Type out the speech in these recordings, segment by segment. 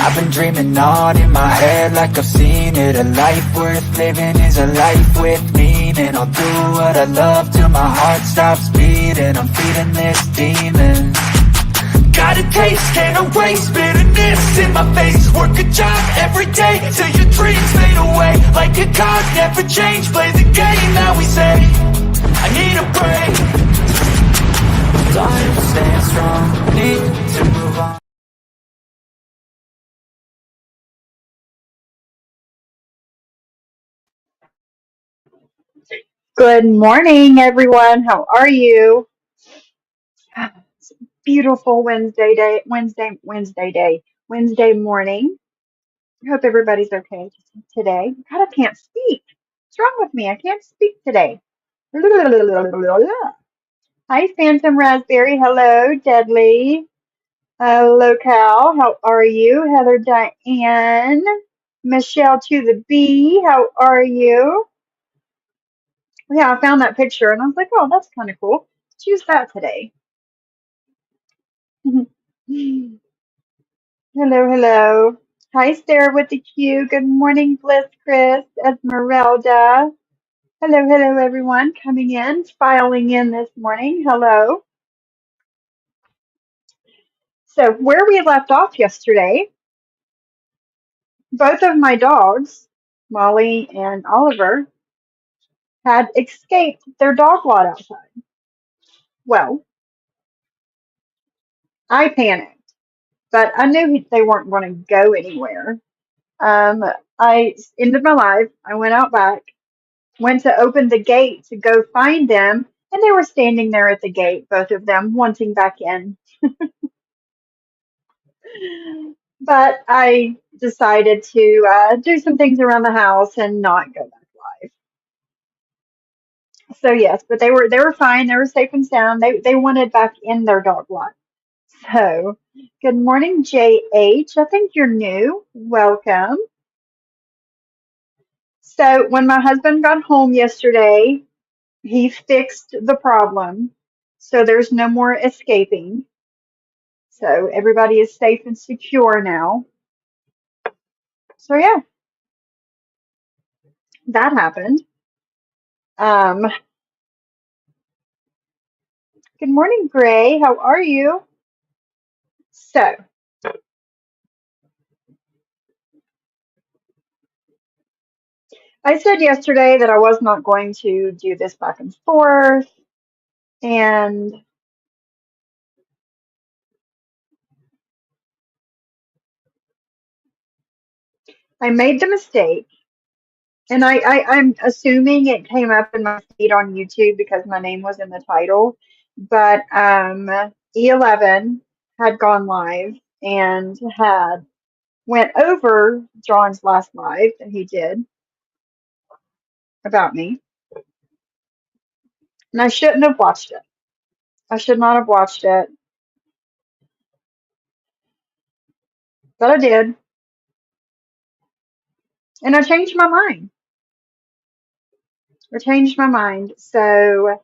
I've been dreaming on in my head like I've seen it. A life worth living is a life with meaning. I'll do what I love till my heart stops beating. I'm feeding this demon. Got a taste, can't erase bitterness in my face. Work a job every day till your dreams fade away. Like a card, never change, play the game that we say. I need a break. Time to stand strong, need to move on. Good morning, everyone. How are you? It's a beautiful Wednesday morning. I hope everybody's okay today. God, I can't speak. What's wrong with me? I can't speak today. Hi, Phantom Raspberry. Hello, Deadly. Hello, Cal. How are you? Heather Diane. Michelle to the B. How are you? Yeah, I found that picture and I was like, oh, that's kind of cool. Let's use that today. Hello, hello. Hi, Sarah with the Q. Good morning, Bliss, Chris, Esmeralda. Hello, hello, everyone coming in, filing in this morning. Hello. So, where we left off yesterday, both of my dogs, Molly and Oliver, had escaped their dog lot outside. Well, I panicked, but I knew they weren't going to go anywhere. I ended my life. I went out back, went to open the gate to go find them, and they were standing there at the gate, both of them wanting back in. But I decided to do some things around the house and not go back live. So yes, but they were fine. They were safe and sound. They wanted back in their dog lot. So good morning, JH. I think you're new. Welcome. So when my husband got home yesterday, he fixed the problem. So there's no more escaping. So everybody is safe and secure now. So yeah, that happened. Um, Good morning, Gray. How are you? So I said yesterday that I was not going to do this back and forth, and I made the mistake. And I'm assuming it came up in my feed on YouTube because my name was in the title. But E11 had gone live and had went over John's last live that he did about me. And I shouldn't have watched it. I should not have watched it, but I did. And I changed my mind. I changed my mind. So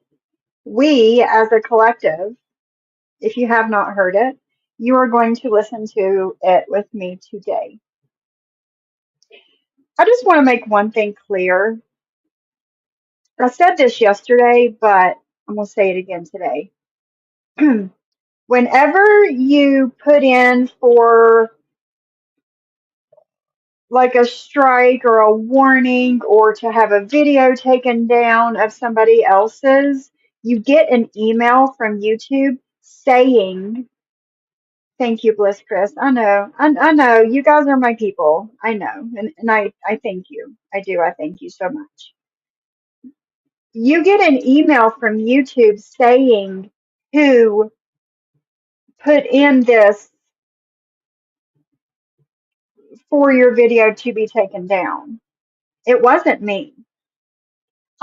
we, as a collective, if you have not heard it, you are going to listen to it with me today. I just want to make one thing clear. I said this yesterday, but I'm going to say it again today. Whenever you put in for like a strike or a warning or to have a video taken down of somebody else's, you get an email from YouTube saying, thank you, Bliss Chris. I know. I know. You guys are my people. I know. And I thank you. I do. I thank you so much. You get an email from YouTube saying who put in this for your video to be taken down. It wasn't me.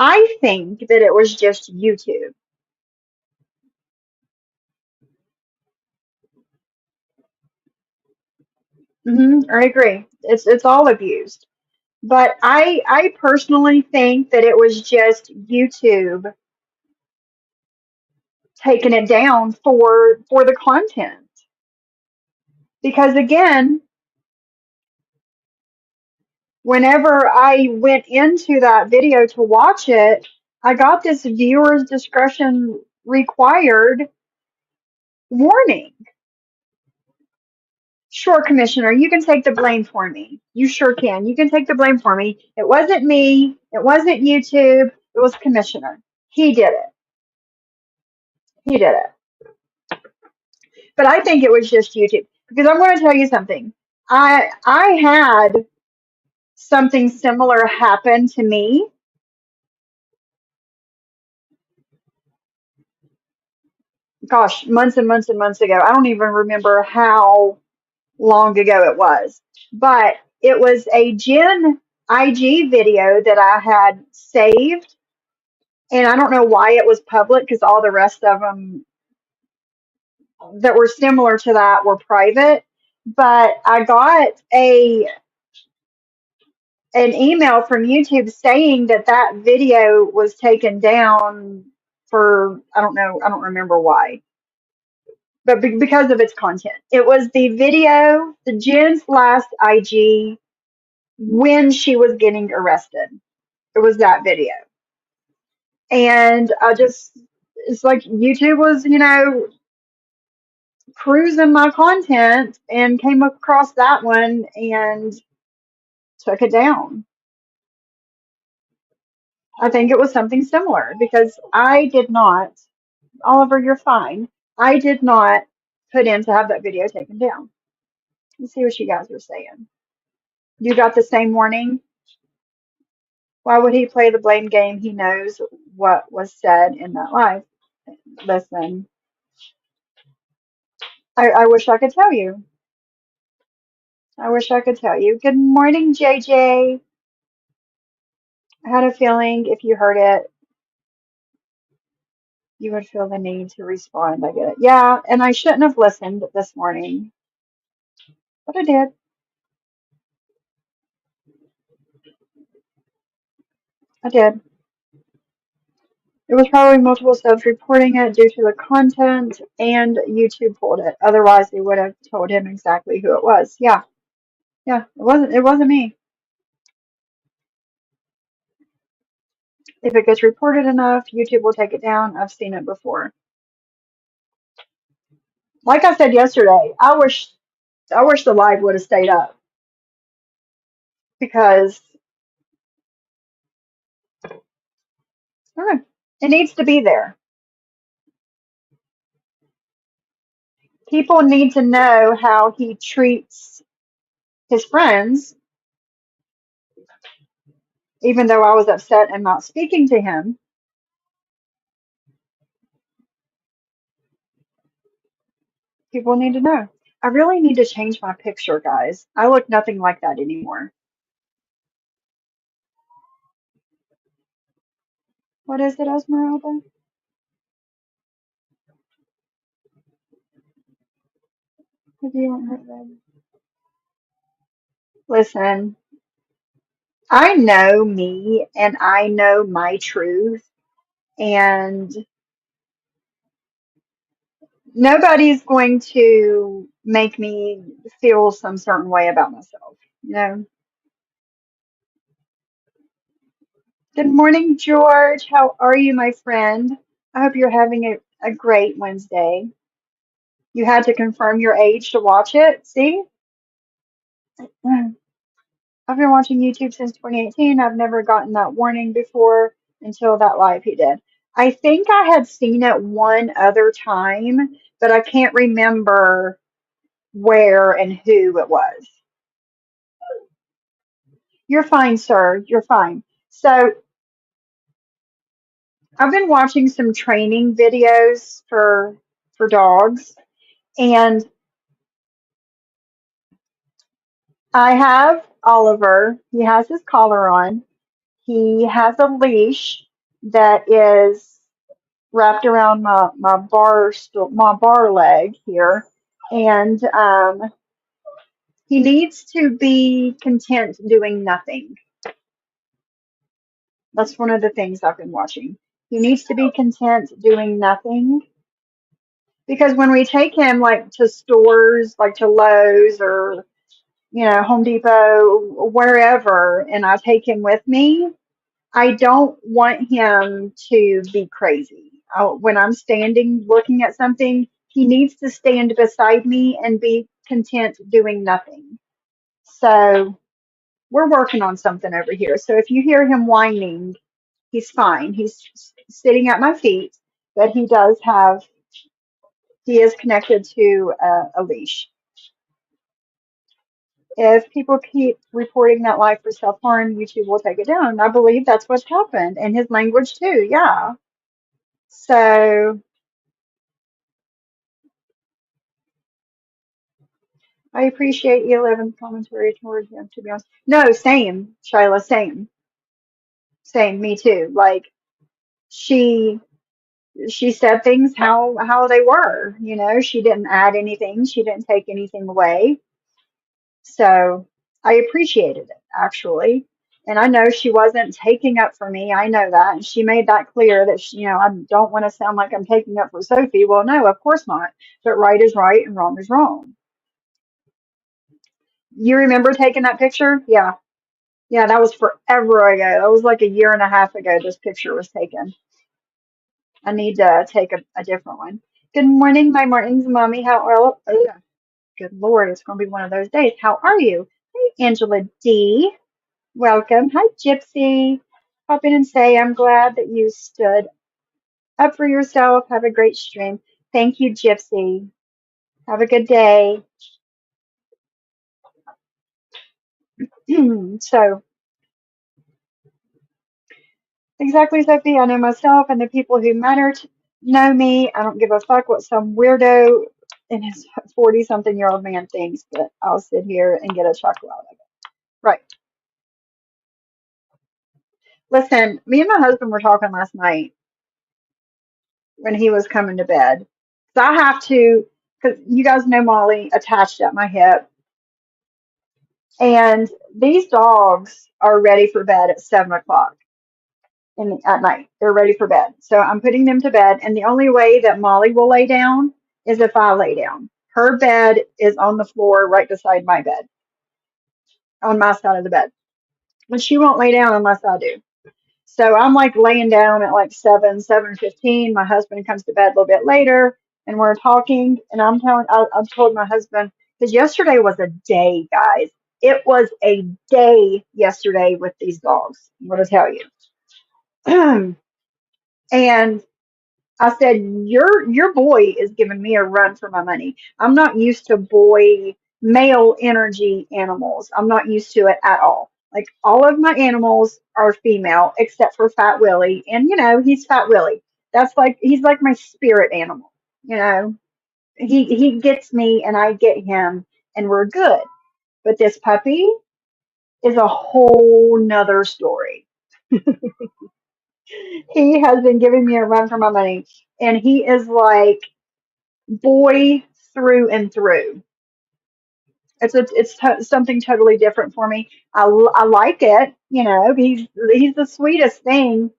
I think that it was just YouTube. I agree. It's all abused. But I personally think that it was just YouTube taking it down for the content. Because again, whenever I went into that video to watch it, I got this viewer's discretion required warning. Sure, Commissioner, you can take the blame for me. You sure can. You can take the blame for me. It wasn't me. It wasn't YouTube. It was Commissioner. He did it. He did it. But I think it was just YouTube. Because I'm going to tell you something. I had something similar happen to me. Gosh, months and months and months ago. I don't even remember how long ago it was. But it was a Gen IG video that I had saved. And I don't know why it was public because all the rest of them that were similar to that were private. But I got an email from YouTube saying that that video was taken down for, I don't know, I don't remember why, but because of its content. It was the video, the Jen's last IG when she was getting arrested. It was that video. And it's like YouTube was, cruising my content and came across that one and took it down. I think it was something similar because I did not, Oliver, you're fine. I did not put in to have that video taken down. Let's see what you guys are saying. You got the same warning? Why would he play the blame game? He knows what was said in that live. Listen, I wish I could tell you. I wish I could tell you. Good morning, JJ. I had a feeling if you heard it, you would feel the need to respond. I get it. Yeah, and I shouldn't have listened this morning, but I did. I did. It was probably multiple subs reporting it due to the content, and YouTube pulled it. Otherwise, they would have told him exactly who it was. Yeah, yeah, it wasn't me. If it gets reported enough, YouTube will take it down. I've seen it before. Like I said yesterday, I wish the live would have stayed up because I don't know, it needs to be there. People need to know how he treats his friends, even though I was upset and not speaking to him. People need to know. I really need to change my picture, guys. I look nothing like that anymore. What is it, Esmeralda? If you want her then. Listen, I know me and I know my truth, and nobody's going to make me feel some certain way about myself. You know? Good morning, George. How are you, my friend? I hope you're having a great Wednesday. You had to confirm your age to watch it. See? I've been watching YouTube since 2018. I've never gotten that warning before until that live he did. I think I had seen it one other time, but I can't remember where and who it was. You're fine, sir. You're fine. So I've been watching some training videos for dogs, and I have Oliver. He has his collar on. He has a leash that is wrapped around my bar leg here, and he needs to be content doing nothing. That's one of the things I've been watching. He needs to be content doing nothing because when we take him like to stores, like to Lowe's or Home Depot, wherever, and I take him with me, I don't want him to be crazy. When I'm standing looking at something, he needs to stand beside me and be content doing nothing. So we're working on something over here. So if you hear him whining, he's fine. He's sitting at my feet, but he is connected to a leash. If people keep reporting that life for self-harm, YouTube will take it down. And I believe that's what's happened. And his language too, yeah. So I appreciate Eleven's commentary towards him, to be honest. No, same, Shyla, same. Same, me too. Like she she said things how they were, she didn't add anything, she didn't take anything away. So I appreciated it, actually. And I know she wasn't taking up for me. I know that. And she made that clear that, I don't want to sound like I'm taking up for Sophie. Well, no, of course not. But right is right and wrong is wrong. You remember taking that picture? Yeah. Yeah, that was forever ago. That was like a year and a half ago this picture was taken. I need to take a different one. Good morning, my Martin's mommy. How are you? Good Lord, it's going to be one of those days. How are you? Hey, Angela D. Welcome. Hi, Gypsy. Pop in and say, I'm glad that you stood up for yourself. Have a great stream. Thank you, Gypsy. Have a good day. So, exactly, Sophie. I know myself and the people who matter know me. I don't give a fuck what some weirdo in his 40-something-year-old man thinks, but I'll sit here and get a chuckle out of it. Right. Listen, me and my husband were talking last night when he was coming to bed. So I have to, because you guys know Molly attached at my hip, and these dogs are ready for bed at 7 o'clock at night. They're ready for bed. So I'm putting them to bed, and the only way that Molly will lay down is if I lay down. Her bed is on the floor right beside my bed, on my side of the bed. But she won't lay down unless I do. So I'm like laying down at like 7:15. My husband comes to bed a little bit later and we're talking. And I told my husband, because yesterday was a day, guys. It was a day yesterday with these dogs. I'm going to tell you. And I said, your boy is giving me a run for my money. I'm not used to boy male energy animals. I'm not used to it at all. Like all of my animals are female except for Fat Willie. And he's Fat Willie. He's like my spirit animal. You know, he gets me and I get him and we're good. But this puppy is a whole nother story. He has been giving me a run for my money. And he is like boy through and through. Something totally different for me. I like it. He's the sweetest thing,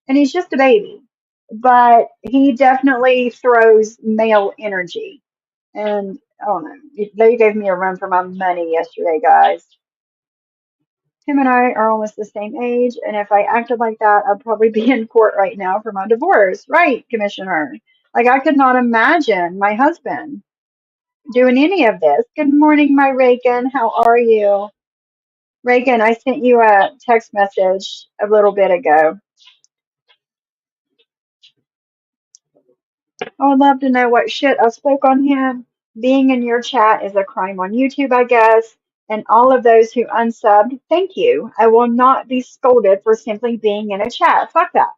and he's just a baby, but he definitely throws male energy. And I don't know. They gave me a run for my money yesterday, guys. Him and I are almost the same age, and if I acted like that, I'd probably be in court right now for my divorce. Right, Commissioner? Like I could not imagine my husband doing any of this. Good morning, my Reagan. How are you? Reagan, I sent you a text message a little bit ago. I would love to know what shit I spoke on him. Being in your chat is a crime on YouTube, I guess. And all of those who unsubbed, thank you. I will not be scolded for simply being in a chat. Fuck that.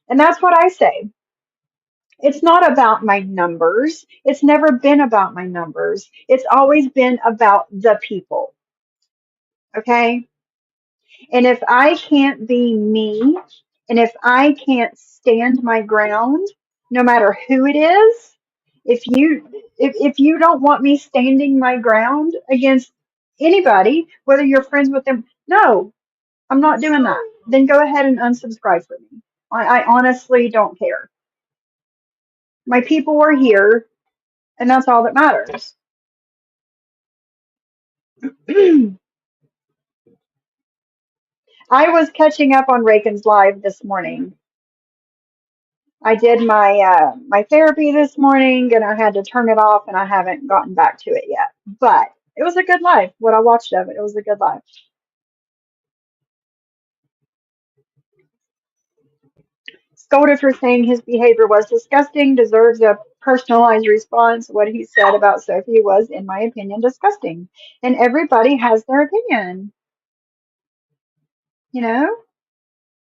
And that's what I say. It's not about my numbers. It's never been about my numbers. It's always been about the people. Okay? And if I can't be me, and if I can't stand my ground, no matter who it is, if you don't want me standing my ground against anybody, whether you're friends with them, no, I'm not doing that. Then go ahead and unsubscribe for me. I honestly don't care. My people are here, and that's all that matters. I was catching up on Reagan's live this morning. I did my therapy this morning, and I had to turn it off, and I haven't gotten back to it yet. But it was a good live. What I watched of it, it was a good live. Scolded for saying his behavior was disgusting, deserves a personalized response. What he said about Sophie was, in my opinion, disgusting. And everybody has their opinion, you know?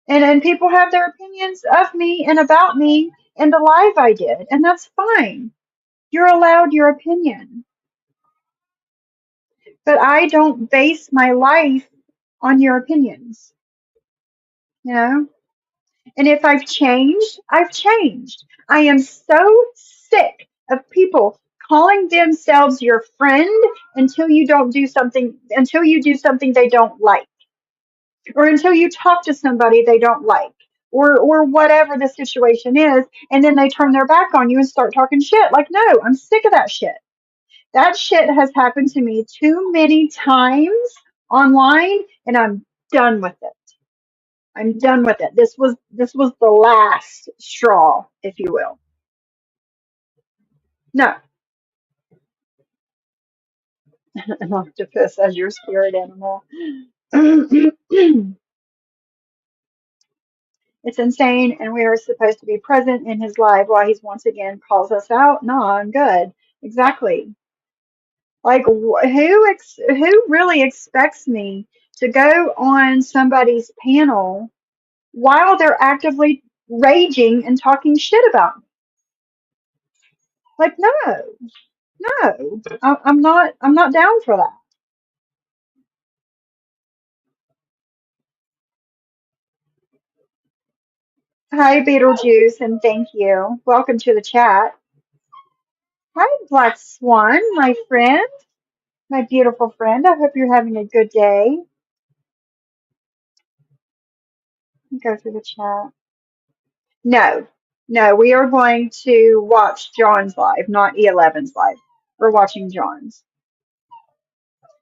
And people have their opinions of me and about me in the live I did, and that's fine. You're allowed your opinion. But I don't base my life on your opinions, you know? And if I've changed, I've changed. I am so sick of people calling themselves your friend until you do something they don't like, or until you talk to somebody they don't like, or whatever the situation is, and then they turn their back on you and start talking shit. Like, no, I'm sick of that shit. That shit has happened to me too many times online, and I'm done with it. I'm done with it. This was the last straw, if you will. No, an octopus as your spirit animal. It's insane, and we are supposed to be present in his life while he's once again calls us out. No, I'm good. Exactly. Like, who really expects me to go on somebody's panel while they're actively raging and talking shit about me? Like, no, no, I'm not down for that. Hi, Beetlejuice, and thank you. Welcome to the chat. Hi, Black Swan, my friend, my beautiful friend. I hope you're having a good day. Go through the chat. No, no, we are going to watch John's live, not E11's live. We're watching John's.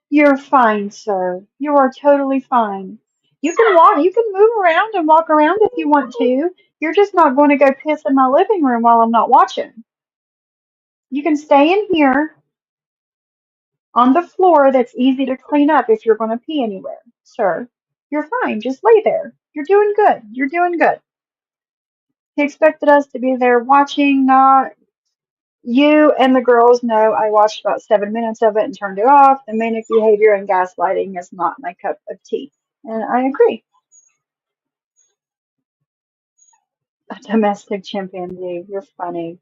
You're fine, sir. You are totally fine. You can walk, you can move around and walk around if you want to. You're just not going to go piss in my living room while I'm not watching. You can stay in here on the floor that's easy to clean up if you're going to pee anywhere, sir. You're fine. Just lay there. You're doing good. You're doing good. He expected us to be there watching, not you and the girls know I watched about 7 minutes of it and turned it off. The manic behavior and gaslighting is not my cup of tea. And I agree. A domestic chimpanzee. You're funny.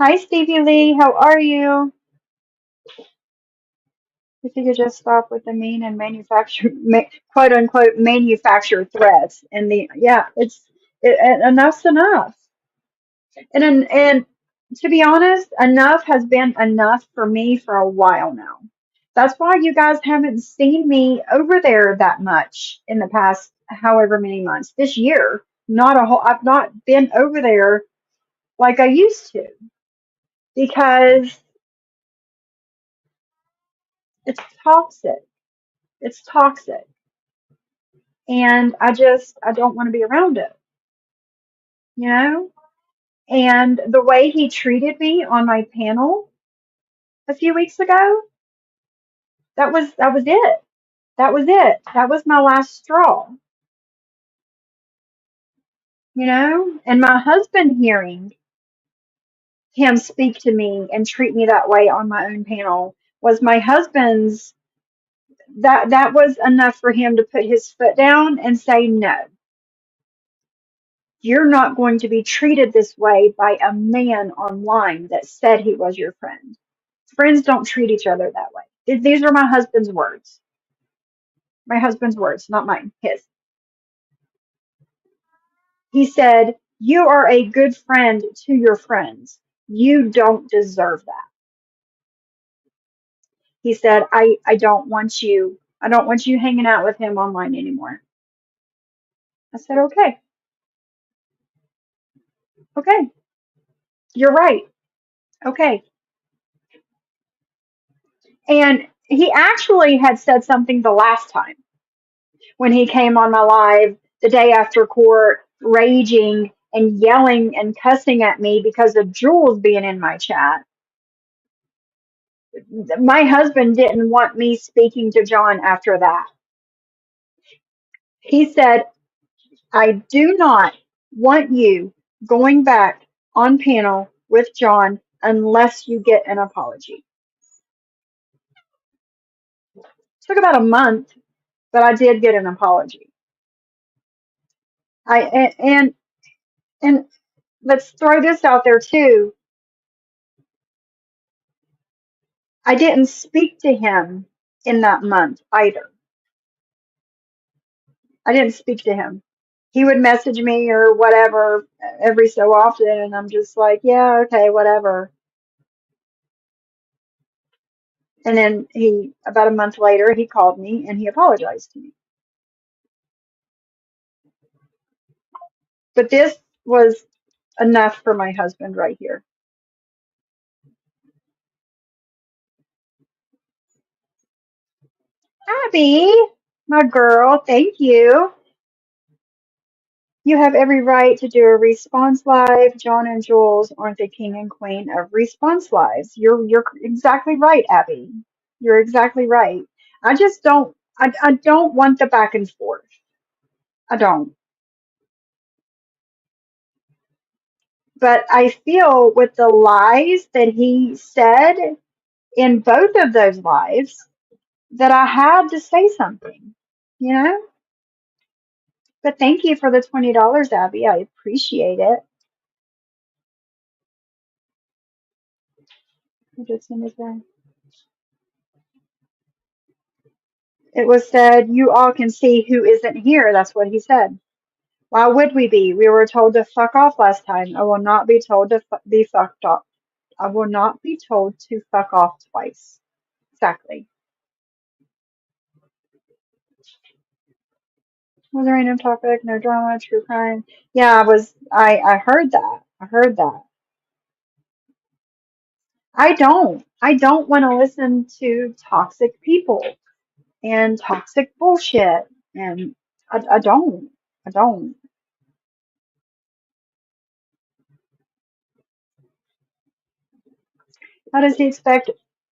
Hi, Stevie Lee. How are you? If you could just stop with the mean and manufacture, quote unquote, manufacture threats. And enough's enough. And to be honest, enough has been enough for me for a while now. That's why you guys haven't seen me over there that much in the past however many months. This year, not a whole. I've not been over there like I used to because it's toxic. It's toxic, and I don't want to be around it. You know. And the way he treated me on my panel a few weeks ago, that was it. That was it. That was my last straw, you know? And my husband hearing him speak to me and treat me that way on my own panel was my husband's that was enough for him to put his foot down and say no. You're not going to be treated this way by a man online that said he was your friend. Friends don't treat each other that way. These are my husband's words. My husband's words, not mine, his. He said, "You are a good friend to your friends. You don't deserve that." He said, I don't want you hanging out with him online anymore. I said, okay, okay, you're right. Okay. And he actually had said something the last time when he came on my live the day after court, raging and yelling and cussing at me because of Jules being in my chat. My husband didn't want me speaking to John after that. He said, I do not want you going back on panel with John unless you get an apology. It took about a month, but I did get an apology. And let's throw this out there too. I didn't speak to him in that month either. I didn't speak to him. He would message me or whatever every so often, and I'm just like, yeah, okay, whatever. And then about a month later, he called me and he apologized to me. But this was enough for my husband right here. Abby, my girl, thank you. You have every right to do a response live. John and Jules aren't the king and queen of response lives. You're exactly right, Abby. You're exactly right. I just I don't want the back and forth. I don't. But I feel with the lies that he said in both of those lives that I had to say something, you know? But thank you for the $20, Abby. I appreciate it. I just send it there. It was said, you all can see who isn't here. That's what he said. Why would we be? We were told to fuck off last time. I will not be told to be fucked off. I will not be told to fuck off twice. Exactly. Was a random topic, no drama, true crime. Yeah, I heard that. I heard that. I don't want to listen to toxic people and toxic bullshit. And I don't. I don't. How does he expect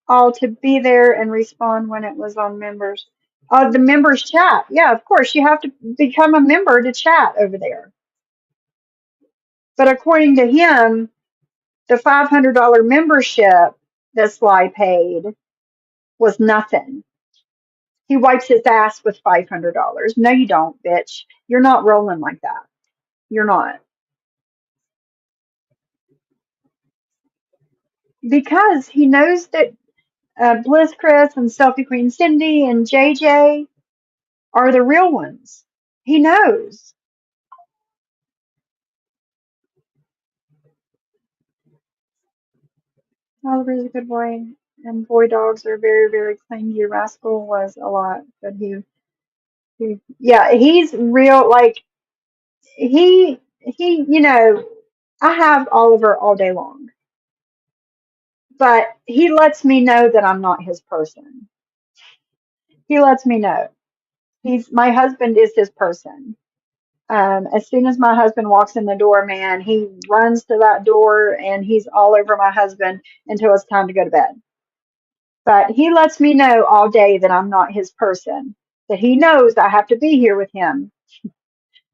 all to be there and respond when it was on members? The members chat. Yeah, of course. You have to become a member to chat over there. But according to him, the $500 membership that Sly paid was nothing. He wipes his ass with $500. No, you don't, bitch. You're not rolling like that. You're not. Because he knows that Bliss Chris and Selfie Queen Cindy and JJ are the real ones. He knows. Oliver's a good boy, and boy dogs are very, very clingy. Rascal was a lot, but yeah, he's real. Like I have Oliver all day long, but he lets me know that I'm not his person. He lets me know. My husband is his person. As soon as my husband walks in the door, man, he runs to that door and he's all over my husband until it's time to go to bed. But he lets me know all day that I'm not his person, that he knows I have to be here with him.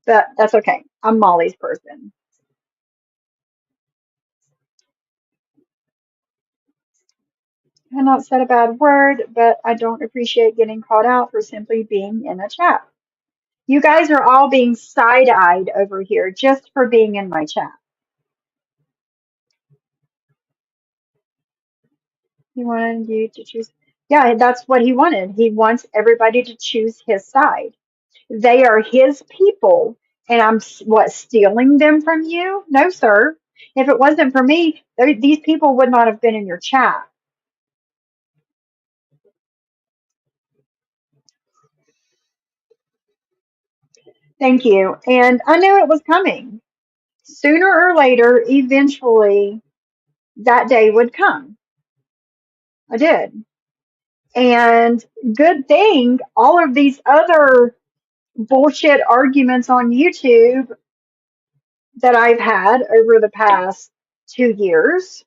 But that's okay. I'm Molly's person. I've not said a bad word, but I don't appreciate getting called out for simply being in a chat. You guys are all being side-eyed over here just for being in my chat. He wanted you to choose. Yeah, that's what he wanted. He wants everybody to choose his side. They are his people, and I'm stealing them from you? No, sir. If it wasn't for me, these people would not have been in your chat. Thank you. And I knew it was coming. Sooner or later, eventually, that day would come. I did. And good thing all of these other bullshit arguments on YouTube that I've had over the past 2 years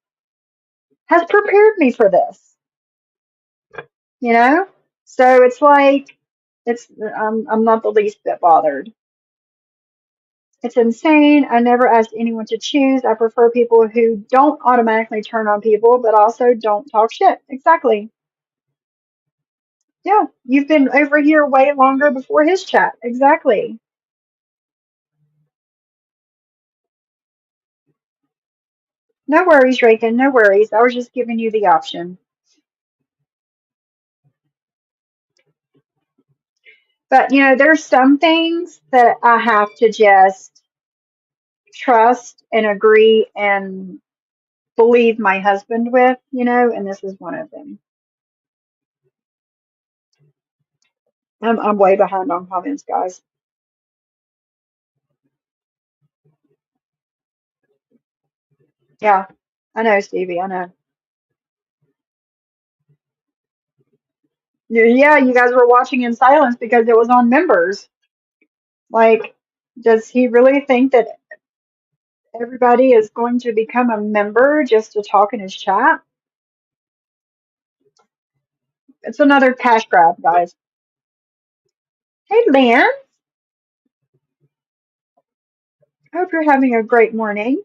has prepared me for this, you know? So it's like, I'm not the least bit bothered. It's insane. I never asked anyone to choose. I prefer people who don't automatically turn on people, but also don't talk shit. Exactly. Yeah, you've been over here way longer before his chat. Exactly. No worries, Reagan. No worries. I was just giving you the option. But, there's some things that I have to just trust and agree and believe my husband with, and this is one of them. I'm way behind on comments, guys. Yeah, I know, Stevie. I know. Yeah, you guys were watching in silence because it was on members. Like, does he really think that everybody is going to become a member just to talk in his chat? It's another cash grab, guys. Hey, Lynn. Hope you're having a great morning.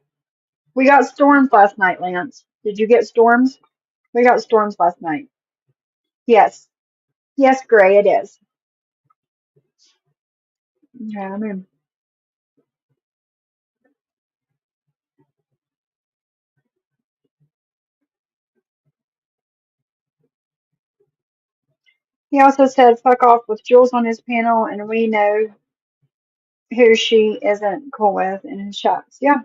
We got storms last night, Lance. Did you get storms? We got storms last night. Yes. Yes, Gray, it is. Yeah, I mean, he also said fuck off with Jules on his panel, and we know who she isn't cool with in his shots. Yeah.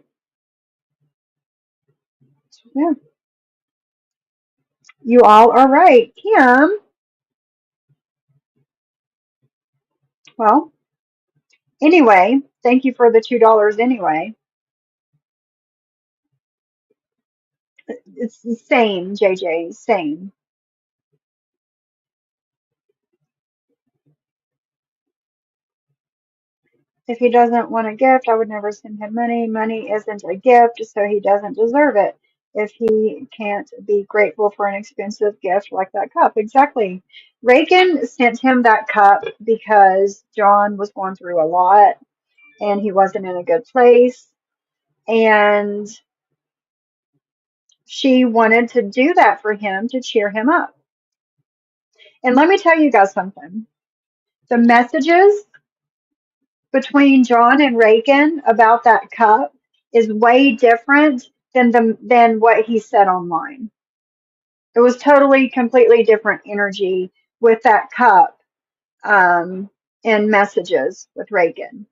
Yeah. You all are right. Kim, well, anyway, thank you for the $2 anyway. It's the same, JJ, same. If he doesn't want a gift, I would never send him money. Money isn't a gift, so he doesn't deserve it. If he can't be grateful for an expensive gift like that cup. Exactly. Reagan sent him that cup because John was going through a lot and he wasn't in a good place. And she wanted to do that for him to cheer him up. And let me tell you guys something. The messages between John and Reagan about that cup is way different than what he said online. It was totally, completely different energy with that cup and messages with Reagan.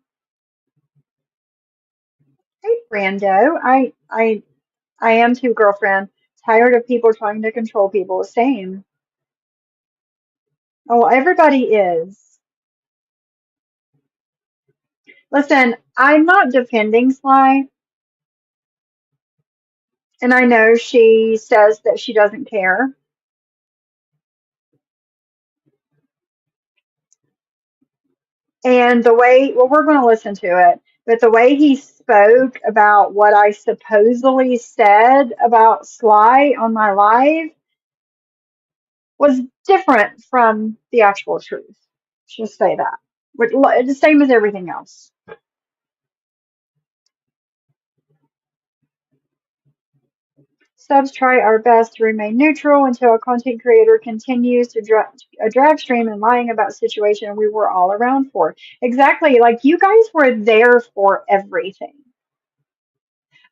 Hey, Brando, I am too, girlfriend. Tired of people trying to control people. Same. Oh, everybody is. Listen, I'm not defending Sly, and I know she says that she doesn't care. And the way, well, we're going to listen to it, but the way he spoke about what I supposedly said about Sly on my live was different from the actual truth. Just say that. But the same as everything else. Subs try our best to remain neutral until a content creator continues to a drag stream and lying about situation we were all around for. Exactly. Like you guys were there for everything.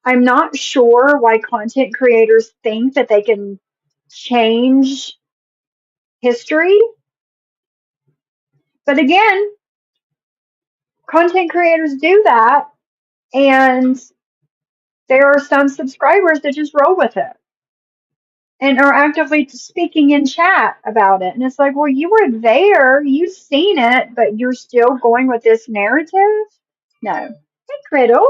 I'm not sure why content creators think that they can change history. But again, content creators do that, and there are some subscribers that just roll with it and are actively speaking in chat about it. And it's like, well, you were there, you've seen it, but you're still going with this narrative? No. Hey, Criddle,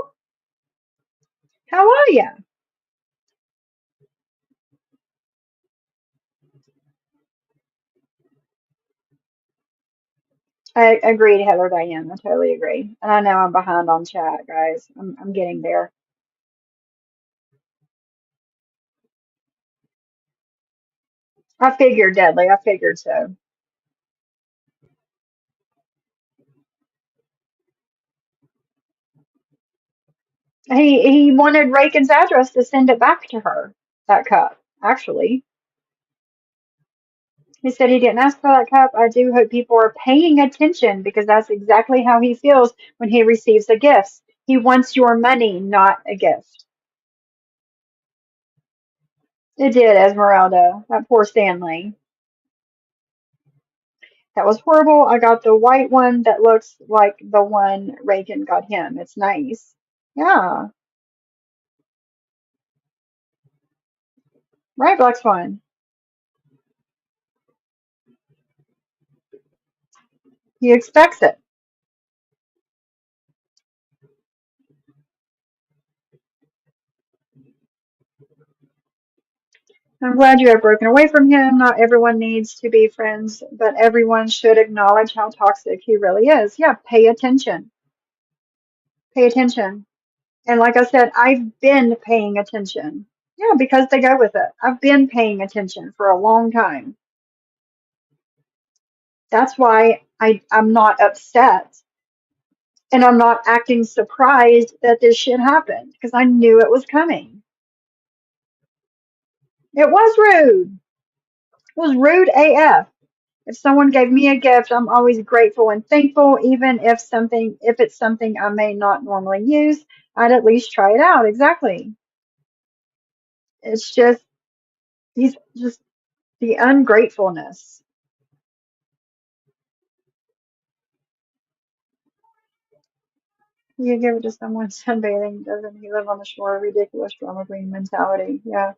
how are you? I agreed, Heather Diane. I totally agree. And I know I'm behind on chat, guys. I'm getting there. I figured, Deadly. I figured so. He wanted Reagan's address to send it back to her, that cup, actually. He said he didn't ask for that cup. I do hope people are paying attention because that's exactly how he feels when he receives a gift. He wants your money, not a gift. It did, Esmeralda. That poor Stanley. That was horrible. I got the white one that looks like the one Reagan got him. It's nice. Yeah, right, Black Swan. He expects it. I'm glad you have broken away from him. Not everyone needs to be friends, but everyone should acknowledge how toxic he really is. Yeah, pay attention. Pay attention. And like I said, I've been paying attention. Yeah, because they go with it. I've been paying attention for a long time. That's why I'm not upset and I'm not acting surprised that this shit happened because I knew it was coming. It was rude. It was rude AF. If someone gave me a gift, I'm always grateful and thankful, even if it's something I may not normally use, I'd at least try it out. Exactly. It's just he's just the ungratefulness. You give it to someone sunbathing, doesn't he live on the shore? Ridiculous drama queen mentality. Yeah.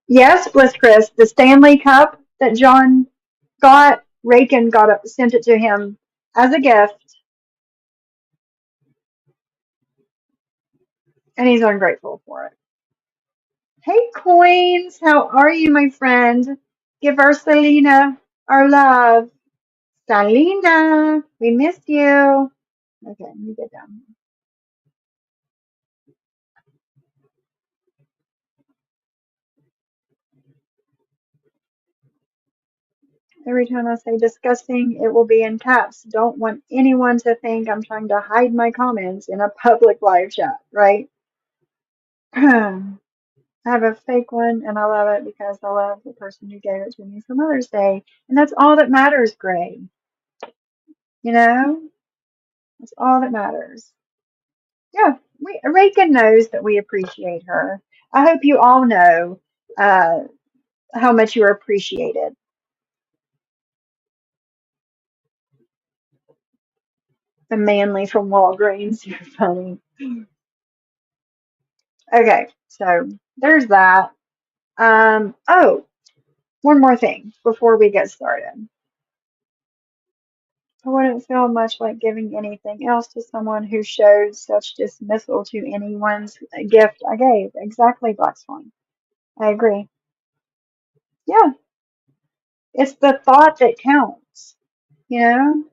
Yes, Bliss Chris, the Stanley Cup that John got, Rakin got it, sent it to him as a gift, and he's ungrateful for it. Hey, Coins, how are you, my friend? Give our Selena our love. Selena, we missed you. Okay, let me get down. Every time I say disgusting, it will be in caps. Don't want anyone to think I'm trying to hide my comments in a public live chat, right? I have a fake one and I love it because I love the person who gave it to me for Mother's Day. And that's all that matters, Gray. You know? That's all that matters. Yeah, Reagan knows that we appreciate her. I hope you all know uh, how much you're appreciated. The Manly from Walgreens. You're funny. Okay, so there's that. Oh, one more thing before we get started. I wouldn't feel much like giving anything else to someone who showed such dismissal to anyone's gift I gave. Exactly, Black Swan. I agree. Yeah, it's the thought that counts, you know?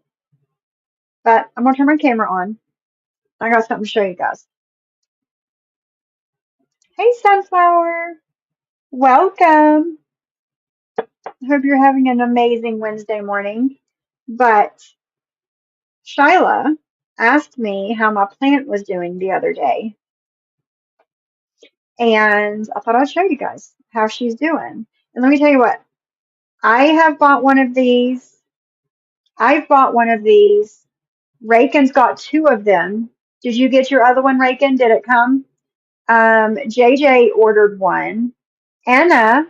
But I'm gonna turn my camera on. I got something to show you guys. Hey, Sunflower. Welcome. I hope you're having an amazing Wednesday morning. But Shyla asked me how my plant was doing the other day, and I thought I'd show you guys how she's doing. And let me tell you what, I have bought one of these. I've bought one of these. Rakin's got two of them. Did you get your other one, Rakin? Did it come? JJ ordered one. Anna,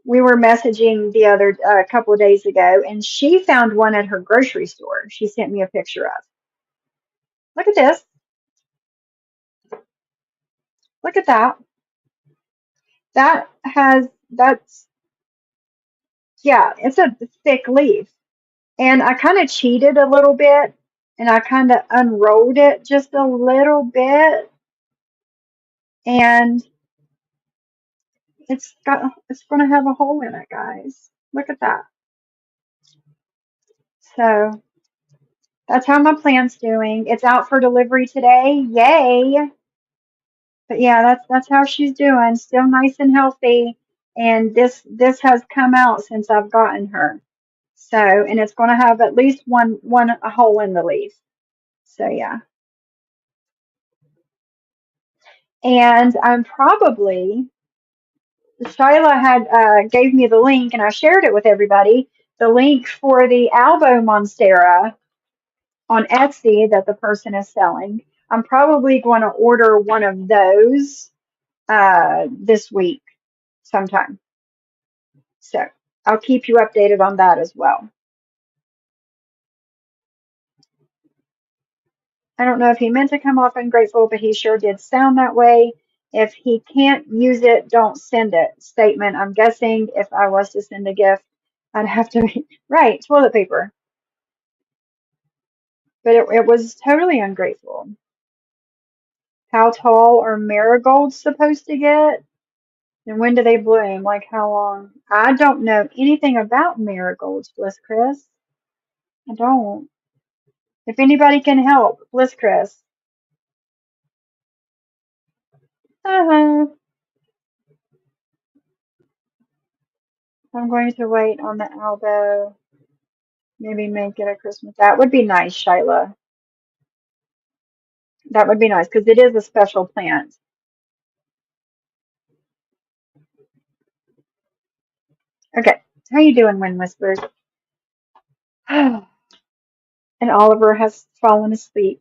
we were messaging the other couple of days ago, and she found one at her grocery store. She sent me a picture of. Look at this. Look at that. That's, yeah, it's a thick leaf. And I kind of cheated a little bit and I kind of unrolled it just a little bit. And It's going to have a hole in it, guys. Look at that. So that's how my plant's doing. It's out for delivery today. Yay! But yeah, that's how she's doing. Still nice and healthy. And this has come out since I've gotten her. So, and it's going to have at least one a hole in the leaf. So yeah. And I'm probably Shyla had gave me the link, and I shared it with everybody. The link for the Albo Monstera on Etsy that the person is selling. I'm probably going to order one of those this week sometime. So I'll keep you updated on that as well. I don't know if he meant to come off ungrateful, but he sure did sound that way. If he can't use it, don't send it. Statement. I'm guessing if I was to send a gift, I'd have to, right, toilet paper. But it was totally ungrateful. How tall are marigolds supposed to get? And when do they bloom? Like how long? I don't know anything about marigolds, Bliss Chris. I don't. If anybody can help, Bliss Chris. Uh-huh. I'm going to wait on the elbow. Maybe make it a Christmas. That would be nice, Shyla. That would be nice because it is a special plant. Okay. How you doing, Wind Whispers? And Oliver has fallen asleep.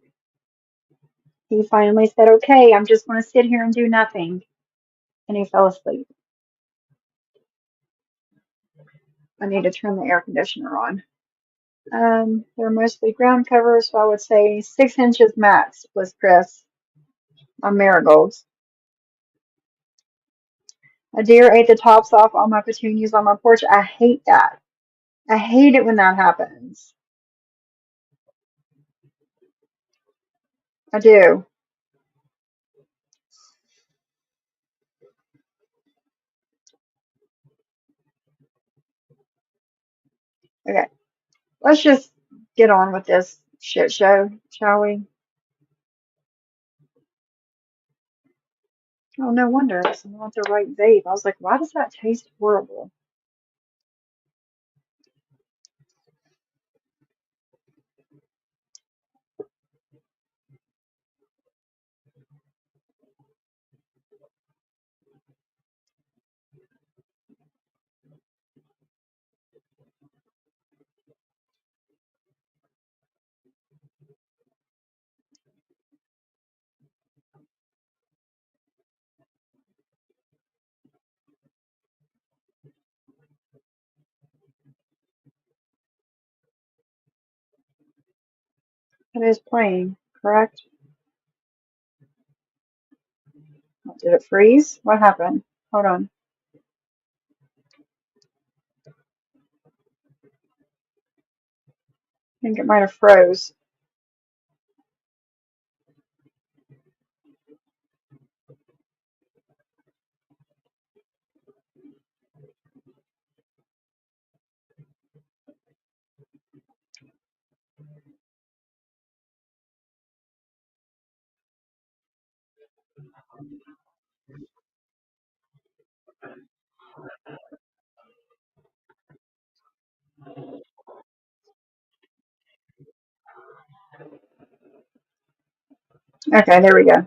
He finally said, okay, I'm just going to sit here and do nothing. And he fell asleep. I need to turn the air conditioner on. They're mostly ground cover, so I would say 6 inches max, was Chris, on marigolds. A deer ate the tops off all my petunias on my porch. I hate that. I hate it when that happens. I do. Okay, let's just get on with this shit show, shall we? Oh, no wonder. It's not the right vape. I was like, why does that taste horrible? It is plain, correct? Did it freeze? What happened? Hold on. I think it might have froze. Okay, there we go.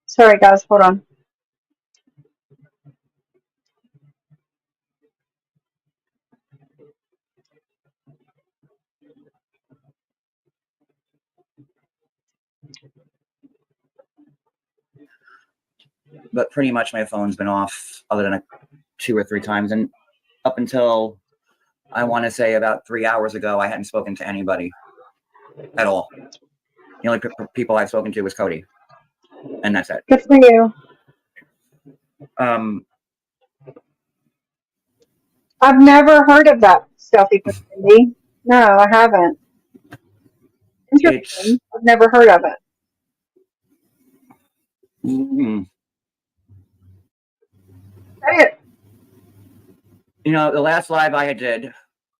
Sorry, guys. Hold on. But pretty much my phone's been off other than 2 or 3 times. And up until, I want to say, about 3 hours ago, I hadn't spoken to anybody at all. The only people I've spoken to was Cody. And that's it. Good for you. I've never heard of that stealthy community. No, I haven't. Interesting. I've never heard of it. Say it. You know, the last live I did,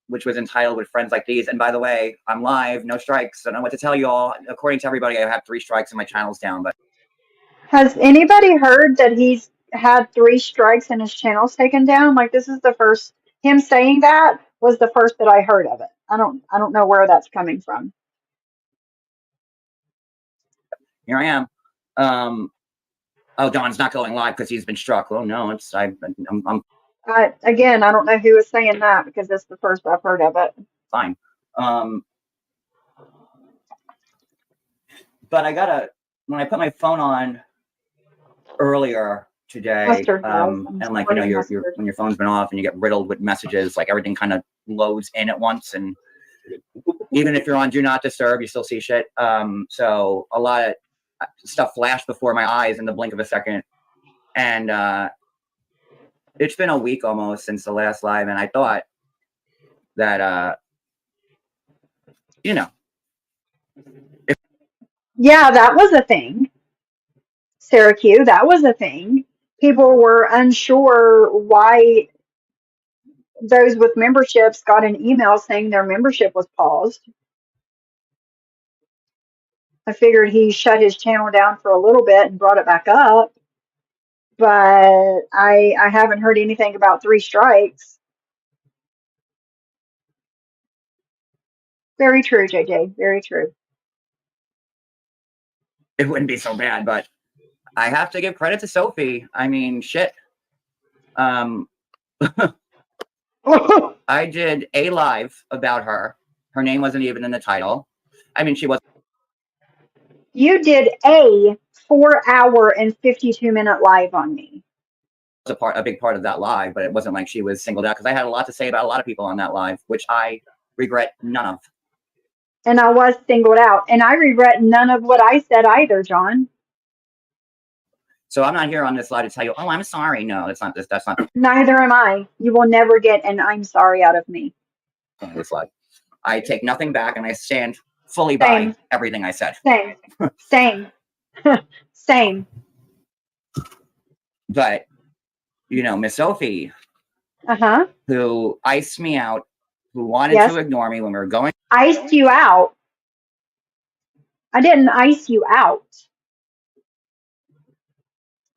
which was entitled With Friends Like These, and by the way, I'm live, no strikes. I don't know what to tell you all. According to everybody, I have 3 strikes and my channel's down, but Has anybody heard that he's had 3 strikes and his channel's taken down? Like this is the first him saying that was the first that I heard of it. I don't know where that's coming from. here I am. Oh, Don's not going live because he's been struck. Oh no, I'm Again, I don't know who is saying that because it's the first I've heard of it. fine. But when I put my phone on earlier today, Mustard does. and like, you know, when your phone's been off and you get riddled with messages, like everything kind of loads in at once, and even if you're on Do Not Disturb, you still see shit. So a lot of stuff flashed before my eyes in the blink of a second, and it's been a week almost since the last live, and I thought that you know, Yeah, that was a thing. Syracuse, that was a thing. People were unsure why those with memberships got an email saying their membership was paused. I figured he shut his channel down for a little bit and brought it back up, but I haven't heard anything about 3 strikes. Very true, JJ. Very true. it wouldn't be so bad, but I have to give credit to Sophie. I mean, shit. I did a live about her. Her name wasn't even in the title. I mean, she was You did a 4 hour and 52-minute live on me. a big part of that live, but it wasn't like she was singled out because I had a lot to say about a lot of people on that live, which I regret none of. And I was singled out. And I regret none of what I said either, John. So I'm not here on this live to tell you, oh, I'm sorry. No, that's not this. That's not Neither am I. You will never get an I'm sorry out of me. this live. I take nothing back, and I stand fully by everything I said. Same. Same. Same. But you know, Miss Sophie, who iced me out, who wanted to ignore me when we were going. Iced you out. I didn't ice you out.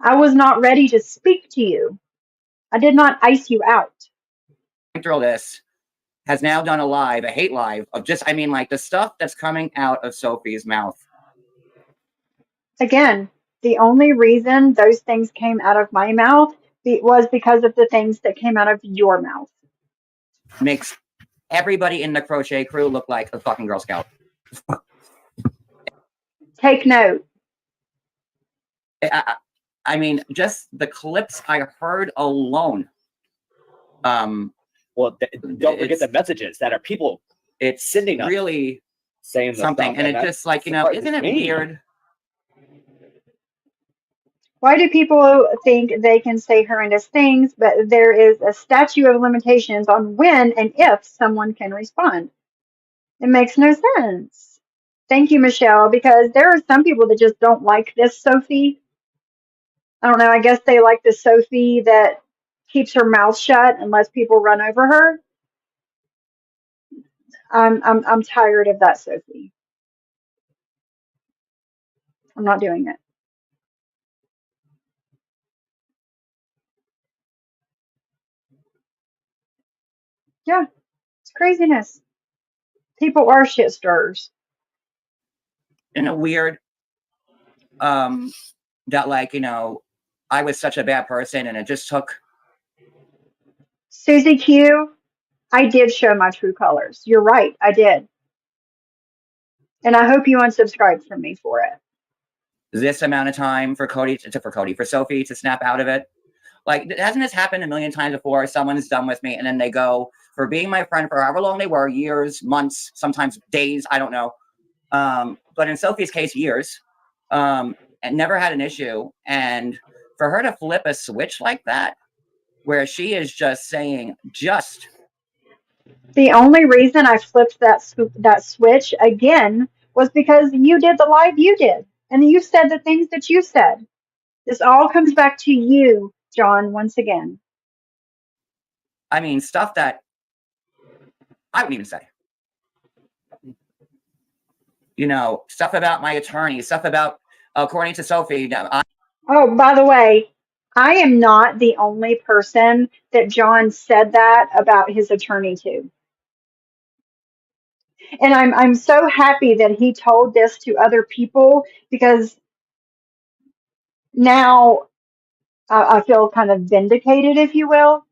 I was not ready to speak to you. I did not ice you out. Through this, has now done a hate live of just, I mean, like the stuff that's coming out of Sophie's mouth. Again, the only reason those things came out of my mouth was because of the things that came out of your mouth. Makes everybody in the crochet crew look like a fucking Girl Scout. Take note. I mean, just the clips I heard alone. Well, don't forget the messages that are people. It's sending us really saying something, stuff, and it's just like, you know, isn't it weird? Why do people think they can say horrendous things, but there is a statute of limitations on when and if someone can respond? It makes no sense. Thank you, Michelle, because there are some people that just don't like this Sophie. I don't know. I guess they like the Sophie that keeps her mouth shut and lets people run over her. I'm tired of that Sophie. I'm not doing it. Yeah, it's craziness. People are shit stirrers. In a weird, that like, you know, I was such a bad person and it just took. Susie Q, I did show my true colors. You're right, I did. And I hope you unsubscribed from me for it. This amount of time for Sophie to snap out of it. Like, hasn't this happened a million times before? Someone's done with me and then they go, for being my friend for however long they were, years, months, sometimes days, I don't know. But in Sophie's case, years, and never had an issue. And for her to flip a switch like that, where she is just saying, the only reason I flipped that switch again was because you did the live you did. And you said the things that you said. This all comes back to you John, once again. I mean, stuff that I wouldn't even say. You know, stuff about my attorney, stuff about, according to Sophie, Oh, by the way, I am not the only person that John said that about his attorney to. And I'm so happy that he told this to other people because now I feel kind of vindicated, if you will,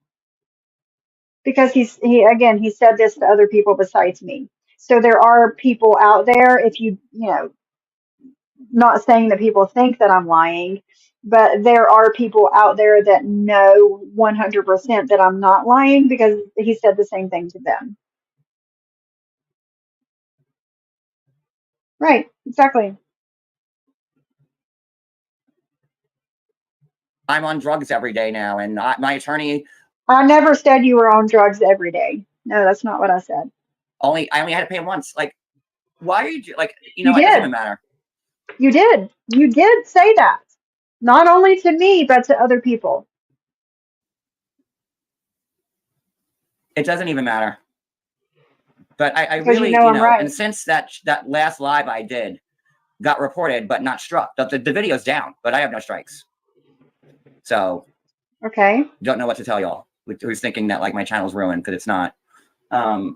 because he said this to other people besides me. So there are people out there, if you know, not saying that people think that I'm lying, but there are people out there that know 100% that I'm not lying because he said the same thing to them. Right, exactly. I'm on drugs every day now, and my attorney I never said you were on drugs every day. No, that's not what I said. I only had to pay him once. Like, why are you like? You You know, it doesn't even did. matter. You did. You did say that. Not only to me, but to other people. It doesn't even matter. But I Because you really, know you I'm know, right. and since that last live I did got reported but not struck, the video's down, but I have no strikes. So Okay. don't know what to tell y'all. Who's thinking that like my channel's ruined, because it's not. Oh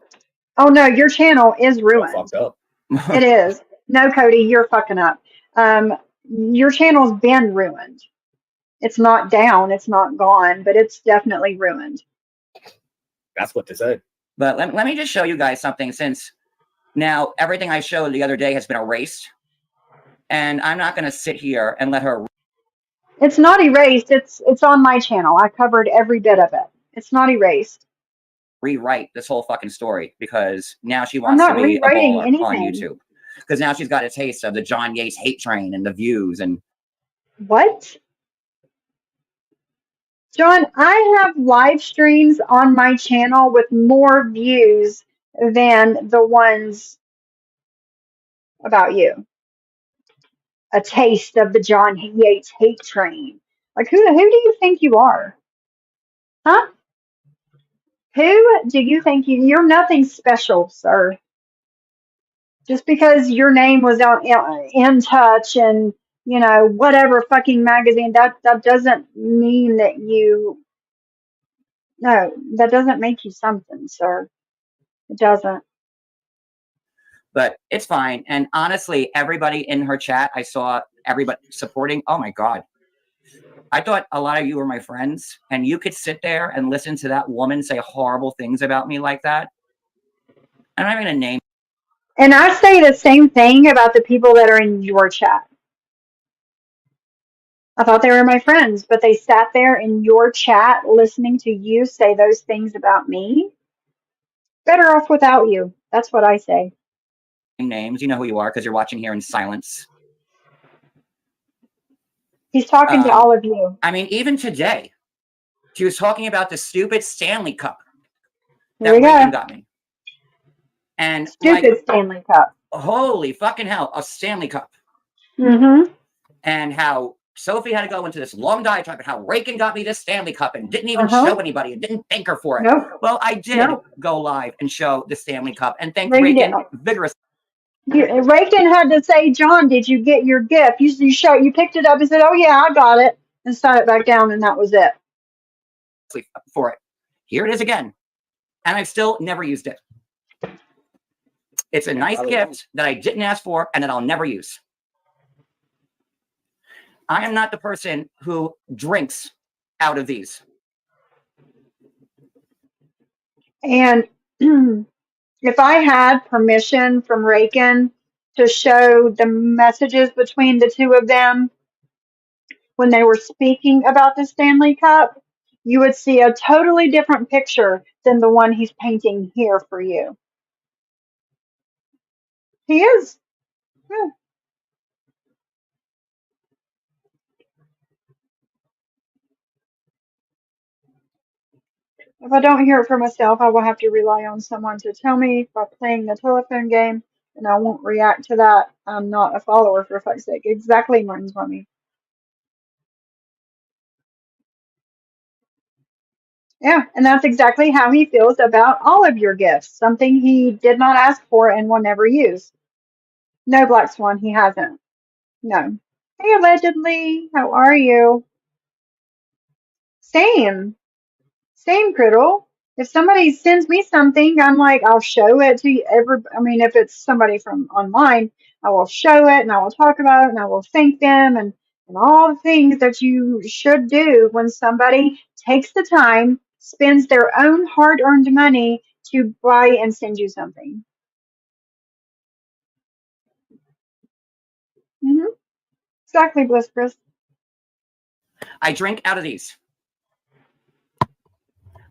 no, your channel is ruined. Fucked up. It is. No, Cody, you're fucking up. Your channel's been ruined. It's not down, it's not gone, but it's definitely ruined. That's what they said. But let me just show you guys something, since now everything I showed the other day has been erased. And I'm not going to sit here and let her It's not erased. It's on my channel. I covered every bit of it. It's not erased. rewrite this whole fucking story, because now she I'm wants to not be a rewriting baller on anything. YouTube. Because now she's got a taste of the John Yates hate train and the views. And What? John, I have live streams on my channel with more views than the ones about you. A taste of the John Yates hate train. Like who do you think you are? Huh? Who do you think you're nothing special, sir. Just because your name was on In Touch and you know whatever fucking magazine, that doesn't mean that you no, that doesn't make you something, sir. It doesn't. but it's fine. And honestly, everybody in her chat, I saw everybody supporting. Oh my God. I thought a lot of you were my friends, and you could sit there and listen to that woman say horrible things about me like that. I'm not going to name. And I say the same thing about the people that are in your chat. I thought they were my friends, but they sat there in your chat listening to you say those things about me. Better off without you. That's what I say. Names. You know who you are because you're watching here in silence. He's talking to all of you. I mean, even today, she was talking about the stupid Stanley Cup Here that we Reagan go. got me. And Stupid like, Stanley Cup. holy fucking hell, a Stanley Cup. Mm-hmm. And how Sophie had to go into this long diatribe about how Reagan got me this Stanley Cup and didn't even Uh-huh. show anybody and didn't thank her for it. Nope. Well, I did Nope. go live and show the Stanley Cup and thank Reagan Reagan vigorously. Reagan had to say, John, did you get your gift? You picked it up and said, oh yeah, I got it, and set it back down, and that was it. For it. Here it is again. And I've still never used it. It's a nice gift that I didn't ask for and that I'll never use. I am not the person who drinks out of these. And if I had permission from Reagan to show the messages between the two of them when they were speaking about the Stanley Cup, you would see a totally different picture than the one he's painting here for you. He is. Yeah. If I don't hear it for myself, I will have to rely on someone to tell me by playing the telephone game, and I won't react to that. I'm not a follower, for fuck's sake. Exactly, Martin's mommy. Yeah, and that's exactly how he feels about all of your gifts. Something he did not ask for and will never use. No, Black Swan, he hasn't. No. Hey, allegedly, how are you? Same. Same, Criddle. If somebody sends me something, I'm like, I'll show it to every. I mean, if it's somebody from online, I will show it and I will talk about it and I will thank them and all the things that you should do when somebody takes the time, spends their own hard-earned money to buy and send you something. Mm-hmm. Exactly, Bliss Chris. I drink out of these.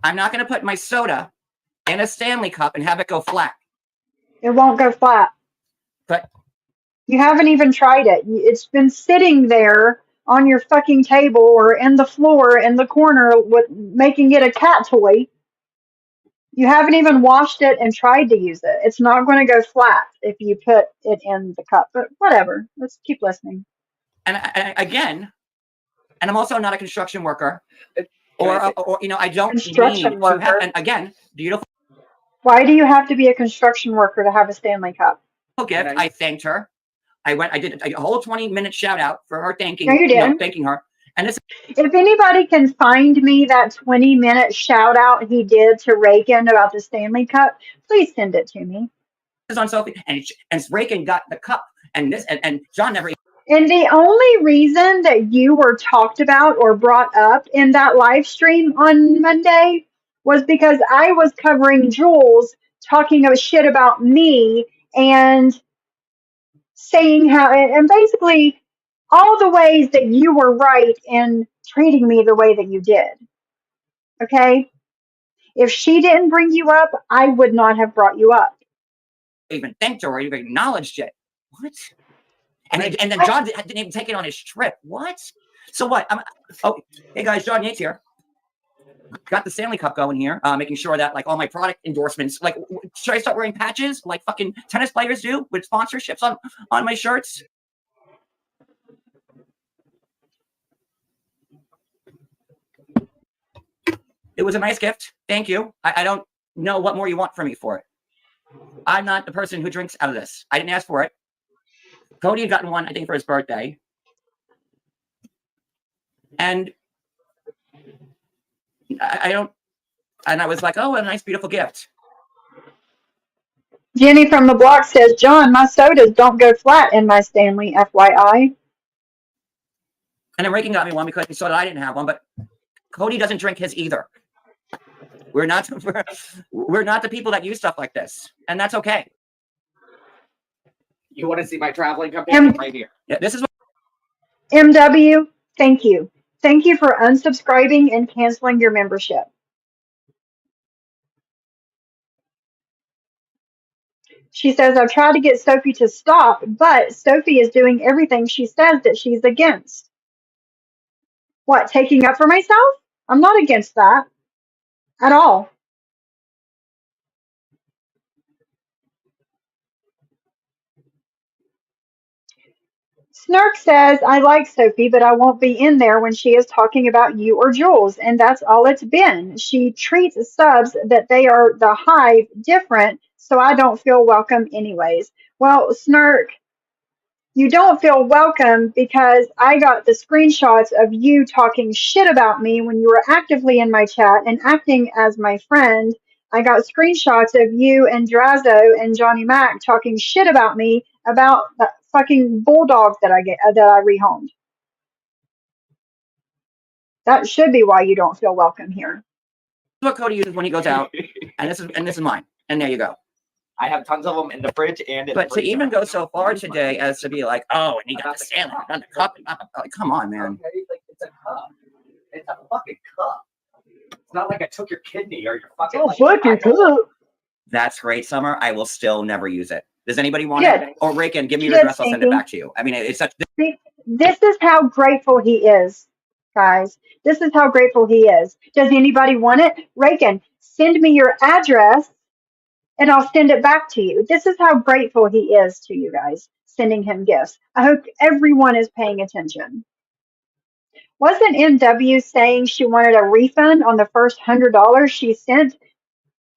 I'm not going to put my soda in a Stanley cup and have it go flat. It won't go flat. But You haven't even tried it. It's been sitting there on your fucking table or in the floor in the corner with making it a cat toy. You haven't even washed it and tried to use it. It's not going to go flat if you put it in the cup. But whatever. Let's keep listening. and again, and I'm also not a construction worker, or I don't Construction need worker. to have. And again, beautiful Why do you have to be a construction worker to have a Stanley Cup? gift. I thanked her. I did a whole 20-minute shout out for her thanking, No, you didn't. thanking her. And this If anybody can find me that 20-minute shout out he did to Reagan about the Stanley Cup, please send it to me. is on Sophie, and Reagan got the cup, and this and John never. And the only reason that you were talked about or brought up in that live stream on Monday was because I was covering Jules talking of shit about me and saying how, and basically all the ways that you were right in treating me the way that you did. Okay? If she didn't bring you up, I would not have brought you up. Even thanked her or even acknowledged it. What? And then John didn't even take it on his trip. What? So what? Hey guys, John Yates here. Got the Stanley Cup going here, making sure that like all my product endorsements, like should I start wearing patches like fucking tennis players do with sponsorships on my shirts? It was a nice gift. Thank you. I don't know what more you want from me for it. I'm not the person who drinks out of this. I didn't ask for it. Cody had gotten one, I think, for his birthday. And I don't, and I was like, oh, a nice, beautiful gift. Jenny from the block says, John, my sodas don't go flat in my Stanley, FYI. And then Reagan got me one because he saw that I didn't have one, but Cody doesn't drink his either. We're not the people that use stuff like this, and that's okay. You want to see my traveling company? Right here. Yeah, this is what MW, thank you. Thank you for unsubscribing and canceling your membership. She says, I've tried to get Sophie to stop, but Sophie is doing everything she says that she's against. What, taking up for myself? I'm not against that at all. Snark says, I like Sophie, but I won't be in there when she is talking about you or Jules, and that's all it's been. She treats subs that they are the hive different, so I don't feel welcome anyways. Well, Snark, you don't feel welcome because I got the screenshots of you talking shit about me when you were actively in my chat and acting as my friend. I got screenshots of you and Drazo and Johnny Mac talking shit about me about the fucking bulldog that I rehomed. That should be why you don't feel welcome here. what Cody uses when he goes out, and this is mine. And there you go. I have tons of them in the fridge and in But the to even go so far today as to be like, oh, and he got the Stanley, got the cup, like, come on, man. Okay, like it's a cup. It's a fucking cup. It's not like I took your kidney or your fucking. Oh, fucking cool. That's great, Summer. I will still never use it. Does anybody want Good. it? Or Reagan, give me your Good address. I'll send it back to you. I mean, it's such. This is how grateful he is, guys. This is how grateful he is. Does anybody want it? Reagan, send me your address and I'll send it back to you. This is how grateful he is to you guys, sending him gifts. I hope everyone is paying attention. Wasn't MW saying she wanted a refund on the first $100 she sent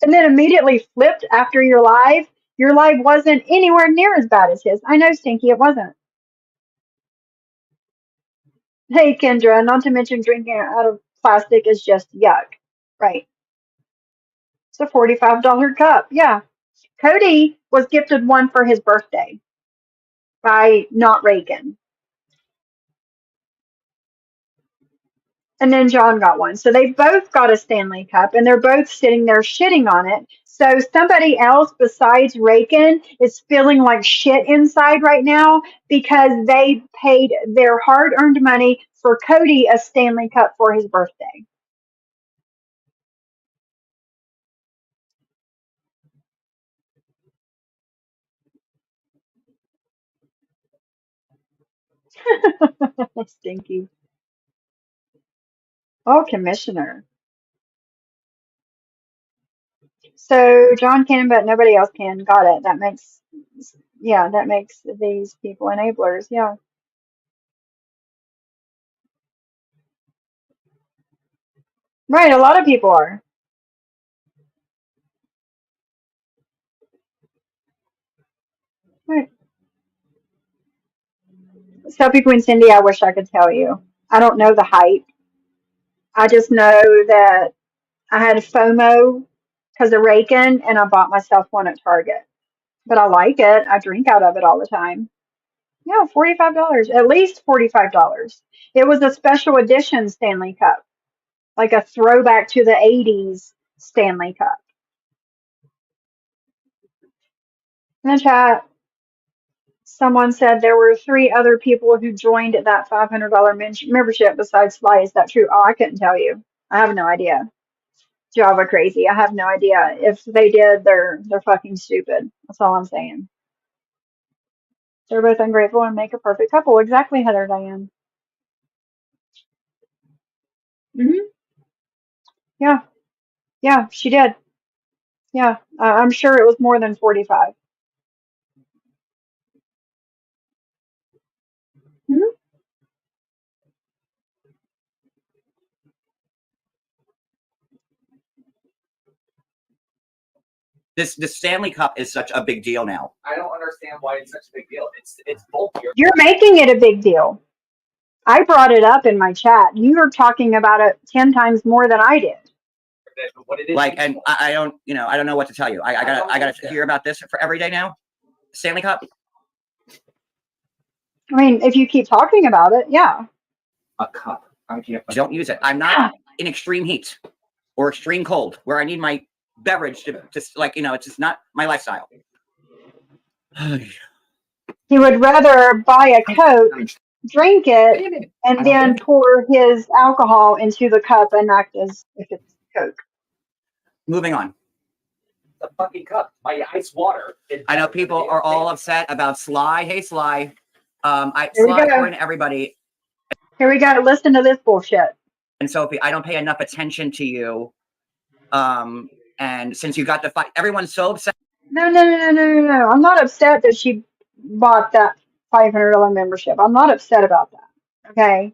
and then immediately flipped after your live? Your live wasn't anywhere near as bad as his. I know, Stinky, it wasn't. Hey, Kendra, not to mention drinking out of plastic is just yuck. Right. It's a $45 cup. Yeah. Cody was gifted one for his birthday by not Reagan. And then John got one. So they both got a Stanley Cup and they're both sitting there shitting on it. So somebody else besides Reagan is feeling like shit inside right now because they paid their hard earned money for Cody a Stanley Cup for his birthday. Stinky. Oh, commissioner. So John can, but nobody else can. Got it. That makes these people enablers. Yeah. Right, a lot of people are. Right. Sophie Queen Cindy, I wish I could tell you. I don't know the hype. I just know that I had FOMO because of Reagan and I bought myself one at Target. But I like it. I drink out of it all the time. Yeah, $45. At least $45. It was a special edition Stanley Cup, like a throwback to the 80s Stanley Cup. In the chat, someone said there were 3 other people who joined that $500 membership besides Sly. Is that true? Oh, I couldn't tell you. I have no idea. Java crazy. I have no idea. If they did, they're fucking stupid. That's all I'm saying. They're both ungrateful and make a perfect couple. Exactly, Heather Diane. Yeah, yeah, she did. Yeah, I'm sure it was more than 45. Mhm. This Stanley Cup is such a big deal now. I don't understand why it's such a big deal. It's bulkier. You're making it a big deal. I brought it up in my chat. You were talking about it 10 times more than I did. What it is. Like, and I don't, I don't know what to tell you. I gotta hear about this for every day now. Stanley Cup. I mean, if you keep talking about it, yeah. A cup. Don't use it. I'm not in extreme heat or extreme cold where I need my beverage to like, it's just not my lifestyle. He would rather buy a Coke, drink it, and then pour his alcohol into the cup and act as if it's Coke. Moving on. The fucking cup. My ice water. I know people are all upset about Sly. Hey, Sly. Here we Sly, go. according to everybody. Here we go. Listen to this bullshit. And Sophie, I don't pay enough attention to you. And since you got the fight, everyone's so upset. No. I'm not upset that she bought that $500 membership. I'm not upset about that. Okay.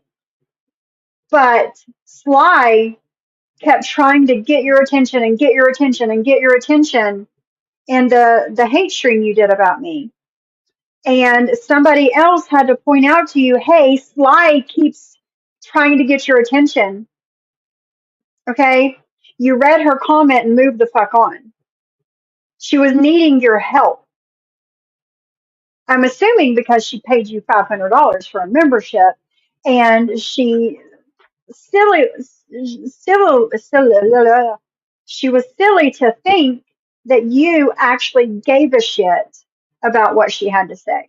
But Sly kept trying to get your attention and get your attention and get your attention in the hate stream you did about me. And somebody else had to point out to you, hey, Sly keeps trying to get your attention. Okay? You read her comment and moved the fuck on. She was needing your help. I'm assuming because she paid you $500 for a membership and she she was silly to think that you actually gave a shit about what she had to say.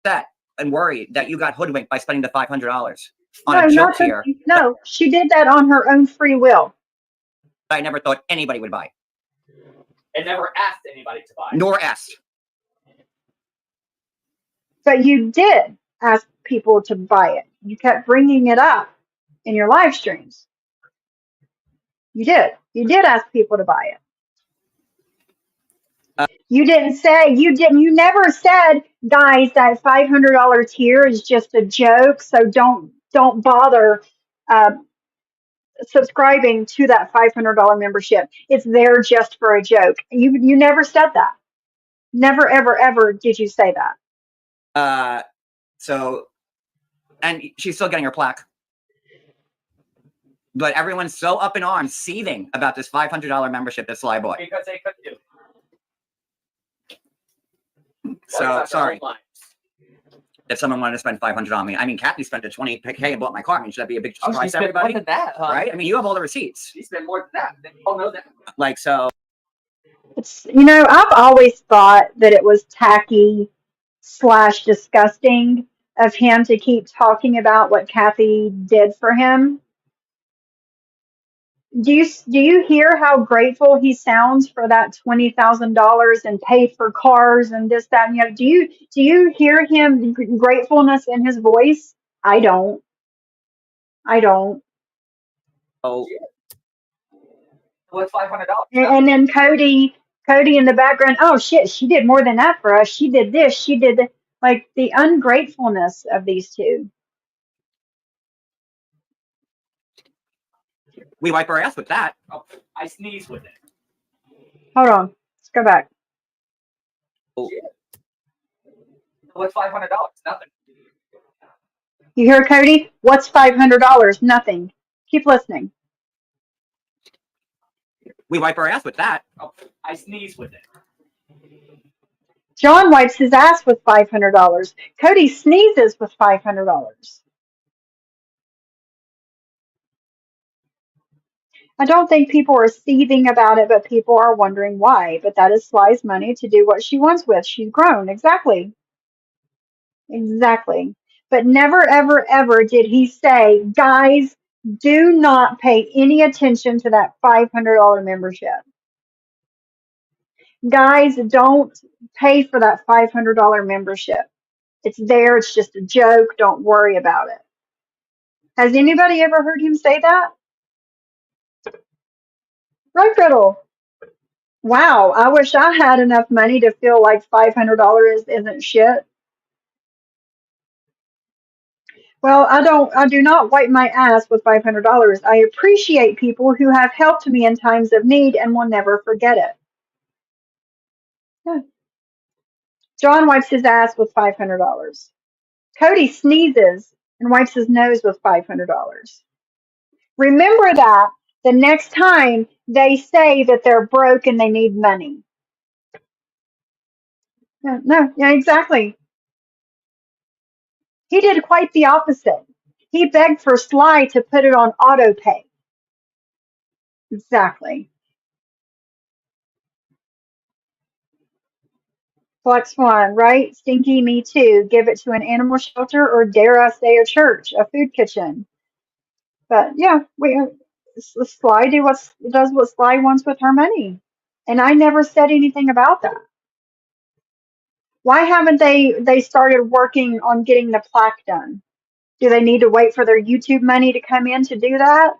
That and worried that you got hoodwinked by spending the $500 on No, a joke here. No, she did that on her own free will. I never thought anybody would buy. And never asked anybody to buy. Nor asked. But you did ask people to buy it. You kept bringing it up in your live streams. You did. You did ask people to buy it. You never said, guys, that $500 tier is just a joke, so don't don't bother subscribing to that $500 membership. It's there just for a joke. You never said that. Never, ever, ever did you say that. So, and she's still getting her plaque. But everyone's so up in arms, seething about this $500 membership, this Sly Boy. Because they couldn't do it. So, sorry. If someone wanted to spend $500 on me, I mean, Kathy spent a $20K and bought my car. I mean, should that be a big surprise to everybody? More than that, huh? Right? I mean, you have all the receipts. She spent more than that. They all know that. Like, so. It's, I've always thought that it was tacky / disgusting of him to keep talking about what Kathy did for him. Do you hear how grateful he sounds for that $20,000 and paid for cars and this, that, and the other? Do you hear him gratefulness in his voice? I don't. Oh. What's $500? And then Cody in the background. Oh shit, she did more than that for us. She did this. She did that. Like the ungratefulness of these two. We wipe our ass with that. Oh, I sneeze with it. Hold on. Let's go back. Oh. What's $500? Nothing. You hear Cody? What's $500? Nothing. Keep listening. We wipe our ass with that. Oh, I sneeze with it. John wipes his ass with $500. Cody sneezes with $500. I don't think people are seething about it, but people are wondering why. But that is Sly's money to do what she wants with. She's grown. Exactly. But never, ever, ever did he say, guys, do not pay any attention to that $500 membership. Guys, don't pay for that $500 membership. It's there. It's just a joke. Don't worry about it. Has anybody ever heard him say that? Right, Fiddle? Wow, I wish I had enough money to feel like $500 isn't shit. Well, I do not wipe my ass with $500. I appreciate people who have helped me in times of need and will never forget it. Yeah. John wipes his ass with $500. Cody sneezes and wipes his nose with $500. Remember that the next time they say that they're broke and they need money. Yeah, exactly. He did quite the opposite. He begged for Sly to put it on auto pay. Exactly. Black Swan, right? Stinky, me too. Give it to an animal shelter or dare I say a church, a food kitchen. But yeah, Sly does what Sly wants with her money. And I never said anything about that. Why haven't they started working on getting the plaque done? Do they need to wait for their YouTube money to come in to do that?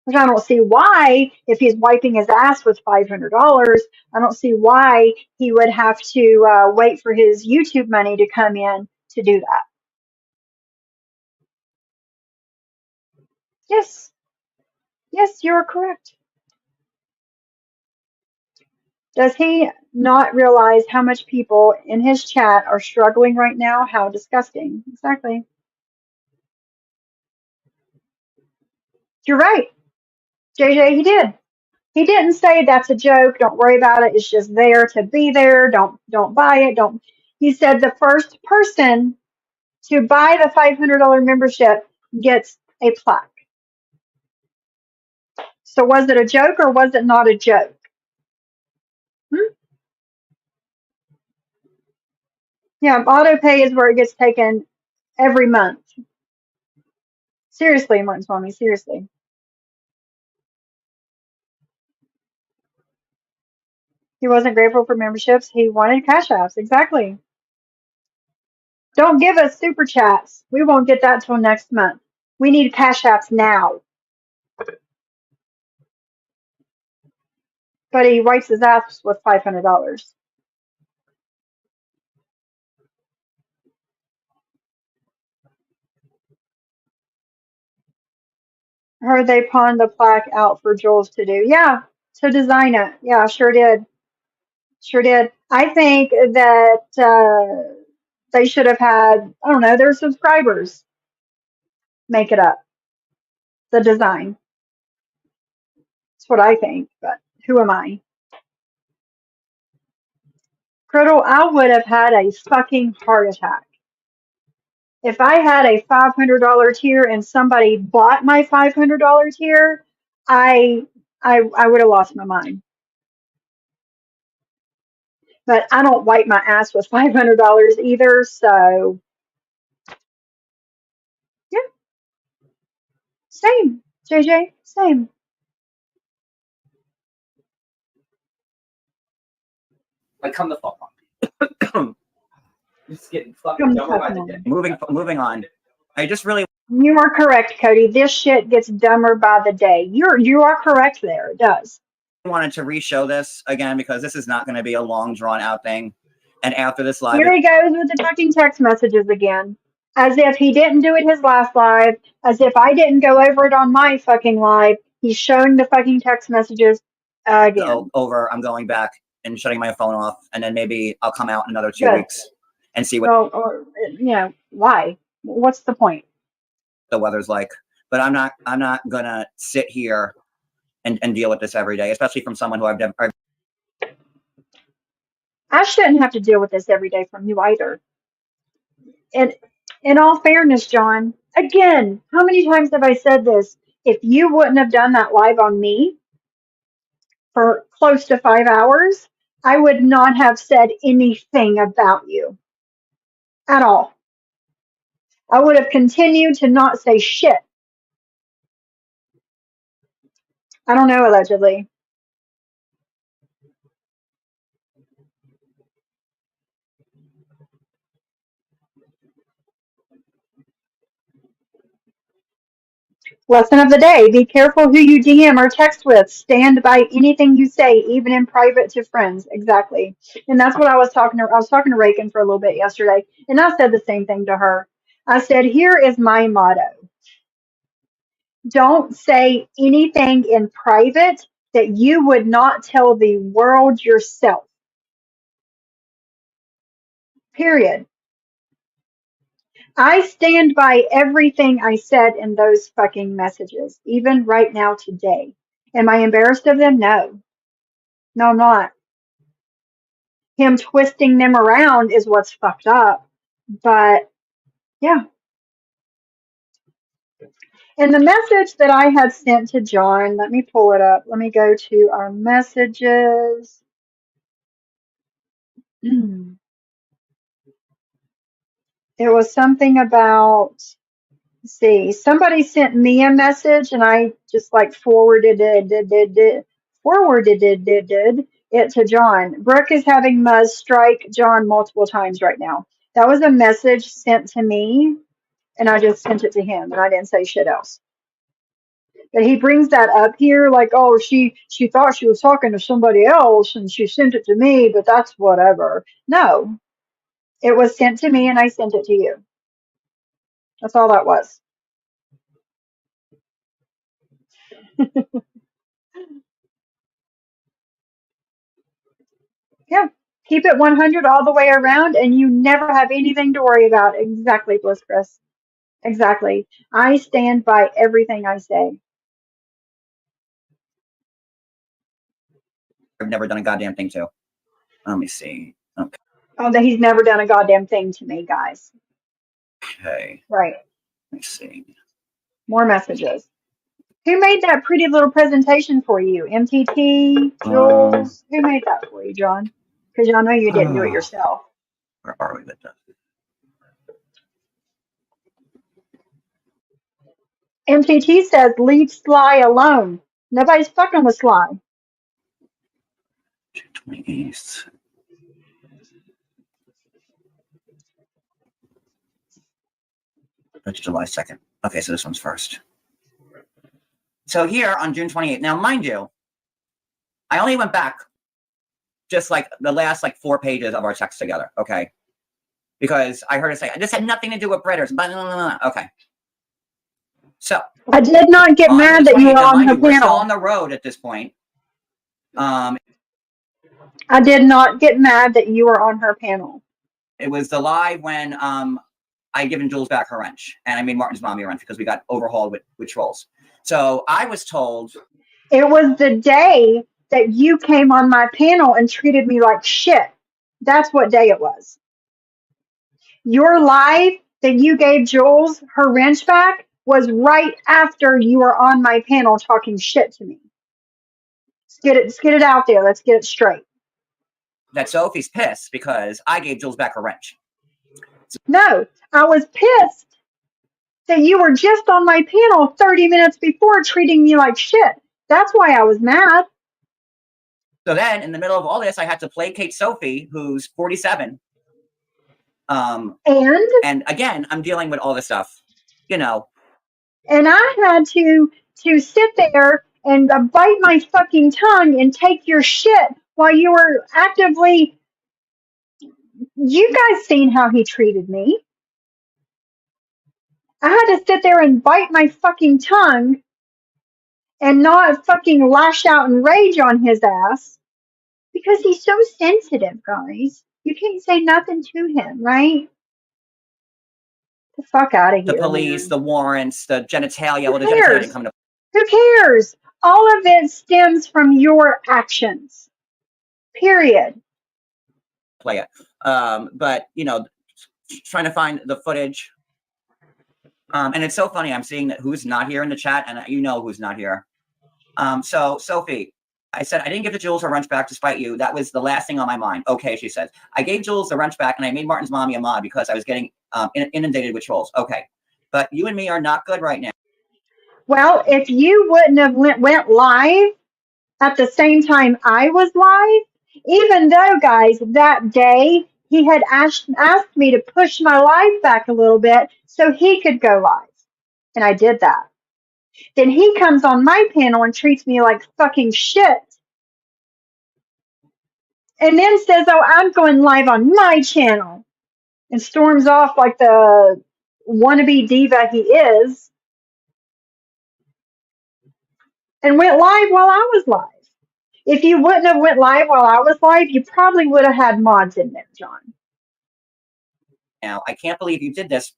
Which I don't see why, if he's wiping his ass with $500, I don't see why he would have to wait for his YouTube money to come in to do that. Yes, you're correct. Does he not realize how much people in his chat are struggling right now? How disgusting. Exactly. You're right. JJ, he did. He didn't say that's a joke. Don't worry about it. It's just there to be there. Don't buy it. Don't. He said the first person to buy the $500 membership gets a plaque. So was it a joke or was it not a joke? Yeah, auto pay is where it gets taken every month. Seriously, Martin Swami, seriously. He wasn't grateful for memberships. He wanted cash apps. Exactly. Don't give us super chats. We won't get that till next month. We need cash apps now. But he wipes his ass with $500. Heard they pawned the plaque out for Jules to do. Yeah, to design it. Yeah, sure did. Sure did. I think that they should have had, I don't know, their subscribers make it up, the design. That's what I think, but who am I? Criddle, I would have had a fucking heart attack. If I had a $500 tier and somebody bought my $500 tier, I I would have lost my mind. But I don't wipe my ass with $500 either, so yeah, same. JJ, same. Like, come the fuck on. Just getting fucking Come the dumber fuck by the on. day. moving on. I just really You are correct, Cody. This shit gets dumber by the day. You are correct there. It does. wanted to re-show this again because this is not going to be a long, drawn-out thing. And after this live, Here he goes with the fucking text messages again. As if he didn't do it his last live. As if I didn't go over it on my fucking live. He's showing the fucking text messages again. over, I'm going back and shutting my phone off, and then maybe I'll come out in another 2 Good. weeks and see what Well, or, why? What's the point? the weather's like. But I'm not gonna sit here and deal with this every day, especially from someone who I've never. I shouldn't have to deal with this every day from you either. And in all fairness, John, again, how many times have I said this? If you wouldn't have done that live on me for close to 5 hours, I would not have said anything about you at all. I would have continued to not say shit. I don't know, allegedly. Lesson of the day, be careful who you DM or text with. Stand by anything you say, even in private to friends. Exactly. And that's what I was talking to. I was talking to Reagan for a little bit yesterday, and I said the same thing to her. I said, here is my motto. Don't say anything in private that you would not tell the world yourself. Period. I stand by everything I said in those fucking messages, even right now today. Am I embarrassed of them? No. No, I'm not. Him twisting them around is what's fucked up. But yeah. And the message that I had sent to John, let me pull it up. Let me go to our messages. It was something about, let's see, somebody sent me a message and I just like forwarded it to John. Brooke is having Muzz strike John multiple times right now. That was a message sent to me and I just sent it to him and I didn't say shit else. But he brings that up here like, oh, she thought she was talking to somebody else and she sent it to me, but that's whatever. No, it was sent to me and I sent it to you. That's all that was. Yeah. Keep it 100 all the way around and you never have anything to worry about. Exactly, Bliss Chris. Exactly. I stand by everything I say. I've never done a goddamn thing to. Let me see. Oh, that he's never done a goddamn thing to me, guys. Okay. Right. Let me see. More messages. Who made that pretty little presentation for you? MTT, Jules? Who made that for you, John? Because I know you didn't do it yourself. Where are we with that? MTT says, leave Sly alone. Nobody's fucking with Sly. 28th. That's July 2nd. Okay, so this one's first. So here on June 28th, now mind you, I only went back just like the last like 4 pages of our text together, okay? Because I heard it say, this had nothing to do with predators. Okay. So I did not get mad that you were on her we're still panel. on the road at this point. I did not get mad that you were on her panel. It was the live when I had given Jules back her wrench, and I made Martin's mommy a wrench because we got overhauled with trolls. So I was told. It was the day that you came on my panel and treated me like shit. That's what day it was. Your live that you gave Jules her wrench back was right after you were on my panel talking shit to me. Let's get it out there. Let's get it straight. That Sophie's pissed because I gave Jules back her wrench. No, I was pissed that you were just on my panel 30 minutes before treating me like shit. That's why I was mad. So then, in the middle of all this, I had to placate Sophie, who's 47. And again, I'm dealing with all this stuff, you know. And I had to sit there and bite my fucking tongue and take your shit while you were actively. You guys seen how he treated me. I had to sit there and bite my fucking tongue and not fucking lash out and rage on his ass because he's so sensitive, guys. You can't say nothing to him, right? The fuck out of here. The police, man. The warrants, the genitalia. Well, the cares? genitalia didn't come to Who cares? All of it stems from your actions. Period. play it. But, you know, trying to find the footage. And it's so funny. I'm seeing that who's not here in the chat, and you know who's not here. So, Sophie, I said, I didn't give the Jules her wrench back despite you. That was the last thing on my mind. Okay, she says. I gave Jules the wrench back, and I made Martin's mommy a mod because I was getting inundated with trolls. Okay. But you and me are not good right now. Well, if you wouldn't have went live at the same time I was live, even though, guys, that day he had asked me to push my live back a little bit so he could go live. And I did that. Then he comes on my panel and treats me like fucking shit. And then says, oh, I'm going live on my channel. And storms off like the wannabe diva he is. And went live while I was live. If you wouldn't have went live while I was live, you probably would have had mods in there, John. Now, I can't believe you did this,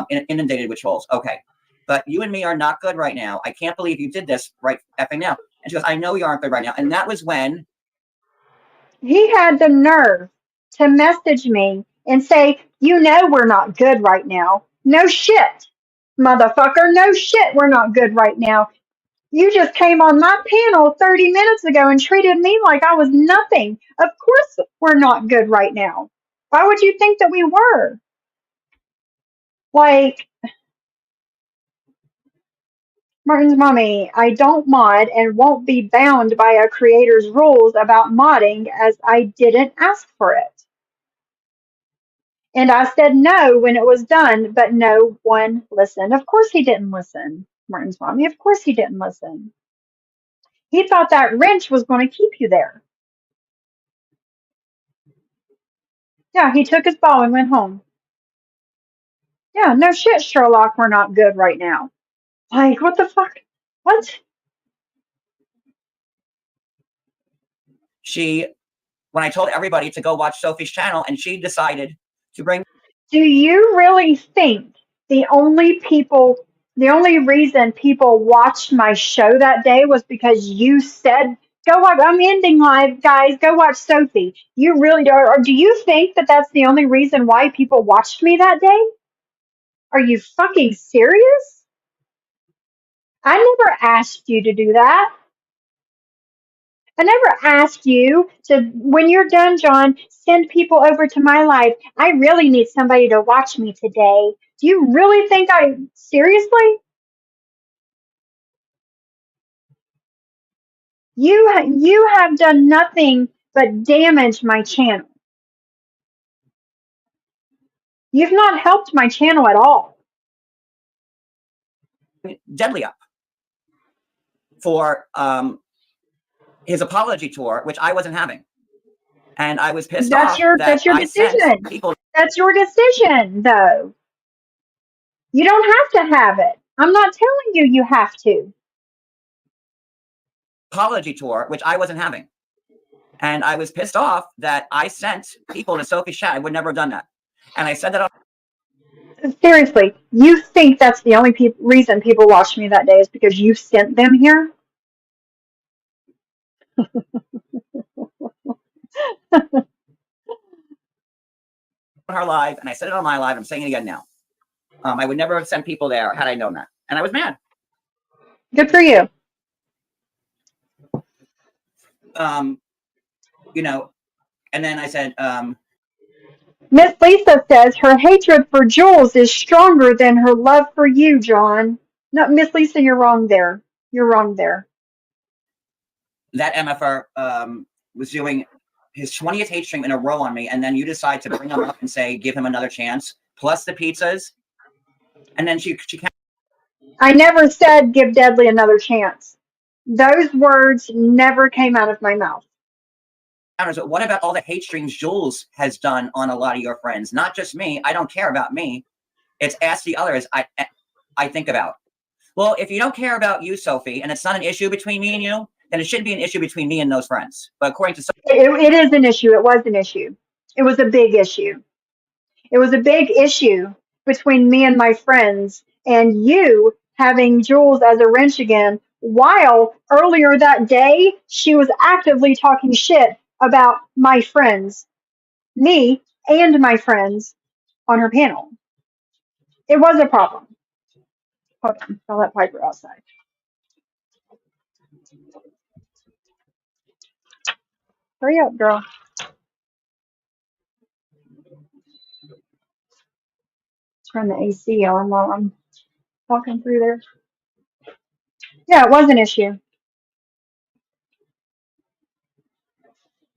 inundated with trolls. Okay. But you and me are not good right now. I can't believe you did this right effing now. And she goes, I know you aren't good right now. And that was when he had the nerve to message me and say, you know we're not good right now. No shit, motherfucker. No shit, we're not good right now. You just came on my panel 30 minutes ago and treated me like I was nothing. Of course we're not good right now. Why would you think that we were? Like, Martin's mommy, I don't mod and won't be bound by a creator's rules about modding as I didn't ask for it. And I said no when it was done, but no one listened. Of course he didn't listen, Martin's mommy. Of course he didn't listen. He thought that wrench was going to keep you there. Yeah, he took his ball and went home. Yeah, no shit, Sherlock, we're not good right now. Like, what the fuck? What? when I told everybody to go watch Sophie's channel, and she decided to bring. Do you really think the only reason people watched my show that day was because you said, go watch, I'm ending live, guys, go watch Sophie. You really, or do you think that that's the only reason why people watched me that day? Are you fucking serious? I never asked you to do that. I never asked you to, when you're done, John, send people over to my live. I really need somebody to watch me today. Do you really think seriously? You have done nothing but damage my channel. You've not helped my channel at all. Deadly up for his apology tour, which I wasn't having. And I was pissed off. That's your decision. That's your decision, though. You don't have to have it. I'm not telling you you have to. apology tour, which I wasn't having. And I was pissed off that I sent people to Sophie's chat. I would never have done that. And I said that Seriously, you think that's the only reason people watched me that day is because you sent them here? on her live, and I said it on my live. I'm saying it again now. I would never have sent people there had I known that. And I was mad. Good for you. You know, and then I said, Miss Lisa says her hatred for Jules is stronger than her love for you, John. No, Miss Lisa, you're wrong there. You're wrong there. that MFR was doing his 20th hate stream in a row on me, and then you decide to bring him up and say, give him another chance, plus the pizzas. And then she I never said give Deadly another chance. Those words never came out of my mouth. counters, but what about all the hate streams Jules has done on a lot of your friends? Not just me. I don't care about me. It's ask the others I think about. Well, if you don't care about you, Sophie, and it's not an issue between me and you, then it shouldn't be an issue between me and those friends. But according to Sophie, It is an issue. It was an issue. It was a big issue. It was a big issue between me and my friends, and you having Jules as a wrench again, while earlier that day she was actively talking shit about my friends, me and my friends on her panel. It was a problem. Hold on, I'll let Piper outside. Hurry up, girl. Turn the AC on while I'm walking through there. Yeah, it was an issue.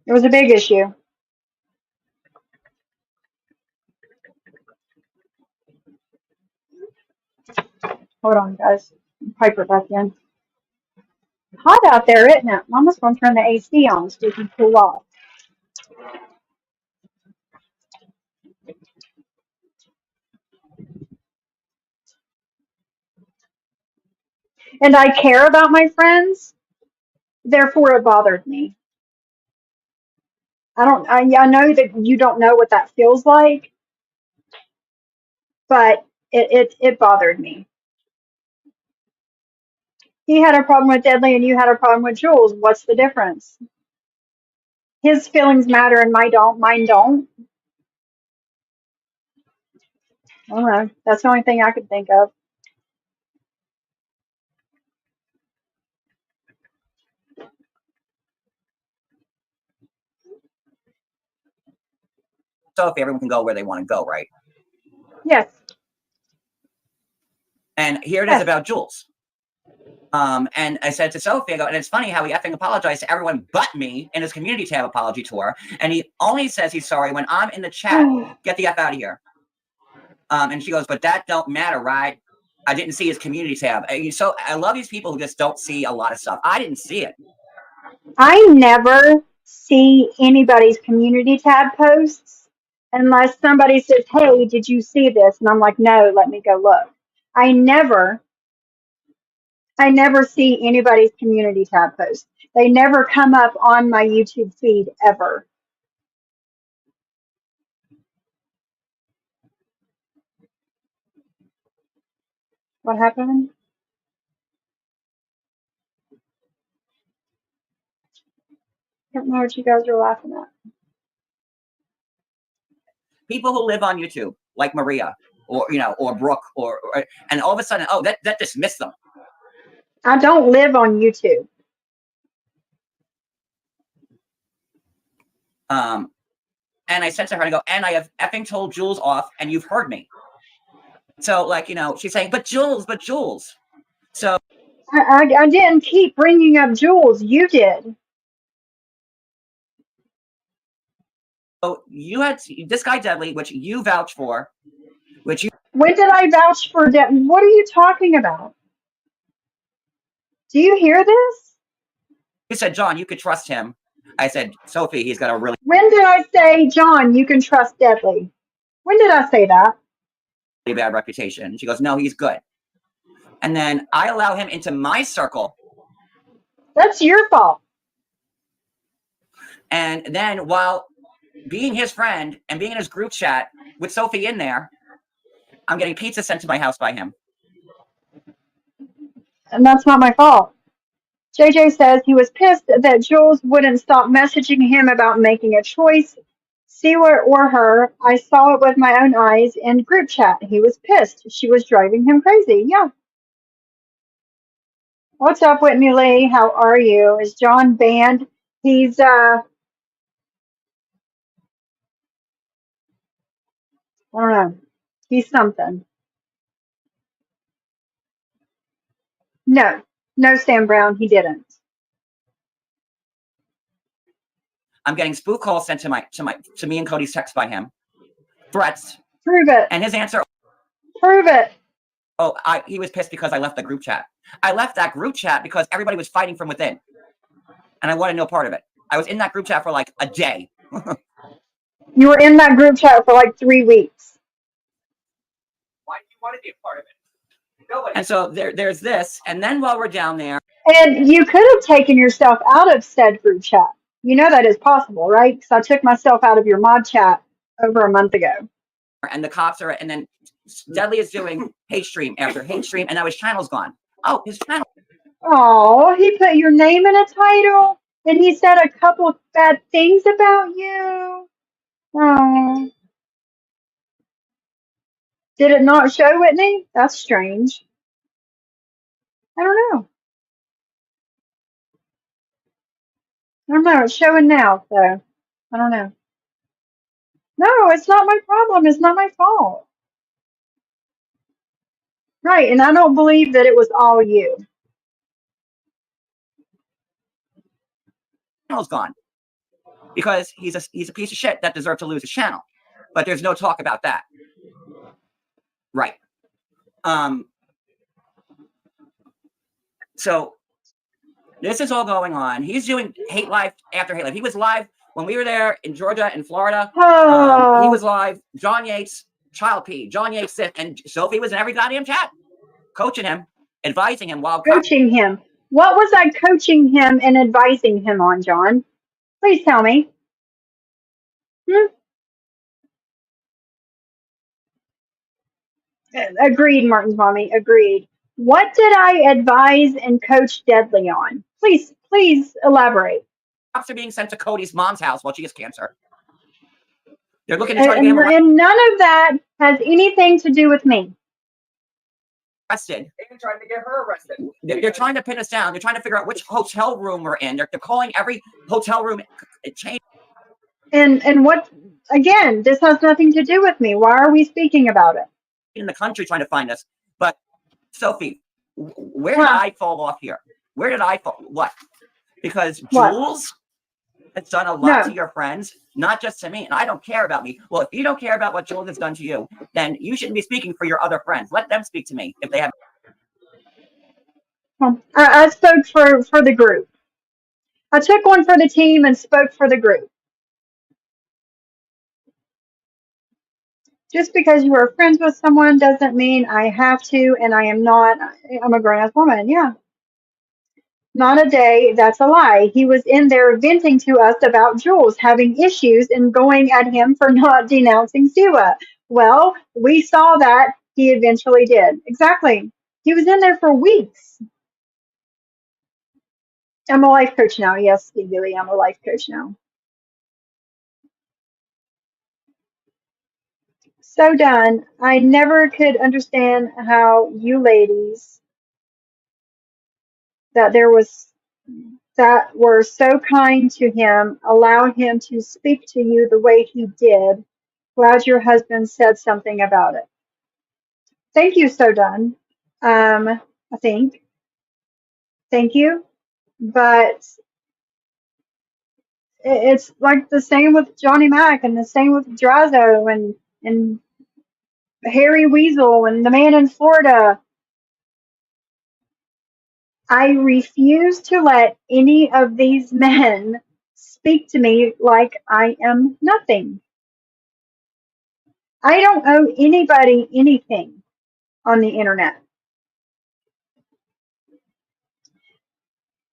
It was a big issue. Hold on, guys. Piper back in. Hot out there, isn't it? Mama's gonna turn the AC on so we can cool off. And I care about my friends, therefore it bothered me. I know that you don't know what that feels like, but it bothered me. He had a problem with Deadly and you had a problem with Jules. What's the difference? His feelings matter and mine don't. I don't know. That's the only thing I could think of. Sophie, everyone can go where they want to go, right? Yes. And here it is about Jules. And I said to Sophie, I go, and it's funny how he effing apologized to everyone but me in his community tab apology tour. And he only says he's sorry when I'm in the chat. Get the F out of here. And she goes, but that don't matter, right? I didn't see his community tab. So I love these people who just don't see a lot of stuff. I didn't see it. I never see anybody's community tab posts unless somebody says, hey, did you see this? And I'm like, no, let me go look. I never see anybody's community tab posts. They never come up on my YouTube feed ever. What happened? I don't know what you guys are laughing at. People who live on YouTube, like Maria, or or Brooke, or and all of a sudden, oh, that dismissed them. I don't live on YouTube. And I said to her, I go, and I have effing told Jules off, and you've heard me. So, like, she's saying, but Jules. So I didn't keep bringing up Jules. You did. So you had this guy Deadly, which you vouch for, which you. When did I vouch for Deadly? What are you talking about? Do you hear this? You said, John, you could trust him. I said, Sophie, he's got a really. When did I say, John, you can trust Deadly? When did I say that? Bad reputation. She goes, no, he's good. And then I allow him into my circle. That's your fault. And then while being his friend and being in his group chat with Sophie in there, I'm getting pizza sent to my house by him. And that's not my fault. JJ says he was pissed that Jules wouldn't stop messaging him about making a choice. Siwa or her, I saw it with my own eyes in group chat. He was pissed. She was driving him crazy. Yeah. What's up, Whitney Lee? How are you? Is John banned? He's I don't know. He's something. No. No, Sam Brown, he didn't. I'm getting spook calls sent to me and Cody's text by him. Threats. Prove it. And his answer, Prove it. oh, he was pissed because I left the group chat. I left that group chat because everybody was fighting from within. And I wanted no part of it. I was in that group chat for like a day. You were in that group chat for like 3 weeks. Why do you want to be a part of it? Nobody. And so there's this. And then while we're down there. And you could have taken yourself out of said group chat. You know that is possible, right? Because I took myself out of your mod chat over a month ago. And the cops are, and then Deadly is doing hate stream after hate stream, and now his channel's gone. Oh, his channel. Oh, he put your name in a title, and he said a couple of bad things about you. Oh. Did it not show, Whitney? That's strange. I don't know. I don't know. It's showing now, so I don't know. No, it's not my problem. It's not my fault. Right, and I don't believe that it was all you. Channel's gone because he's a piece of shit that deserved to lose his channel. But there's no talk about that. Right. So this is all going on. He's doing hate life after hate life. He was live when we were there in Georgia and Florida. Oh. He was live. John Yates, Child P, John Yates, and Sophie was in every goddamn chat, coaching him, advising him while coaching him. What was I coaching him and advising him on, John? Please tell me. Agreed, Martin's mommy. Agreed. What did I advise and coach Deadly on? Please elaborate. Cops are being sent to Cody's mom's house while she has cancer. They're looking to try to get him And none of that has anything to do with me. arrested. They're trying to get her arrested. They're trying to pin us down. They're trying to figure out which hotel room we're in. They're calling every hotel room chain. And what, again, this has nothing to do with me. Why are we speaking about it? In the country trying to find us. But Sophie, where did I fall off here? Where did I fall? What? Because Jules has done a lot to your friends, not just to me. And I don't care about me. Well, if you don't care about what Jules has done to you, then you shouldn't be speaking for your other friends. Let them speak to me if they have. I spoke for the group. I took one for the team and spoke for the group. Just because you are friends with someone doesn't mean I have to, and I am not. I'm a grown-ass woman, yeah. Not a day, that's a lie. He was in there venting to us about Jules having issues and going at him for not denouncing Siwa. Well, we saw that he eventually did. Exactly. He was in there for weeks. I'm a life coach now. Yes, Steve Billy, I'm a life coach now. So done. I never could understand how you ladies that were so kind to him allow him to speak to you the way he did. Glad your husband said something about it. Thank you, so done. I think. Thank you. But it's like the same with Johnny Mac and the same with Drazo and Harry Weasel and the man in Florida. I refuse to let any of these men speak to me like I am nothing. I don't owe anybody anything on the internet.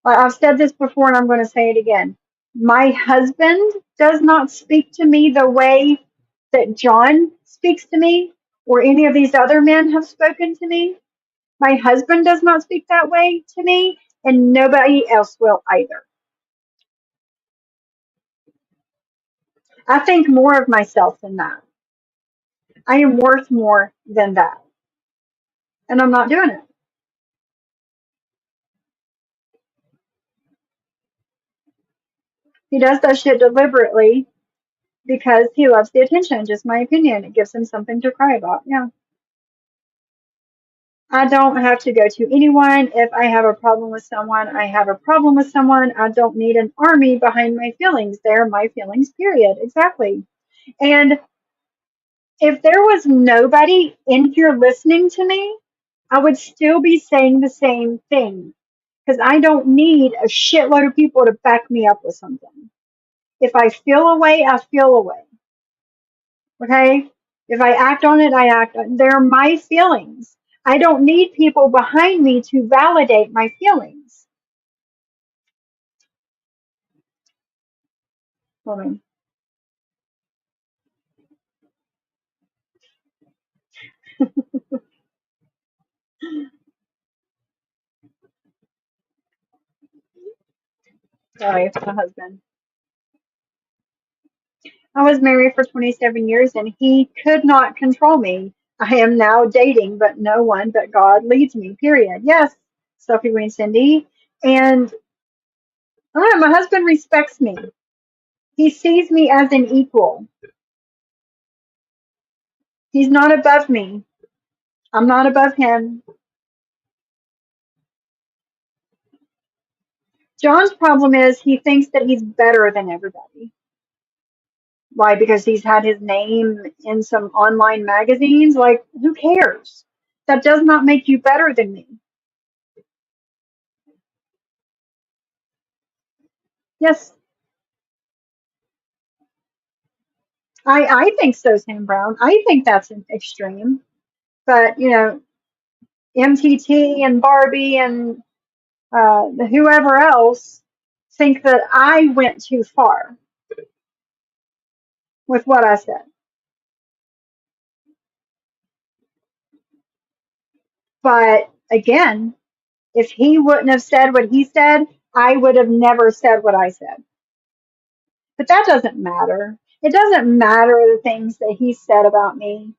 I've said this before and I'm going to say it again. My husband does not speak to me the way that John speaks to me or any of these other men have spoken to me. My husband does not speak that way to me, and nobody else will either. I think more of myself than that. I am worth more than that. And I'm not doing it. He does that shit deliberately because he loves the attention, just my opinion. It gives him something to cry about. Yeah. I don't have to go to anyone. If I have a problem with someone, I have a problem with someone. I don't need an army behind my feelings. They're my feelings, period. Exactly. And if there was nobody in here listening to me, I would still be saying the same thing because I don't need a shitload of people to back me up with something. If I feel a way, I feel a way. Okay? If I act on it, I act on it. They're my feelings. I don't need people behind me to validate my feelings. Woman. Sorry, my husband. I was married for 27 years and he could not control me. I am now dating, but no one but God leads me, period. Yes, Sophie Green Cindy. And I don't know, my husband respects me. He sees me as an equal. He's not above me. I'm not above him. John's problem is he thinks that he's better than everybody. Why? Because he's had his name in some online magazines? Like, who cares? That does not make you better than me. Yes, I think so, Sam Brown. I think that's an extreme. But, MTT and Barbie and whoever else think that I went too far with what I said. But again, if he wouldn't have said what he said, I would have never said what I said. But that doesn't matter. It doesn't matter the things that he said about me.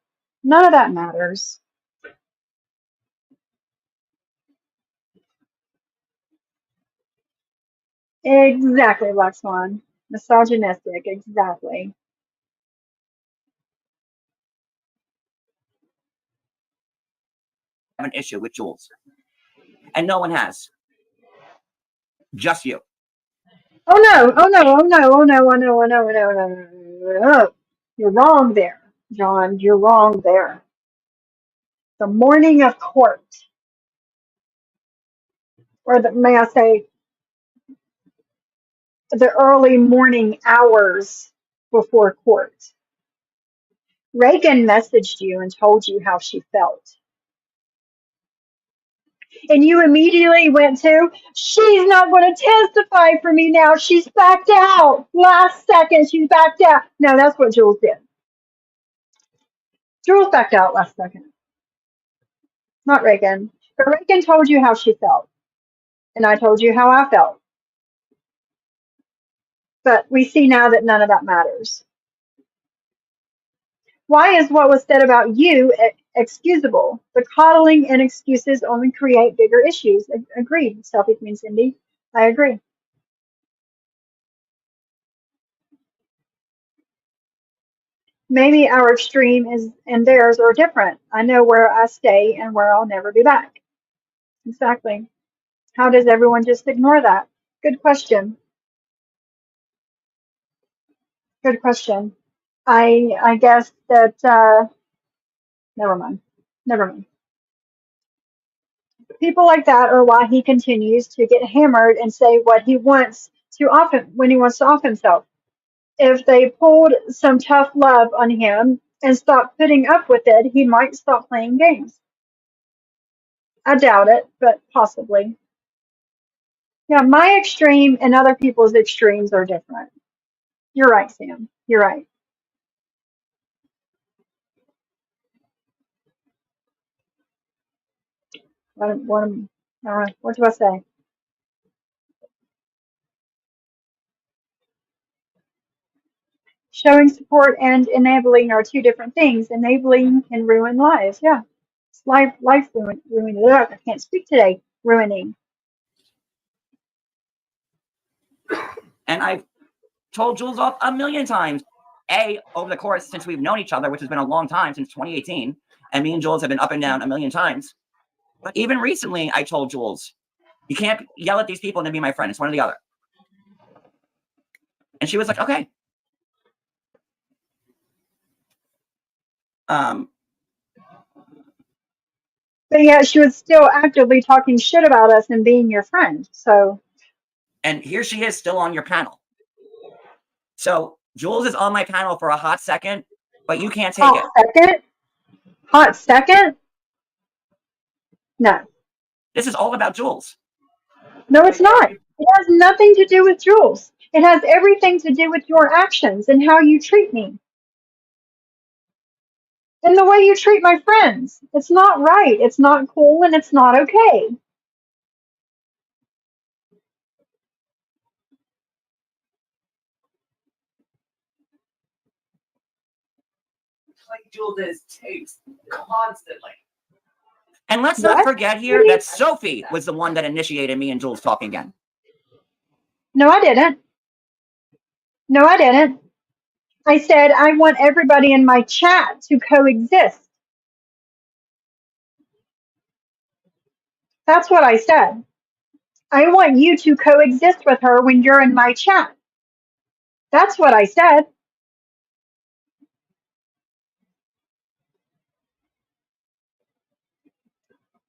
None of that matters. Exactly, Black Swan. Misogynistic, exactly. Have an issue with Jules. And no one has. Just you. Oh no, oh no, oh no, oh no, oh no, oh no, oh no, oh no, no, no. You're wrong there, John. You're wrong there. The morning of court, or may I say, the early morning hours before court. Reagan messaged you and told you how she felt. And you immediately went to, she's not going to testify for me now. She's backed out. Last second, she's backed out. No, that's what Jules did. Jules backed out last second, not Reagan. But Reagan told you how she felt. And I told you how I felt. But we see now that none of that matters. Why is what was said about you excusable? The coddling and excuses only create bigger issues. Agreed, Selfie Queen Cindy. I agree. Maybe our extreme is and theirs are different. I know where I stay and where I'll never be back. Exactly. How does everyone just ignore that? Good question. Good question. I guess that never mind. Never mind. People like that are why he continues to get hammered and say what he wants to often when he wants to off himself. If they pulled some tough love on him and stopped putting up with it, he might stop playing games. I doubt it, but possibly. Yeah, my extreme and other people's extremes are different. You're right, Sam. You're right. What, all right, what do I say? Showing support and enabling are two different things. Enabling can ruin lives. Yeah. It's life ruining. Ugh, I can't speak today. Ruining. And I've told Jules off a million times. Over the course since we've known each other, which has been a long time, since 2018, and me and Jules have been up and down a million times. But even recently, I told Jules, you can't yell at these people and then be my friend. It's one or the other. And she was like, okay. But yeah, she was still actively talking shit about us and being your friend. So. And here she is still on your panel. So Jules is on my panel for a hot second, but you can't take it. Second? Hot second? No. This is all about Jules. No, it's not. It has nothing to do with Jules. It has everything to do with your actions and how you treat me. And the way you treat my friends. It's not right. It's not cool and it's not okay. Like Jules is tapes constantly. And let's not forget here that Sophie was the one that initiated me and Jules talking again. No, I didn't. No, I didn't. I said I want everybody in my chat to coexist. That's what I said. I want you to coexist with her when you're in my chat. That's what I said.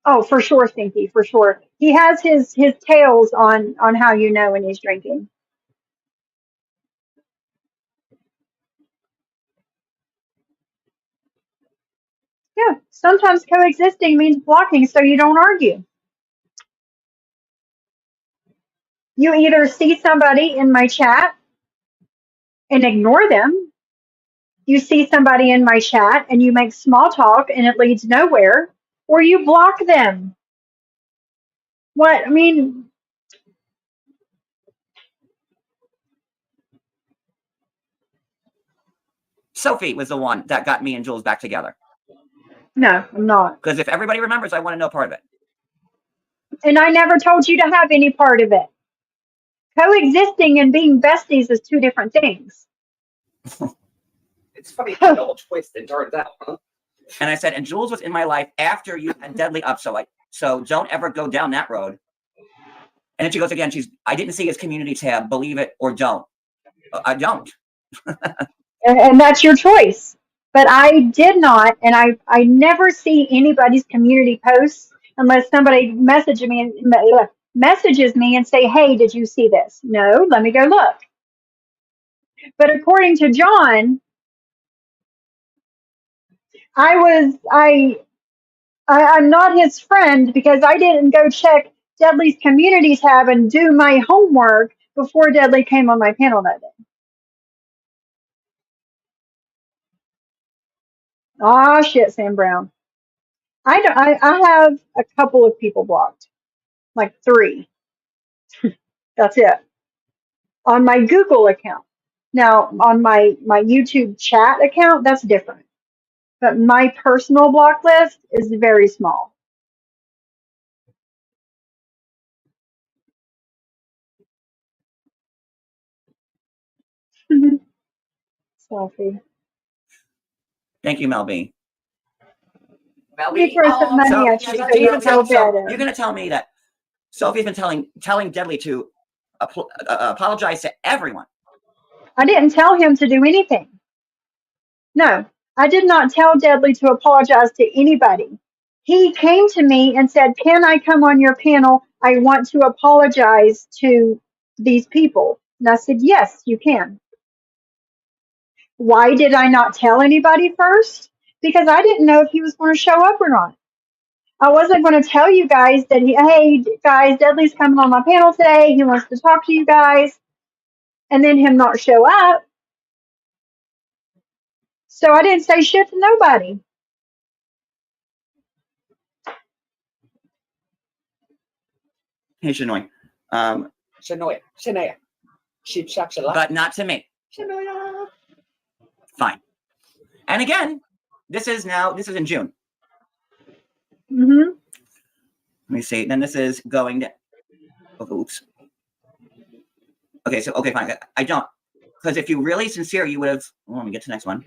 Oh, for sure, Stinky, for sure. He has his tails on how you know when he's drinking. Yeah, sometimes coexisting means blocking so you don't argue. You either see somebody in my chat and ignore them. You see somebody in my chat and you make small talk and it leads nowhere, or you block them. What? I mean, Sophie was the one that got me and Jules back together. no, I'm not. Because if everybody remembers, I want to know part of it. And I never told you to have any part of it. Coexisting and being besties is two different things. It's funny how it all twists and turns out, huh? And I said, and Jules was in my life after you had Deadly up, so don't ever go down that road. And then she goes again, I didn't see his community tab, believe it or don't. I don't. And that's your choice. But I did not, and I never see anybody's community posts unless somebody messages me and say, hey, did you see this? No, let me go look. But according to John, I'm not his friend because I didn't go check Deadly's community tab and do my homework before Deadly came on my panel that day. Ah, shit, Sam Brown. I have a couple of people blocked, like 3. That's it. On my Google account. Now, on my YouTube chat account, that's different. But my personal block list is very small. Selfie. Thank you, Mel B. You throw some money at you so you feel better. You're going to tell me that Sophie's been telling Deadly to apologize to everyone. I didn't tell him to do anything. No, I did not tell Deadly to apologize to anybody. He came to me and said, can I come on your panel? I want to apologize to these people. And I said, yes, you can. Why did I not tell anybody first? Because I didn't know if he was going to show up or not. I wasn't going to tell you guys that hey guys, Deadly's coming on my panel today. He wants to talk to you guys, and then him not show up. So I didn't say shit to nobody. Hey, Shanoy. Shania. Sheep shack But not to me. Shania. Fine. And again, this is in June. Mm-hmm. Let me see. Then this is going to. Oh, oops. Okay, so fine. I don't, because if you were really sincere, you would have. Well, let me get to the next one.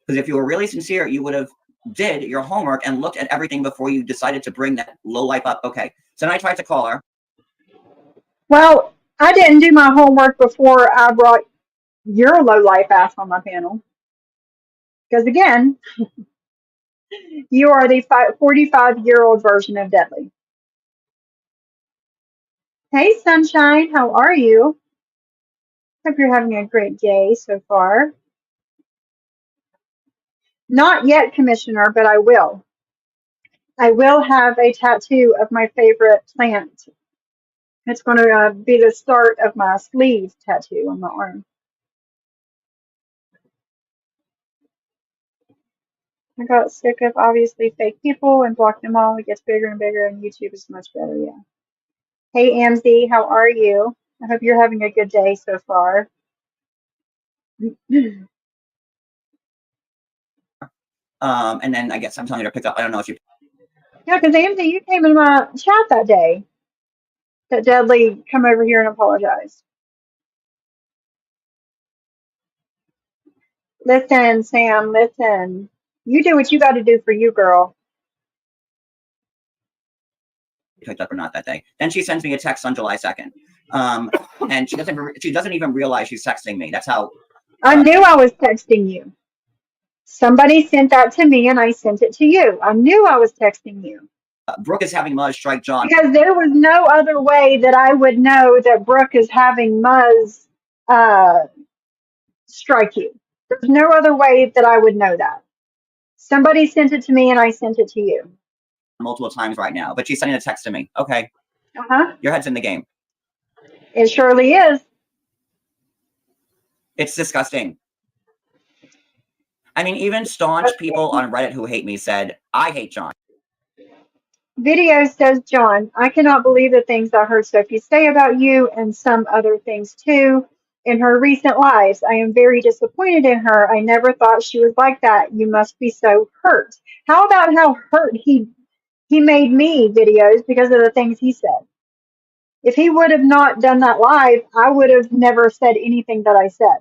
Because if you were really sincere, you would have did your homework and looked at everything before you decided to bring that low life up. Okay, so then I tried to call her. Well, I didn't do my homework before I brought your low life ass on my panel. Because again, you are the 45-year-old version of Deadly. Hey, Sunshine, how are you? Hope you're having a great day so far. Not yet, Commissioner, but I will. I will have a tattoo of my favorite plant. It's going to be the start of my sleeve tattoo on my arm. I got sick of obviously fake people and blocked them all. It gets bigger and bigger, and YouTube is much better. Yeah. Hey, Amzy, how are you? I hope you're having a good day so far. And then I guess I'm telling her to pick up. I don't know if you. Yeah, because Amzy, you came in my chat that day. That Deadly come over here and apologize. Listen, Sam, listen. You do what you got to do for you, girl. Picked up or not that day. Then she sends me a text on July 2nd. And she doesn't even realize she's texting me. That's how. I knew I was texting you. Somebody sent that to me and I sent it to you. I knew I was texting you. Brooke is having Muzz strike John. Because there was no other way that I would know that Brooke is having Muzz strike you. There's no other way that I would know that. Somebody sent it to me and I sent it to you. Multiple times right now, but she's sending a text to me. Okay. Uh-huh. Your head's in the game. It surely is. It's disgusting. I mean, even staunch people on Reddit who hate me said, I hate John. Video says, John, I cannot believe the things I heard Sophie say about you and some other things too in her recent lives. I am very disappointed in her. I never thought she was like that. You must be so hurt. How about how hurt he made me videos because of the things he said? If he would have not done that live, I would have never said anything that I said.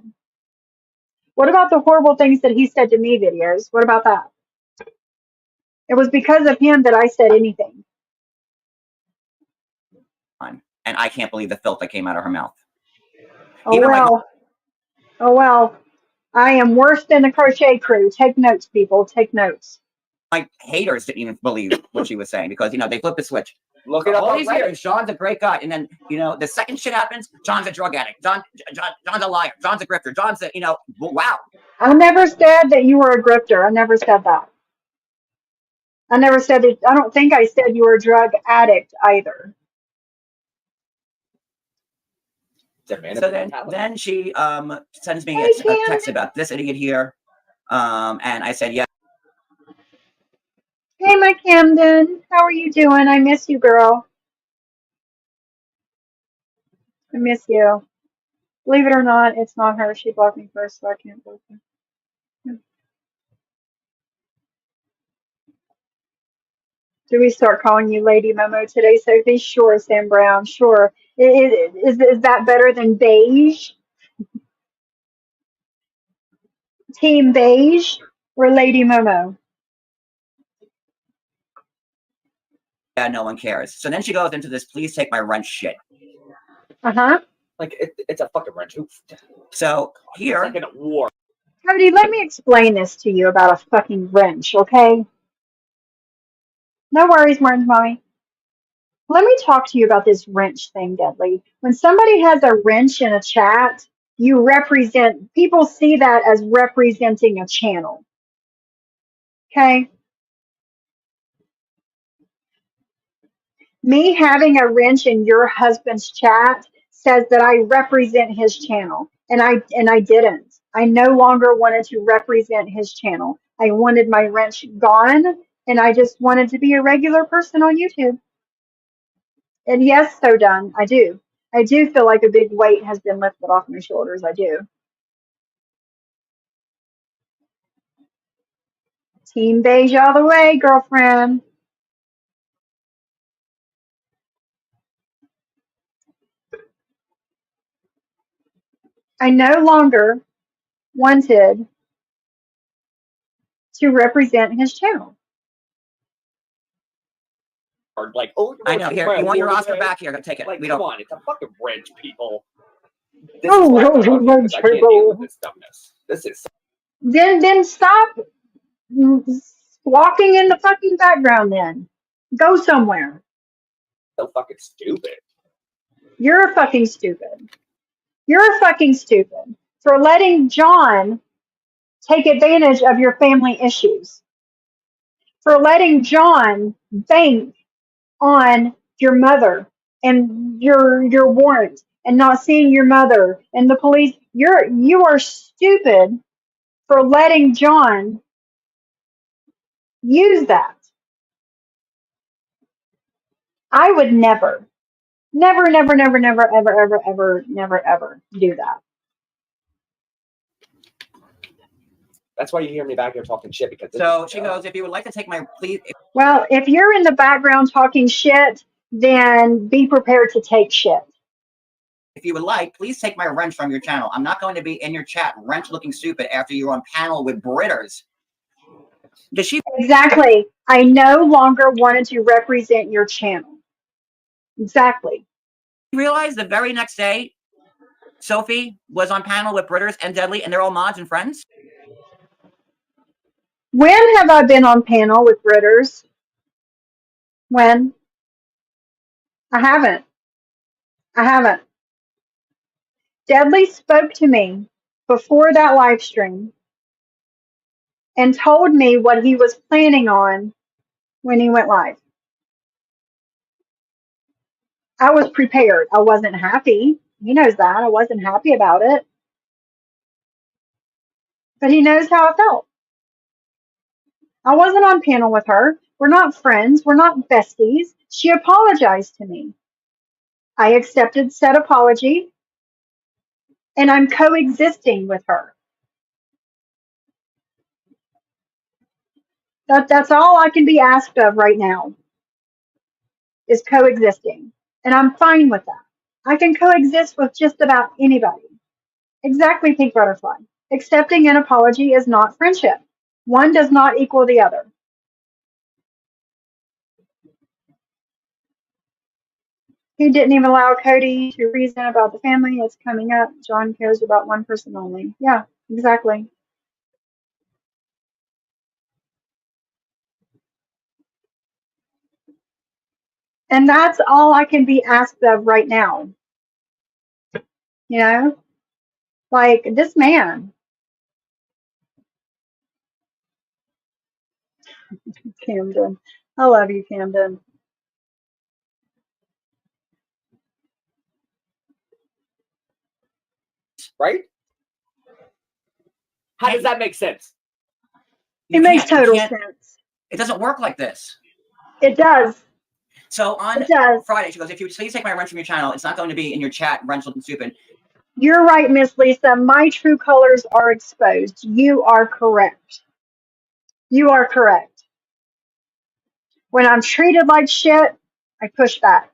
What about the horrible things that he said to me videos? What about that? It was because of him that I said anything. And I can't believe the filth that came out of her mouth. Oh, well. Oh, well. I am worse than the crochet crew. Take notes, people. Take notes. My haters didn't even believe what she was saying because, they flipped the switch. Look it up. All these years, John's a great guy. And then, the second shit happens, John's a drug addict. John's a liar. John's a grifter. John's a, wow. I never said that you were a grifter. I never said that. I never said it. I don't think I said you were a drug addict either. So then she sends me a text about this idiot here. And I said, yeah. Hey, my Camden. How are you doing? I miss you, girl. I miss you. Believe it or not, it's not her. She blocked me first, so I can't block her. Do we start calling you Lady Momo today, Sophie? Sure, Sam Brown. Sure. Is that better than beige? Team beige or Lady Momo? Yeah, no one cares. So then she goes into this, please take my rent shit. Uh-huh. Like, it's a fucking wrench. So here. It's like a war. Cody, let me explain this to you about a fucking wrench, okay? No worries, Martin's mommy. Let me talk to you about this wrench thing, Deadly. When somebody has a wrench in a chat, people see that as representing a channel. Okay? Me having a wrench in your husband's chat says that I represent his channel, and I didn't. I no longer wanted to represent his channel. I wanted my wrench gone, and I just wanted to be a regular person on YouTube. And yes, so done. I do. I do feel like a big weight has been lifted off my shoulders. I do. Team beige all the way, girlfriend. I no longer wanted to represent his channel. Like, oh, I know. Here, you want your Oscar back? Here, take it. Like, We come don't. on, it's a fucking wrench, people. This is why I'm not on here, 'cause I can't deal with this dumbness. This is Then stop walking in the fucking background. Then go somewhere. so fucking stupid. You're fucking stupid. You're fucking stupid for letting John take advantage of your family issues. For letting John bank on your mother and your warrant and not seeing your mother and the police. You are stupid for letting John use that. I would never, never, never, never, never, ever, ever, ever, never, ever do that. That's why you hear me back here talking shit, because this So is she goes, if you would like to take my please. Well, if you're in the background talking shit, then be prepared to take shit. If you would like, please take my wrench from your channel. I'm not going to be in your chat wrench looking stupid after you're on panel with Britters. Does she Exactly. I no longer wanted to represent your channel. Exactly. realize the very next day Sophie was on panel with Britters and Deadly and they're all mods and friends? When have I been on panel with Britters? When? I haven't. I haven't. Deadly spoke to me before that live stream and told me what he was planning on when he went live. I was prepared. I wasn't happy. He knows that. I wasn't happy about it. But he knows how I felt. I wasn't on panel with her. We're not friends. We're not besties. She apologized to me. I accepted said apology, and I'm coexisting with her. That's all I can be asked of right now, is coexisting. And I'm fine with that. I can coexist with just about anybody. Exactly, Pink Butterfly. Accepting an apology is not friendship. One does not equal the other. He didn't even allow Cody to reason about the family. It's coming up. John cares about one person only. Yeah, exactly. And that's all I can be asked of right now. You know? Like, this man. Camden. I love you, Camden. right. How does that make sense? It makes total sense. It doesn't work like this. It does. So on It does. Friday, she goes, if you please take my wrench from your channel, it's not going to be in your chat, wrench looking stupid. You're right, Miss Lisa. My true colors are exposed. You are correct. You are correct. When I'm treated like shit, I push back.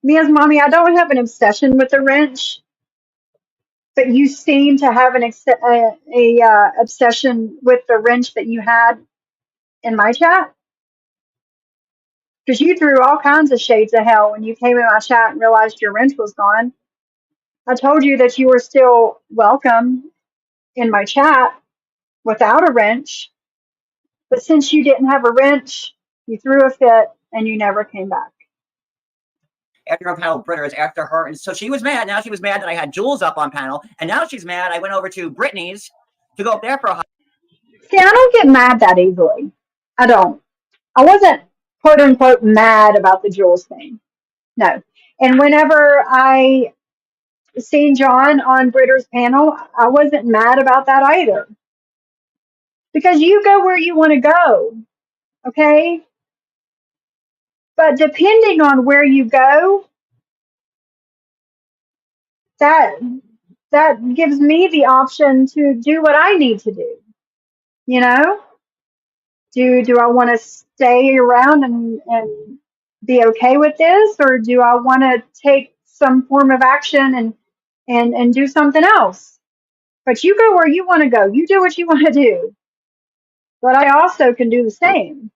Me as mommy, I don't have an obsession with the wrench, but you seem to have an obsession with the wrench that you had in my chat. Because you threw all kinds of shades of hell when you came in my chat and realized your wrench was gone. I told you that you were still welcome in my chat without a wrench. But since you didn't have a wrench, you threw a fit and you never came back. After on panel with Britters, after her. And so she was mad. Now she was mad that I had Jules up on panel. And now she's mad I went over to Brittany's to go up there for a hug. See, I don't get mad that easily. I don't. I wasn't quote unquote mad about the Jules thing. No. And whenever I seen John on Britter's panel, I wasn't mad about that either. Because you go where you want to go, okay? But depending on where you go, that gives me the option to do what I need to do. You know? Do I want to stay around and be okay with this, or do I want to take some form of action and do something else? But you go where you want to go. You do what you want to do. But I also can do the same.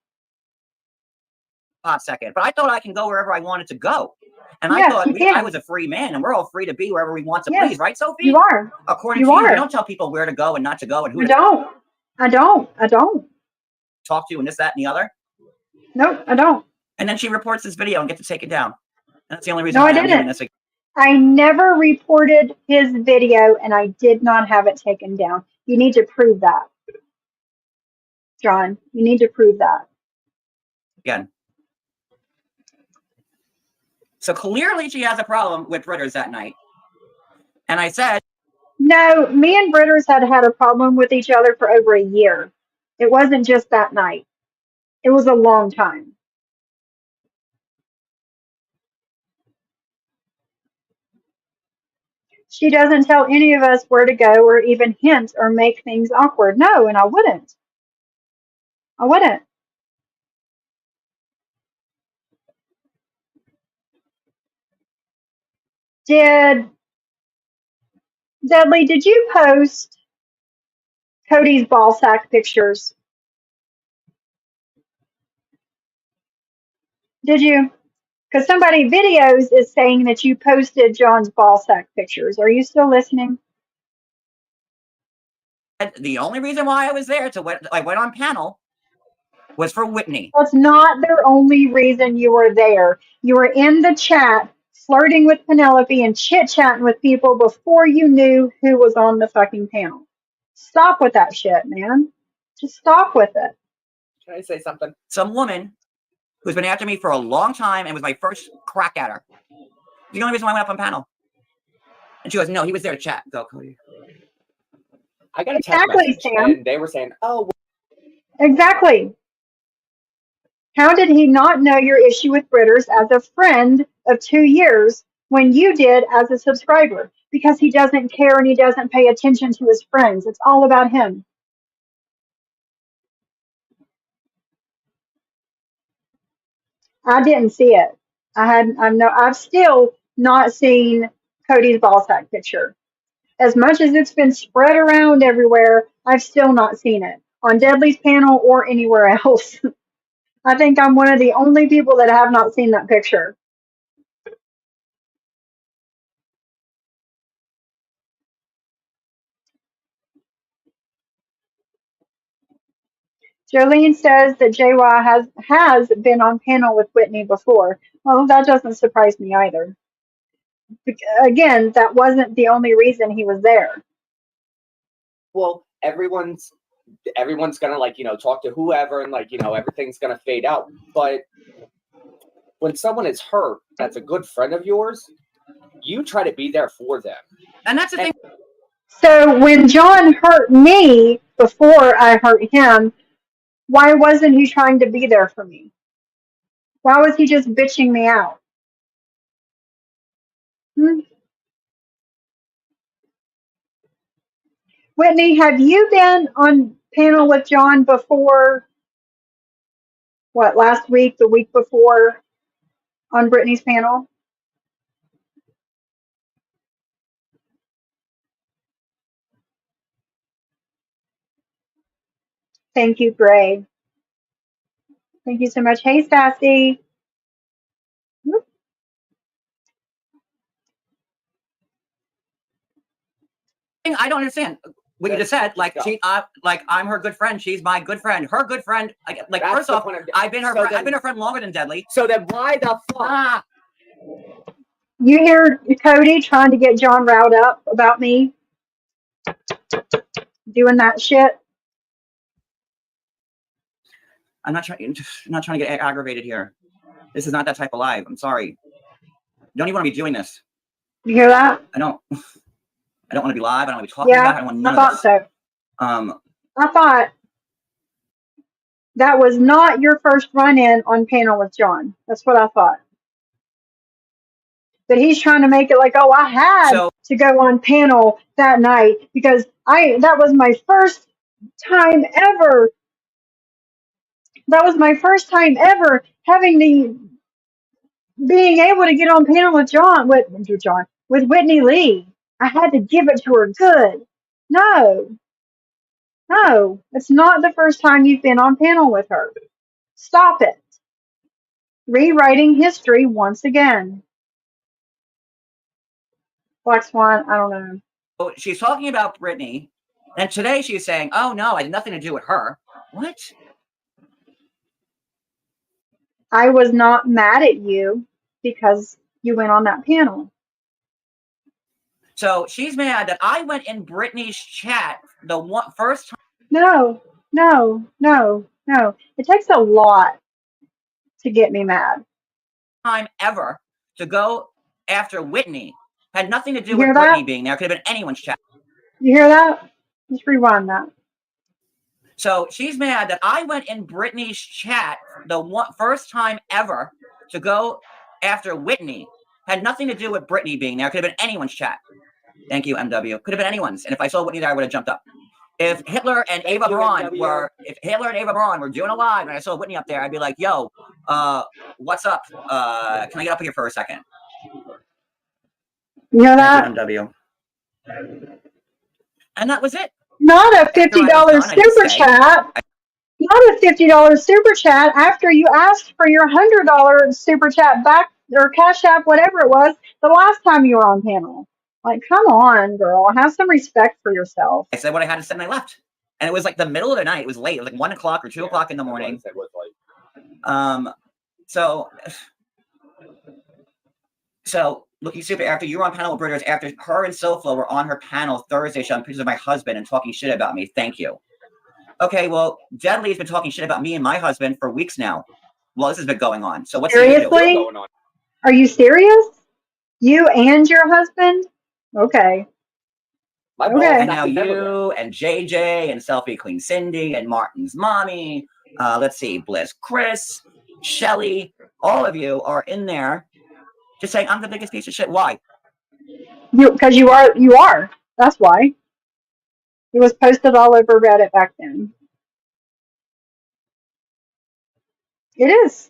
Second, but I thought I can go wherever I wanted to go. And I Yes, thought you can. I was a free man, and we're all free to be wherever we want to Yes, please, right, Sophie? you are. According You to you, are. you don't tell people where to go and not to go and who I to don't. I don't. I don't. talk to and this, that, and the other. Nope, I don't. And then she reports this video and gets it taken down. And that's the only reason No, why I I'm doing didn't. this again. I never reported his video, and I did not have it taken down. You need to prove that, John. You need to prove that. Again. So clearly she has a problem with Britters that night. And I said, No, me and Britters had had a problem with each other for over a year. It wasn't just that night. It was a long time. She doesn't tell any of us where to go or even hint or make things awkward. No, and I wouldn't. I wouldn't. Dudley, did you post Cody's ball sack pictures? Did you? Because somebody videos is saying that you posted John's ball sack pictures. Are you still listening? the only reason why I was there I went on panel was for Whitney. That's not the only reason you were there. You were in the chat flirting with Penelope and chit-chatting with people before you knew who was on the fucking panel. Stop with that shit, man. Just stop with it. Can I say something? Some woman who's been after me for a long time and was my first crack at her. The only reason why I went up on panel. And she goes, no, he was there to chat. Go, Cody. I got a text message, Sam. and they were saying, oh. Exactly. How did he not know your issue with Britters as a friend of 2 years when you did as a subscriber? Because he doesn't care and he doesn't pay attention to his friends. It's all about him. I didn't see it. I've still not seen Cody's ball sack picture. As much as it's been spread around everywhere, I've still not seen it on Deadly's panel or anywhere else. I think I'm one of the only people that have not seen that picture. Jolene says that JY has been on panel with Whitney before. Well, that doesn't surprise me either. Again, that wasn't the only reason he was there. Well, everyone's gonna, like, talk to whoever, and, like, everything's gonna fade out. But when someone is hurt, that's a good friend of yours, you try to be there for them. And that's the thing. So when John hurt me before I hurt him, why wasn't he trying to be there for me? Why was he just bitching me out? Whitney, have you been on panel with John before? What, last week, the week before, on Brittany's panel? Thank you, Gray. Thank you so much. Hey, Sassy. I don't understand what you just said. Like, I'm her good friend. She's my good friend. Her good friend. Like, first off, I've been her friend longer than Deadly. So then why the fuck? You hear Cody trying to get John riled up about me doing that shit? I'm not trying to get aggravated here. This is not that type of live. I'm sorry. You don't even want to be doing this. You hear that? I don't want to be live. I don't want to be talking about it. I don't want none I of this. thought so. I thought that was not your first run-in on panel with John. That's what I thought. But he's trying to make it like, oh, I had to go on panel that night because that was my first time ever. That was my first time ever being able to get on panel with Whitney Lee. I had to give it to her good. No, it's not the first time you've been on panel with her. Stop it. Rewriting history once again. Black Swan, I don't know. So she's talking about Brittany, and today she's saying, oh no, I had nothing to do with her. What? I was not mad at you because you went on that panel. So she's mad that I went in Brittany's chat the first time. No. It takes a lot to get me mad. Time ever to go after Whitney. Had nothing to do with Brittany being there. Could have been anyone's chat. You hear that? Let's rewind that. So she's mad that I went in Brittany's chat the first time ever to go after Whitney. Had nothing to do with Brittany being there. Could have been anyone's chat. Thank you, MW. Could have been anyone's. And if I saw Whitney there, I would have jumped up. If Hitler and Ava Braun were doing a live and I saw Whitney up there, I'd be like, yo, what's up? Can I get up here for a second? You hear that? Thank you, MW. And that was it. Not a $50 super chat. Not a $50 super chat after you asked for your $100 super chat back or Cash App, whatever it was, the last time you were on panel. Like, come on, girl. Have some respect for yourself. I said what I had to say and I left. And it was like the middle of the night. It was late. It was like 1 o'clock or 2 o'clock in the morning. So looking super after you were on panel with Britters, after her and Soflo were on her panel Thursday showing pictures of my husband and talking shit about me. Thank you. Okay, well, Deadly's been talking shit about me and my husband for weeks now. Well, this has been going on. So what's Seriously? going on? Are you serious? You and your husband? Okay. And now you and JJ and Selfie Queen Cindy and Martin's mommy. Let's see, Bliss, Chris, Shelly, all of you are in there just saying I'm the biggest piece of shit. Why? Because you are. That's why. It was posted all over Reddit back then. It is.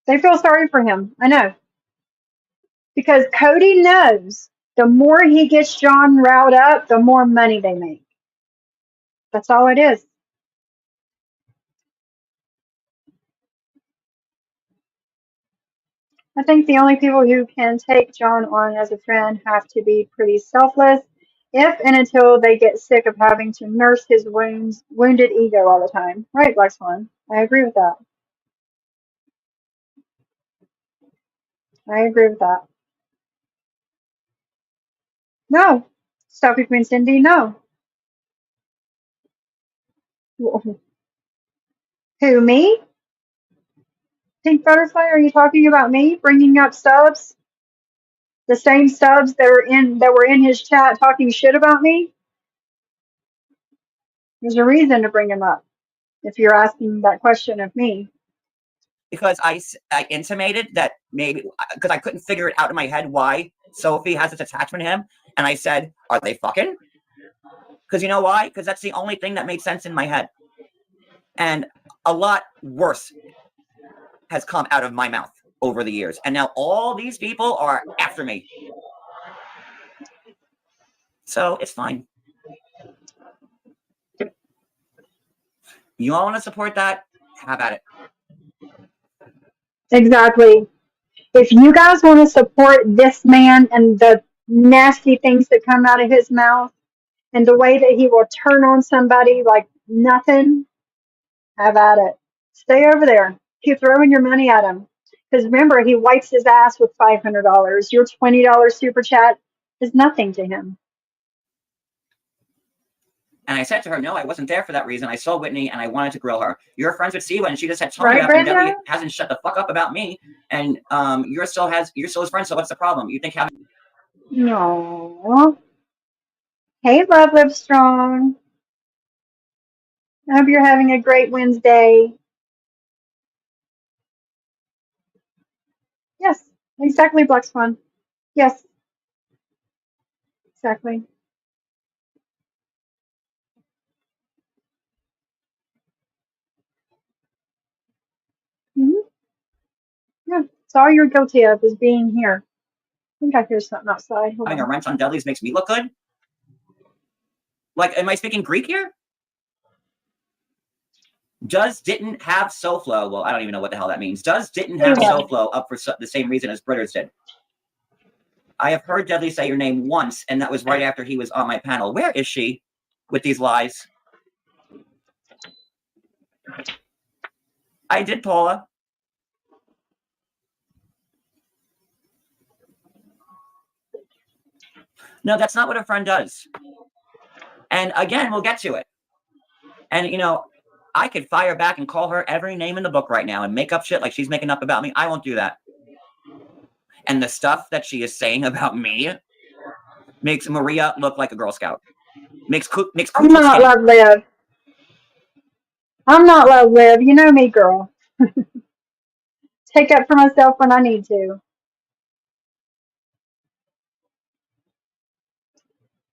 They feel sorry for him. I know. Because Cody knows the more he gets John riled up, the more money they make. That's all it is. I think the only people who can take John on as a friend have to be pretty selfless, if and until they get sick of having to nurse his wounded ego all the time. Right, Black Swan? I agree with that. No. Stop Queen Cindy, no. Who, me? Pink Butterfly, are you talking about me bringing up subs? The same subs that were in his chat talking shit about me? There's a reason to bring him up if you're asking that question of me. Because I intimated that maybe, because I couldn't figure it out in my head why Sophie has this attachment to him. And I said, are they fucking? Because you know why? Because that's the only thing that made sense in my head. And a lot worse has come out of my mouth over the years. And now all these people are after me. So it's fine. You all want to support that? Have at it. Exactly. If you guys want to support this man and the nasty things that come out of his mouth and the way that he will turn on somebody like nothing, have at it. Stay over there. Keep throwing your money at him. Because remember, he wipes his ass with $500. Your $20 super chat is nothing to him. And I said to her, no, I wasn't there for that reason. I saw Whitney and I wanted to grill her. You're friends with Siwa and she just had tongue Right, up and Debbie Brenda? hasn't shut the fuck up about me. And you're still his friend, so what's the problem? You think having No. Hey, Love Live Strong. I hope you're having a great Wednesday. Yes, exactly, Black Swan. Yes, exactly. hmm Yeah, it's all you're guilty of is being here. I think I hear something outside. Hold a on. wrench on Dudley's makes me look good? Like, am I speaking Greek here? Didn't have SoFlo. Well, I don't even know what the hell that means. Didn't have SoFlo up for the same reason as Britters did. I have heard Dudley say your name once, and that was right after he was on my panel. Where is she with these lies? I did, Paula. No, that's not what a friend does. And again, we'll get to it. And, you know, I could fire back and call her every name in the book right now and make up shit like she's making up about me. I won't do that. And the stuff that she is saying about me makes Maria look like a Girl Scout. Makes I'm not Love Live. I'm not Love Live. You know me, girl. Take up for myself when I need to.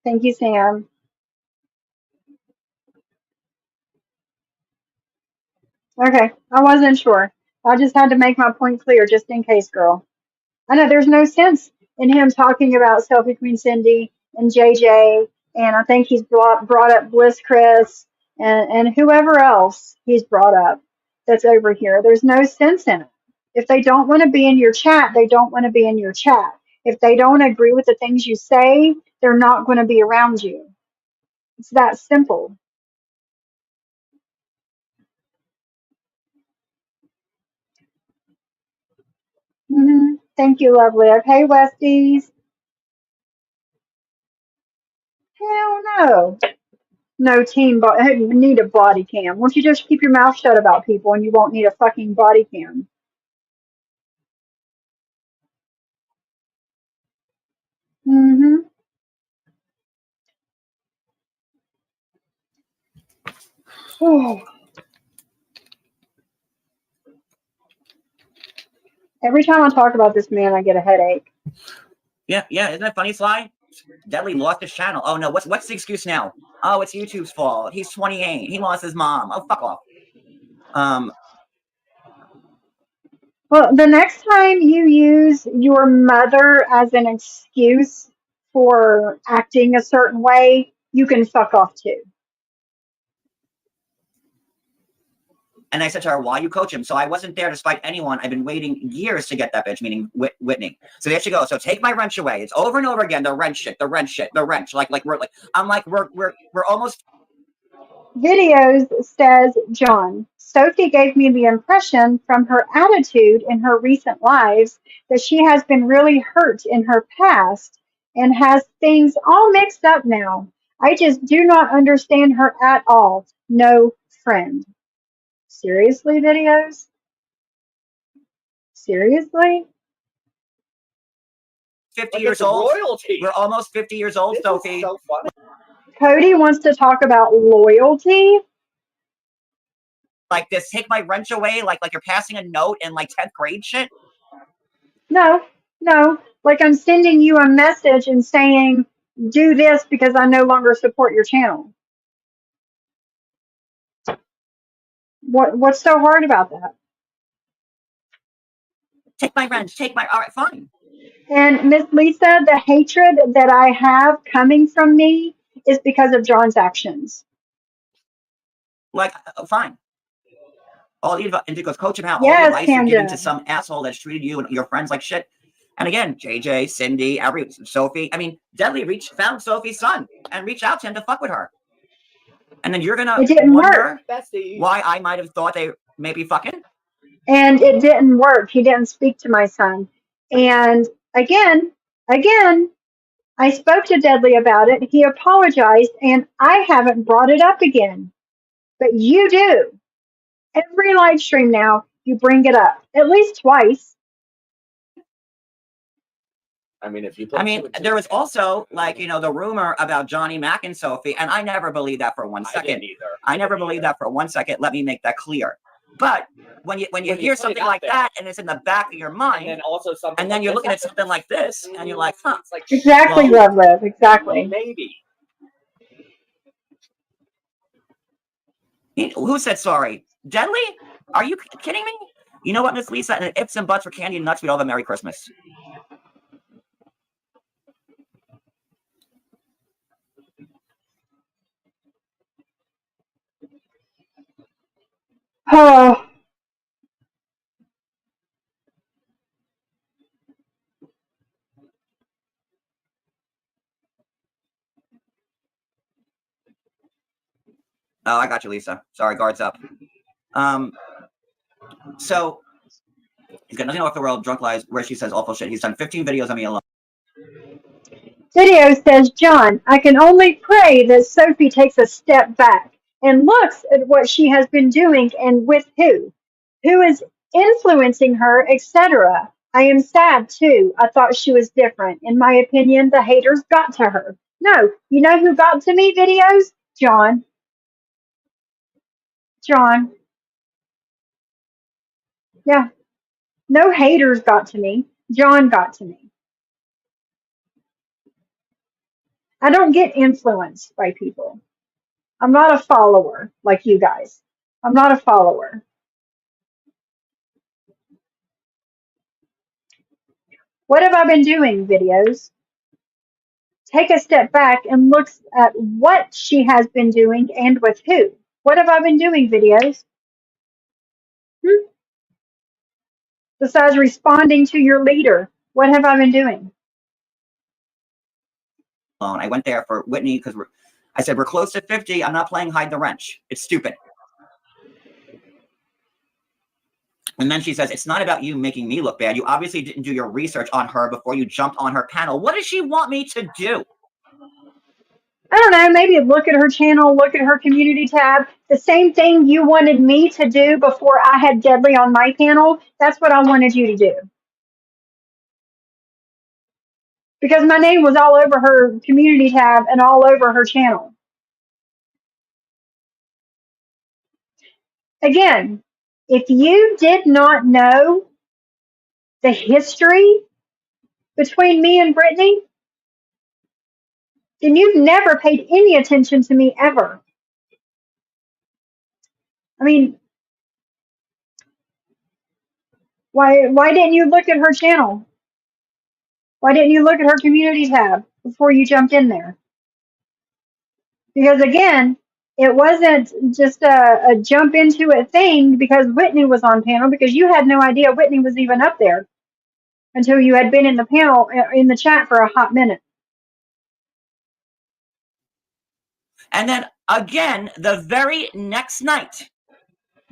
Thank you, Sam. Okay, I wasn't sure. I just had to make my point clear just in case, girl. I know there's no sense in him talking about Selfie Queen Cindy and JJ, and I think he's brought up Bliss Chris and whoever else he's brought up that's over here. There's no sense in it. If they don't want to be in your chat, they don't want to be in your chat. If they don't agree with the things you say, they're not going to be around you. It's that simple. Thank you, lovely. Hey, Westies. Hell no. No team, but you need a body cam. Won't you just keep your mouth shut about people and you won't need a fucking body cam? Mm-hmm. Oh. Every time I talk about this man, I get a headache. Yeah, isn't that funny, Sly? Dudley lost his channel. Oh no, what's the excuse now? Oh, it's YouTube's fault. He's 28. He lost his mom. Oh, fuck off. Well, the next time you use your mother as an excuse for acting a certain way, you can fuck off too. And I said to her, why you coach him? So I wasn't there to spite anyone. I've been waiting years to get that bitch, meaning Whitney. So there she goes. So take my wrench away. It's over and over again. The wrench shit, the wrench shit, the wrench. We're almost. Videos says John. Sophie gave me the impression from her attitude in her recent lives that she has been really hurt in her past and has things all mixed up now. I just do not understand her at all. No friend. Seriously, videos? Seriously? 50 years old. Royalty. We're almost 50 years old, This Sophie. is so funny. Cody wants to talk about loyalty. Like this, take my wrench away, like you're passing a note in like 10th grade shit. No. Like I'm sending you a message and saying, do this because I no longer support your channel. What's so hard about that? Take my wrench, all right, fine. And Miss Lisa, the hatred that I have coming from me is because of John's actions. Like, fine. All you and because coach him out, Yes, all the advice you're giving Camden. to some asshole that's treated you and your friends like shit. And again, JJ, Cindy, Sophie. I mean, Dudley found Sophie's son and reached out to him to fuck with her. And then you're gonna wonder why I might have thought they may be fucking. And it didn't work. He didn't speak to my son. And again, I spoke to Deadly about it. He apologized, and I haven't brought it up again. But you do. Every live stream now, you bring it up at least twice. I mean, if you there was also the rumor about Johnny Mac and Sophie, and I never believed that for 1 second. I didn't either. I never believed that for 1 second. Let me make that clear. But when you hear something like that, and it's in the back of your mind, and then also something, and then you're looking at something like this, and you're like, huh? It's like, Exactly, well, Love, exactly. Maybe. Who said sorry? Deadly? Are you kidding me? You know what, Miss Lisa? And ifs and buts for candy and nuts, we all have a Merry Christmas. Oh. Oh, I got you, Lisa. Sorry, guards up. So he's got nothing off the world, drunk lies, where she says awful shit. He's done 15 videos on me alone. Video says, John, I can only pray that Sophie takes a step back and looks at what she has been doing and with who is influencing her, etc. I am sad too. I thought she was different. In my opinion, the haters got to her. No, you know who got to me, videos? John. Yeah. No haters got to me. John got to me. I don't get influenced by people. I'm not a follower like you guys. I'm not a follower. What have I been doing, videos? Take a step back and look at what she has been doing and with who. What have I been doing, videos? Besides responding to your leader, what have I been doing? I went there for Whitney because I said, we're close to 50. I'm not playing hide the wrench. It's stupid. And then she says, it's not about you making me look bad. You obviously didn't do your research on her before you jumped on her panel. What does she want me to do? I don't know, maybe look at her channel, look at her community tab. The same thing you wanted me to do before I had Deadly on my panel, that's what I wanted you to do. Because my name was all over her community tab and all over her channel. Again, if you did not know the history between me and Brittany, then you've never paid any attention to me ever. I mean, why didn't you look at her channel? Why didn't you look at her community tab before you jumped in there? Because again, it wasn't just a jump into it thing because Whitney was on panel, because you had no idea Whitney was even up there until you had been in the panel, in the chat for a hot minute. And then again, the very next night,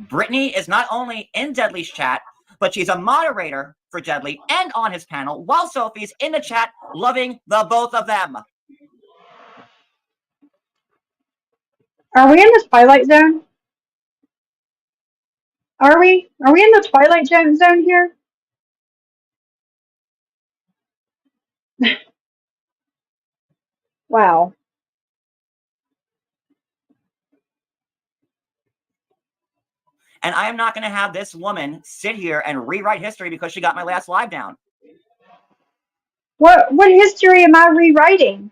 Brittany is not only in Deadly's chat, but she's a moderator for Deadly and on his panel, while Sophie's in the chat loving the both of them. Are we in the Twilight Zone? Are we? Are we in the Twilight Zone here? Wow. And I am not going to have this woman sit here and rewrite history because she got my last live down. What history am I rewriting?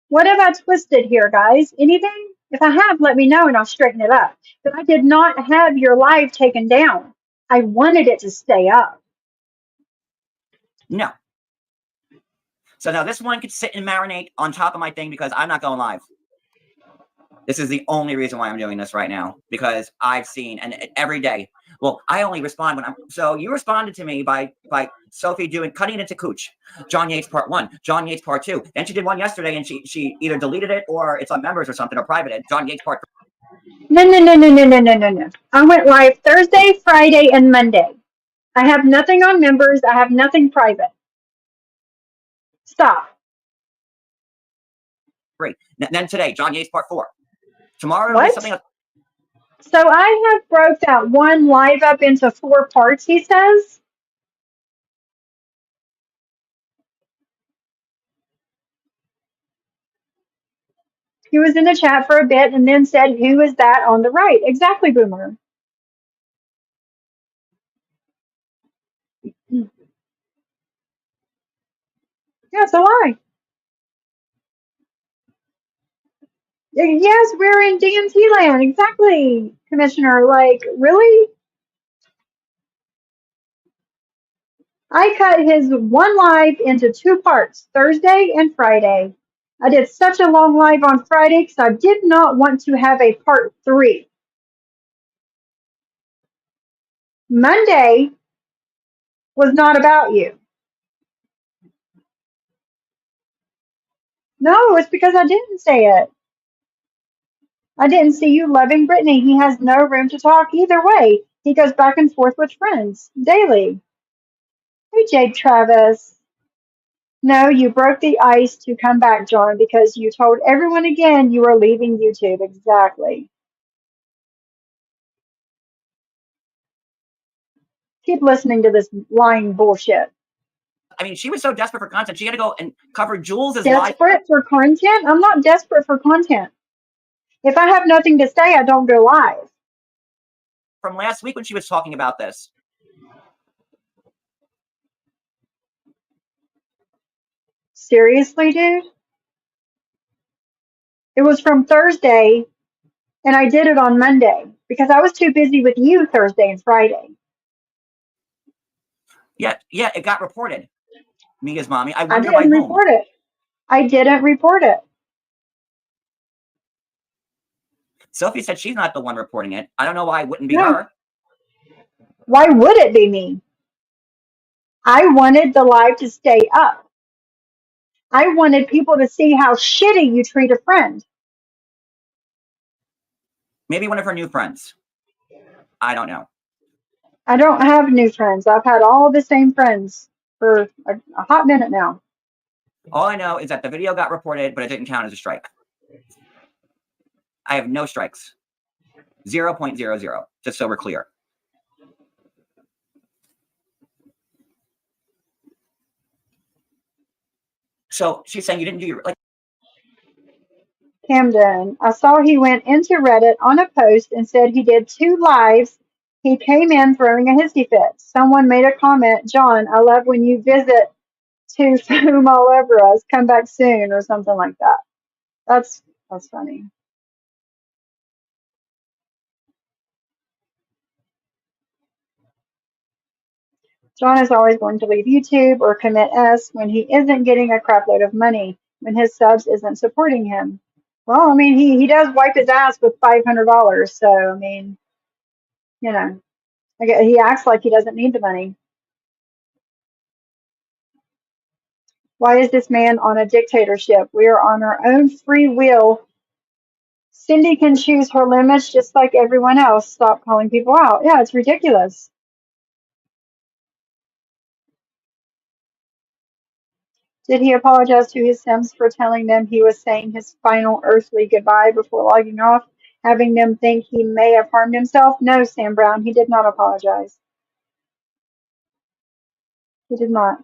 What have I twisted here, guys? Anything? If I have, let me know and I'll straighten it up. But I did not have your live taken down. I wanted it to stay up. No. So now this one could sit and marinate on top of my thing because I'm not going live. This is the only reason why I'm doing this right now, because I've seen, and every day, well, I only respond when so you responded to me by Sophie cutting into Cooch, John Yates part 1, John Yates part 2. Then she did one yesterday and she either deleted it or it's on members or something or private. John Yates part 3. No. I went live Thursday, Friday, and Monday. I have nothing on members. I have nothing private. Stop. 3. Then today, John Yates part 4. Tomorrow it'll be What? something else. So I have broke that one live up into 4 parts, he says. He was in the chat for a bit and then said, "Who is that on the right?" Exactly, Boomer. Yeah, it's a lie. Yes, we're in DMT land. Exactly, Commissioner. Like, really? I cut his one live into 2 parts, Thursday and Friday. I did such a long live on Friday because I did not want to have a part 3. Monday was not about you. No, it's because I didn't say it. I didn't see you loving Brittany. He has no room to talk either way. He goes back and forth with friends daily. Hey, Jade Travis. No, you broke the ice to come back, John, because you told everyone again you were leaving YouTube. Exactly. Keep listening to this lying bullshit. I mean, she was so desperate for content, she had to go and cover Jules's live Desperate for content? I'm not desperate for content. If I have nothing to say, I don't go live. from last week when she was talking about this. Seriously, dude? It was from Thursday, and I did it on Monday because I was too busy with you Thursday and Friday. Yeah, it got reported. Mia's mommy. I I wonder by didn't whom. report it. I didn't report it. Sophie said she's not the one reporting it. I don't know why it wouldn't be No. her. Why would it be me? I wanted the live to stay up. I wanted people to see how shitty you treat a friend. Maybe one of her new friends. I don't know. I don't have new friends. I've had all the same friends for a hot minute now. All I know is that the video got reported, but it didn't count as a strike. I have no strikes. 0.00, just so we're clear. So she's saying you didn't do your, like, Camden, I saw he went into Reddit on a post and said he did 2 lives. He came in throwing a hissy fit. Someone made a comment, "John, I love when you visit to foam all over us. Come back soon," or something like that. That's funny. John is always going to leave YouTube or commit S when he isn't getting a crapload of money, when his subs isn't supporting him. Well, I mean, he does wipe his ass with $500, so, I mean, you know, he acts like he doesn't need the money. Why is this man on a dictatorship? We are on our own free will. Cindy can choose her limits just like everyone else. Stop calling people out. Yeah, it's ridiculous. Did he apologize to his Sims for telling them he was saying his final earthly goodbye before logging off, having them think he may have harmed himself? No, Sam Brown, he did not apologize. He did not.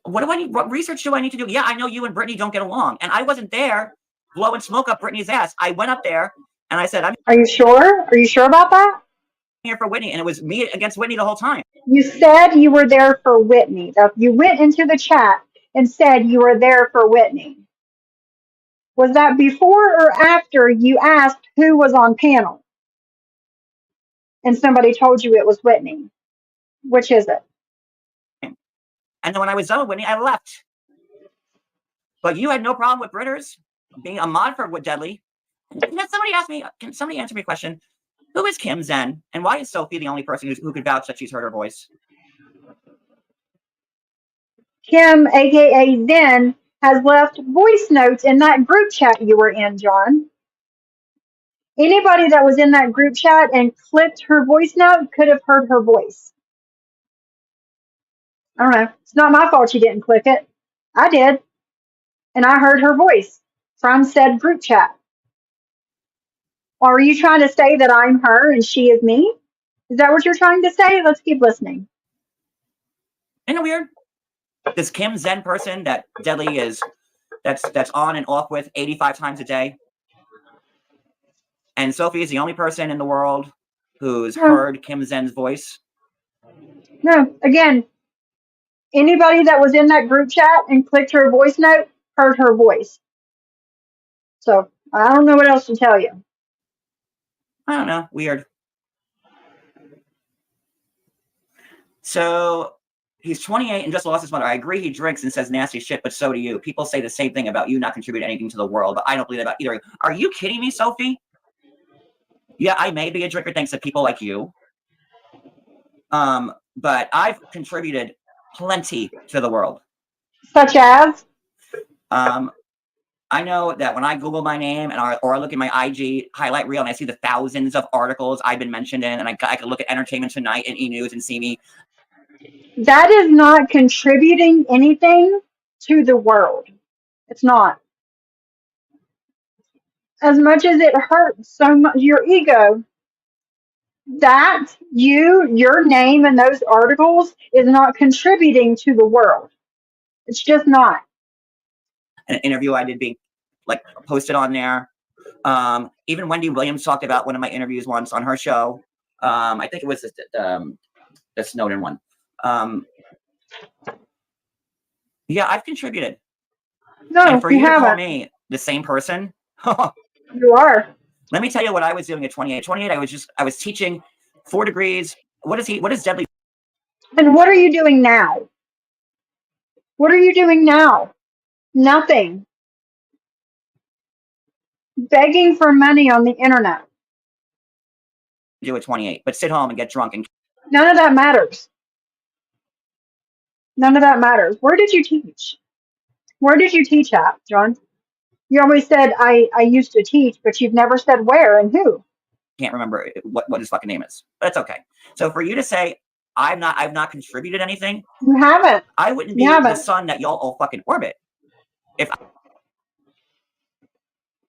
what do I need? What research do I need to do? Yeah, I know you and Brittany don't get along, and I wasn't there blowing smoke up Brittany's ass. I went up there and I said, I'm Are you sure? Are you sure about that? here for Whitney, and it was me against Whitney the whole time. You said you were there for Whitney. You went into the chat and said you were there for Whitney. Was that before or after you asked who was on panel and somebody told you it was Whitney? Which is it? And then when I was done with Whitney, I left. But you had no problem with Britters being a mod for Deadly. Somebody asked me, can somebody answer me a question? Who is Kim Zen? And why is Sophie the only person who could vouch that she's heard her voice? Kim, aka Zen, has left voice notes in that group chat you were in, John. Anybody that was in that group chat and clicked her voice note could have heard her voice. I don't know. It's not my fault you didn't click it. I did. And I heard her voice from said group chat. Are you trying to say that I'm her and she is me? Is that what you're trying to say? Let's keep listening. Isn't it weird? This Kim Zen person that Deadly is that's on and off with 85 times a day. And Sophie is the only person in the world who's heard Kim Zen's voice. No, again, anybody that was in that group chat and clicked her voice note heard her voice. So I don't know what else to tell you. I don't know. Weird. So he's 28 and just lost his mother. I agree he drinks and says nasty shit, but so do you. People say the same thing about you not contributing anything to the world, but I don't believe that about either. Are you kidding me, Sophie? Yeah, I may be a drinker thanks to people like you. But I've contributed plenty to the world. Such as? I know that when I Google my name or I look at my IG highlight reel and I see the thousands of articles I've been mentioned in, and I can look at Entertainment Tonight and E! News and see me. That is not contributing anything to the world. It's not. As much as it hurts so much, your ego, that your name in those articles is not contributing to the world. It's just not. An interview I did being like posted on there. Even Wendy Williams talked about one of my interviews once on her show. I think it was the Snowden one. Yeah, I've contributed. No, and for you you to call haven't. me the same person, You are. let me tell you what I was doing at 28. 28, I was teaching 4 degrees. What is Deadly? And what are you doing now? What are you doing now? Nothing. Begging for money on the internet. Do at 28, but sit home and get drunk and None of that matters. None of that matters. Where did you teach? Where did you teach at, John? You always said I used to teach, but you've never said where and who. can't remember what his fucking name is. But that's okay. So for you to say I've not contributed anything, You haven't. I wouldn't be the sun that y'all all fucking orbit. If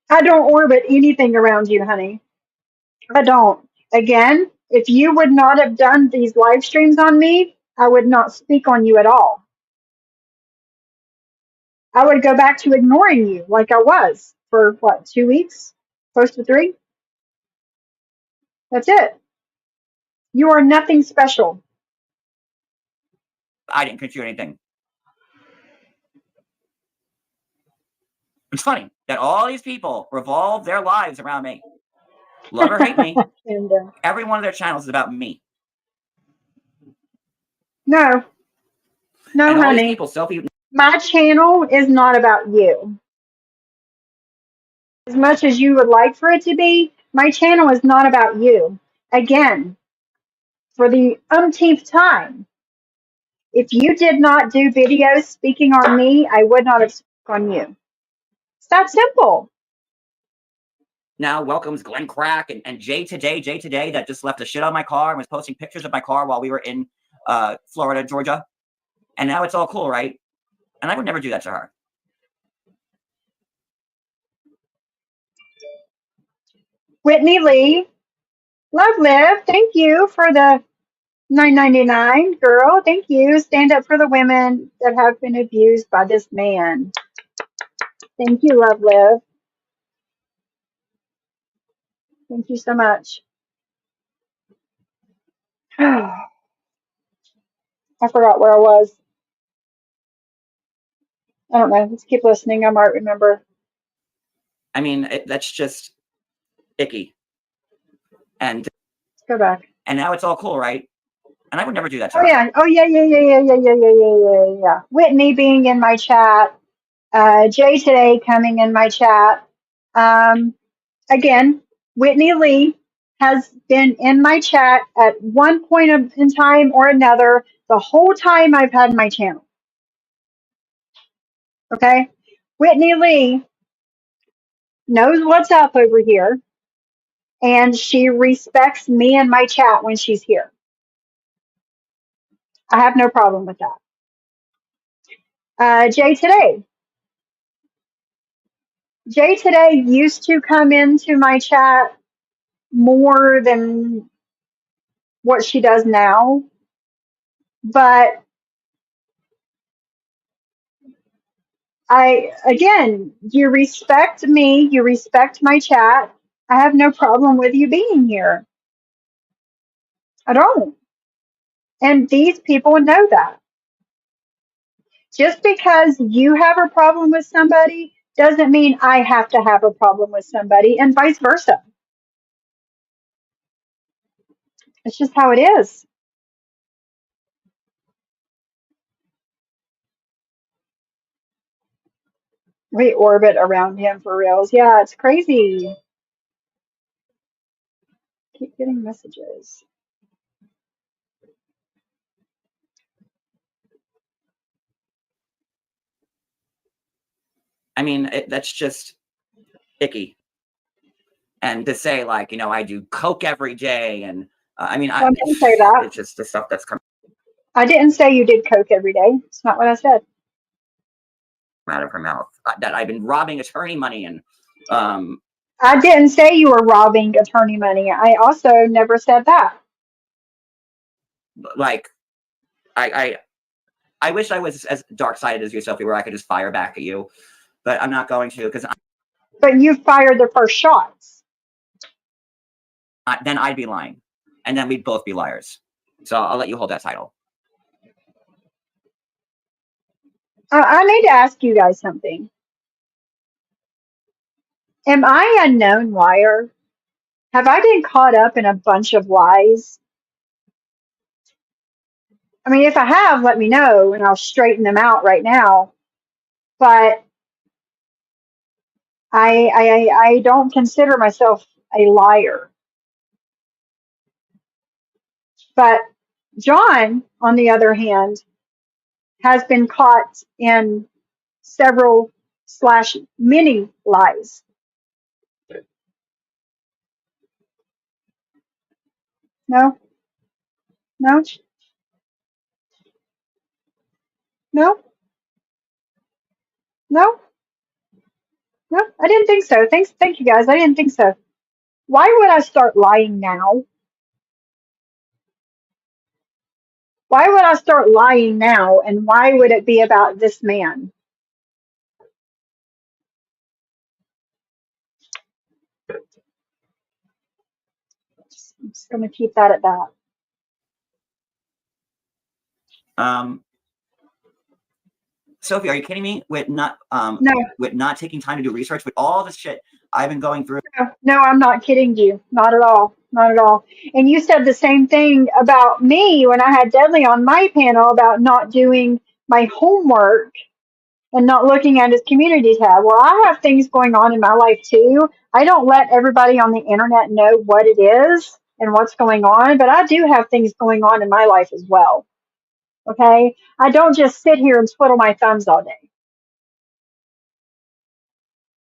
I don't orbit anything around you, honey. I don't. Again, if you would not have done these live streams on me, I would not speak on you at all. I would go back to ignoring you like I was for what, 2 weeks? Close to 3? That's it. You are nothing special. I didn't contribute anything. It's funny that all these people revolve their lives around me. Love or hate me. And, every one of their channels is about me. No, and all honey. these people, Sophie. My channel is not about you. As much as you would like for it to be, my channel is not about you. Again, for the umpteenth time, if you did not do videos speaking on me, I would not have spoken on you. It's that simple. Now welcomes Glenn Crack and Jay Today that just left a shit on my car and was posting pictures of my car while we were in Florida, Georgia. And now it's all cool, right? And I would never do that to her. Whitney Lee, love Liv, thank you for the $9.99, girl. Thank you. Stand up for the women that have been abused by this man. Thank you, love Liv. Thank you so much. I forgot where I was. I don't know. Let's keep listening. I might remember. I mean, that's just icky. And Let's go back. And now it's all cool, right? And I would never do that to her. Yeah. Oh, yeah. Whitney being in my chat. Jay Today coming in my chat. Again, Whitney Lee has been in my chat at one point in time or another the whole time I've had my channel. Okay? Whitney Lee knows what's up over here, and she respects me and my chat when she's here. I have no problem with that. Jay Today. Jay Today used to come into my chat more than what she does now, but again, you respect me, you respect my chat. I have no problem with you being here. I don't. And these people know that. Just because you have a problem with somebody doesn't mean I have to have a problem with somebody, and vice versa. It's just how it is. We orbit around him for reals. Yeah, it's crazy. Keep getting messages. I mean, that's just icky. And to say, like, I do coke every day, and I mean, I didn't say that. it's just the stuff that's coming I didn't say you did coke every day. It's not what I said. out of her mouth. That I've been robbing attorney money, and I didn't say you were robbing attorney money. I also never said that. like, I wish I was as dark-sided as you, Sophie, where I could just fire back at you, but I'm not going to, because But you fired the first shots. then I'd be lying, and then we'd both be liars. So I'll let you hold that title. I need to ask you guys something. Am I a known liar? Have I been caught up in a bunch of lies? I mean, if I have, let me know and I'll straighten them out right now. But I don't consider myself a liar. But John, on the other hand, has been caught in several slash many lies. No, no, no, no, no. I didn't think so. Thank you guys. I didn't think so. Why would I start lying now? Why would I start lying now? And why would it be about this man? I'm just going to keep that at that. Sophie, are you kidding me with not No, with not taking time to do research with all this shit I've been going through? no, I'm not kidding you. Not at all. Not at all. And you said the same thing about me when I had Deadly on my panel about not doing my homework and not looking at his community tab. Well, I have things going on in my life too. I don't let everybody on the internet know what it is and what's going on, but I do have things going on in my life as well. Okay? I don't just sit here and twiddle my thumbs all day.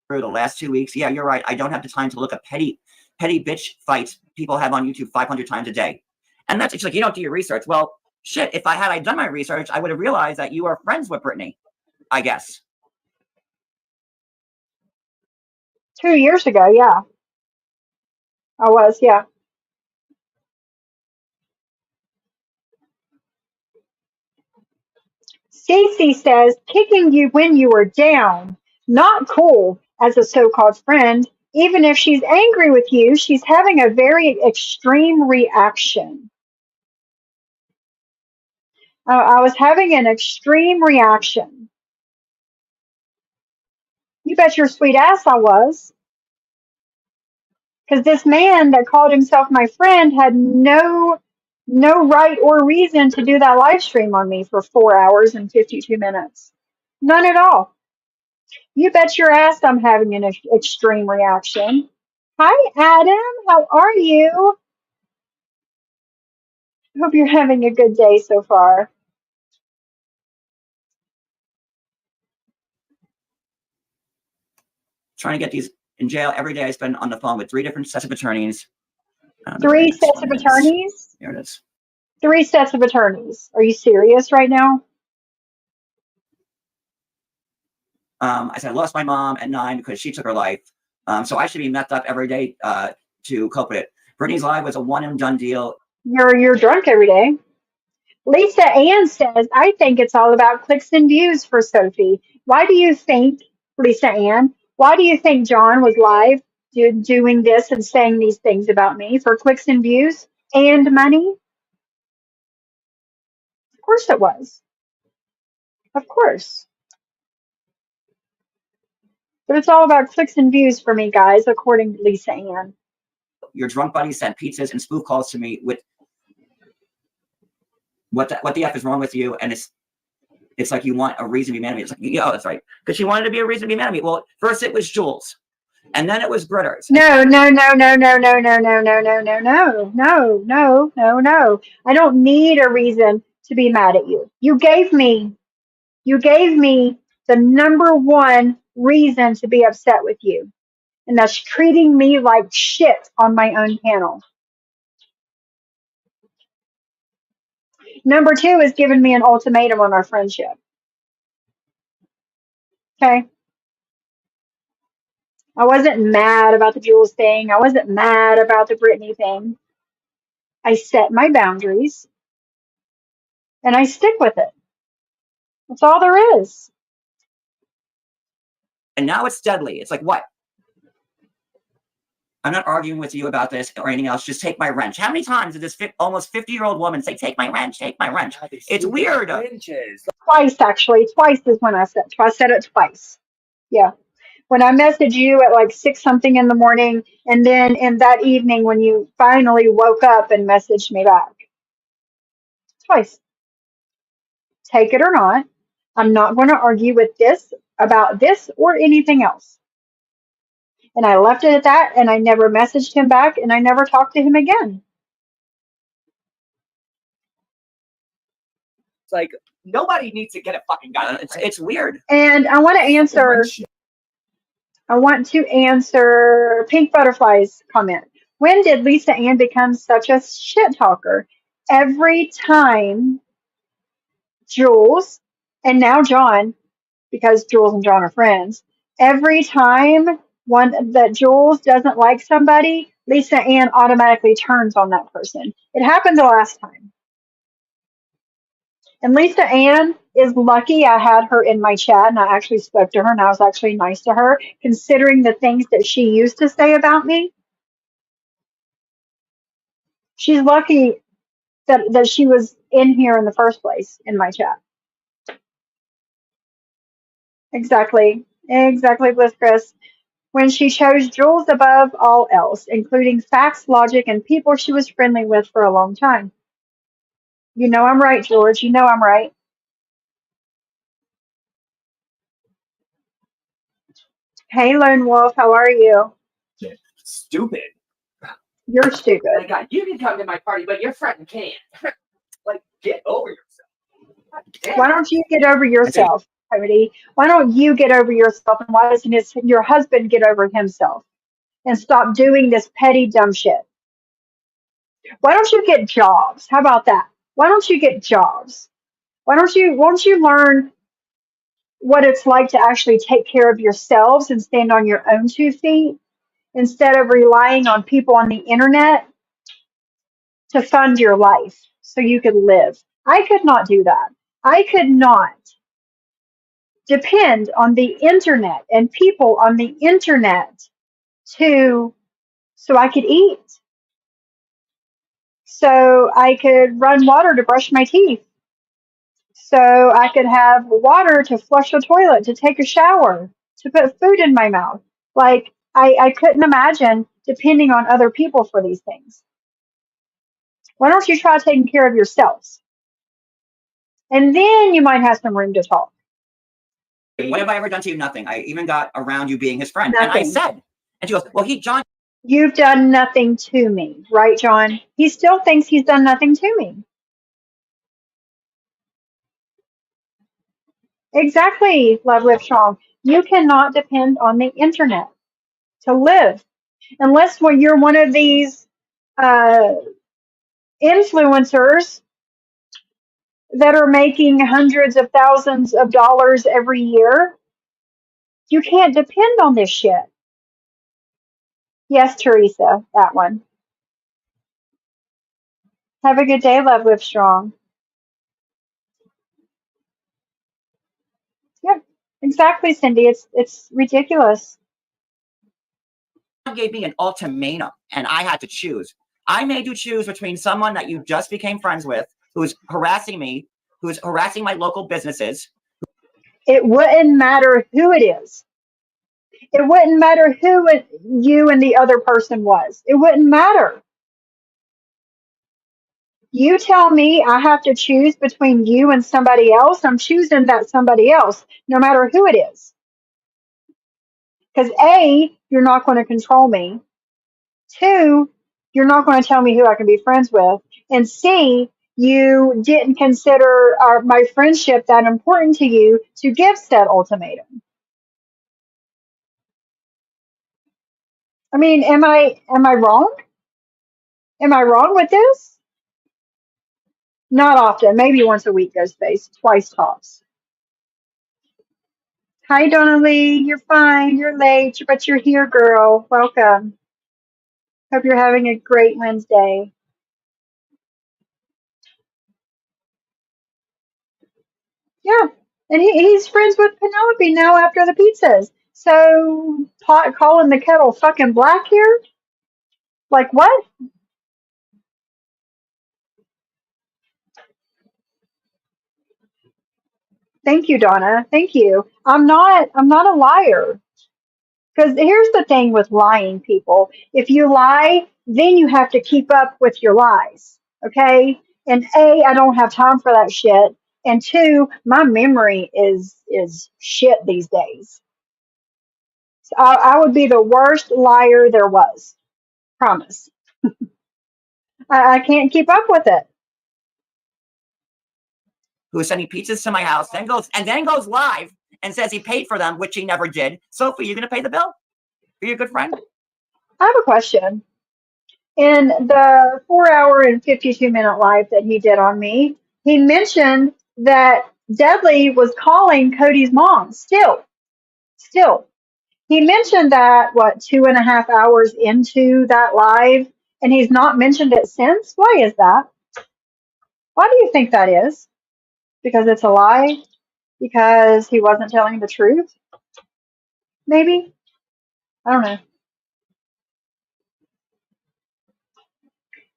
Through the last 2 weeks, yeah, you're right. I don't have the time to look at petty bitch fights people have on YouTube 500 times a day. And that's, it's like, you don't do your research. Well, shit, if I done my research, I would have realized that you are friends with Brittany, I guess. 2 years ago, yeah. I was, yeah. Stacy says, kicking you when you were down, not cool as a so-called friend. Even if she's angry with you, she's having a very extreme reaction. I was having an extreme reaction. You bet your sweet ass I was. Because this man that called himself my friend had no right or reason to do that live stream on me for 4 hours and 52 minutes. None at all. You bet your ass I'm having an extreme reaction. Hi, Adam. How are you? Hope you're having a good day so far. Trying to get these in jail every day. I spend on the phone with 3 different sets of attorneys. 3 sets of attorneys? Here it is. 3 sets of attorneys. Are you serious right now? I said I lost my mom at 9 because she took her life. So I should be messed up every day to cope with it. Brittany's live was a one and done deal. You're drunk every day. Lisa Ann says, I think it's all about clicks and views for Sophie. Why do you think, Lisa Ann, why do you think John was live doing this and saying these things about me for clicks and views and money? Of course it was. Of course. But it's all about clicks and views for me, guys, according to Lisa Ann. Your drunk buddy sent pizzas and spoof calls to me with what the F is wrong with you? And it's like you want a reason to be mad at me. It's like, yeah, that's right. Because she wanted to be a reason to be mad at me. Well, first it was Jules. And then it was Britters. No. I don't need a reason to be mad at you. You gave me the number one reason to be upset with you. And that's treating me like shit on my own panel. Number two is giving me an ultimatum on our friendship. Okay? I wasn't mad about the Jules thing. I wasn't mad about the Brittany thing. I set my boundaries and I stick with it. That's all there is. And now it's deadly. It's like, what? I'm not arguing with you about this or anything else. Just take my wrench. How many times did this almost 50-year-old woman say, take my wrench, take my wrench? It's weird. Twice, actually. Twice is when I said it twice. Yeah. When I messaged you at like 6 something in the morning, and then in that evening when you finally woke up and messaged me back. Twice. Take it or not. I'm not going to argue with this about this or anything else. And I left it at that, and I never messaged him back, and I never talked to him again. It's like nobody needs to get a fucking gun. It's weird. And I want to answer Pink Butterfly's comment. When did Lisa Ann become such a shit talker? Every time Jules, and now John, because Jules and John are friends, every time that Jules doesn't like somebody, Lisa Ann automatically turns on that person. It happened the last time. And Lisa Ann is lucky I had her in my chat and I actually spoke to her and I was actually nice to her, considering the things that she used to say about me. She's lucky that she was in here in the first place in my chat. Exactly, Bliss Chris. When she chose Jules above all else, including facts, logic, and people she was friendly with for a long time. You know I'm right, George. You know I'm right. Hey, Lone Wolf, how are you? Stupid. You're stupid. My God, you can come to my party, but your friend can't. Like, get over yourself. Why don't you get over yourself, Cody? Why don't you get over yourself, and why doesn't your husband get over himself and stop doing this petty dumb shit? Why don't you get jobs? How about that? Why don't you get jobs? Won't you learn what it's like to actually take care of yourselves and stand on your own 2 feet instead of relying on people on the internet to fund your life so you could live? I could not do that. I could not depend on the internet and people on the internet so I could eat, so I could run water to brush my teeth, so I could have water to flush the toilet, to take a shower, to put food in my mouth. Like, I couldn't imagine depending on other people for these things. Why don't you try taking care of yourselves? And then you might have some room to talk. What have I ever done to you? Nothing. I even got around you being his friend. Nothing. And I said, and she goes, well, John. You've done nothing to me, right, John? He still thinks he's done nothing to me. Exactly, Love Live Strong. You cannot depend on the internet to live unless you're one of these influencers that are making hundreds of thousands of dollars every year You can't depend on this shit. Yes, Teresa, that one. Have a good day, love, live strong. Yeah, exactly, Cindy. It's ridiculous. Gave me an ultimatum and I had to choose. I made you choose between someone that you just became friends with, who's harassing me, who's harassing my local businesses. It wouldn't matter who it is. It wouldn't matter who you and the other person was. It wouldn't matter. You tell me I have to choose between you and somebody else, I'm choosing that somebody else, no matter who it is. Because A, you're not going to control me. 2, you're not going to tell me who I can be friends with. And C, you didn't consider my friendship that important to you to give said ultimatum. I mean, am I wrong? Am I wrong with this? Not often. Maybe once a week, Ghostface. Twice tops. Hi, Donna Lee. You're fine. You're late, but you're here, girl. Welcome. Hope you're having a great Wednesday. Yeah. And he's friends with Penelope now after the pizzas. So, pot calling the kettle fucking black here? Like what? Thank you, Donna. Thank you. I'm not a liar. Because here's the thing with lying, people. If you lie, then you have to keep up with your lies. Okay? And A, I don't have time for that shit. And 2, my memory is shit these days. So I would be the worst liar there was. Promise. I can't keep up with it. Who's sending pizzas to my house, then goes live and says he paid for them, which he never did. Sophie, you gonna pay the bill? Are you a good friend? I have a question. In the 4 hour and 52-minute live that he did on me, he mentioned that Deadly was calling Cody's mom. Still. He mentioned that, 2.5 hours into that live, and he's not mentioned it since? Why is that? Why do you think that is? Because it's a lie? Because he wasn't telling the truth? Maybe? I don't know.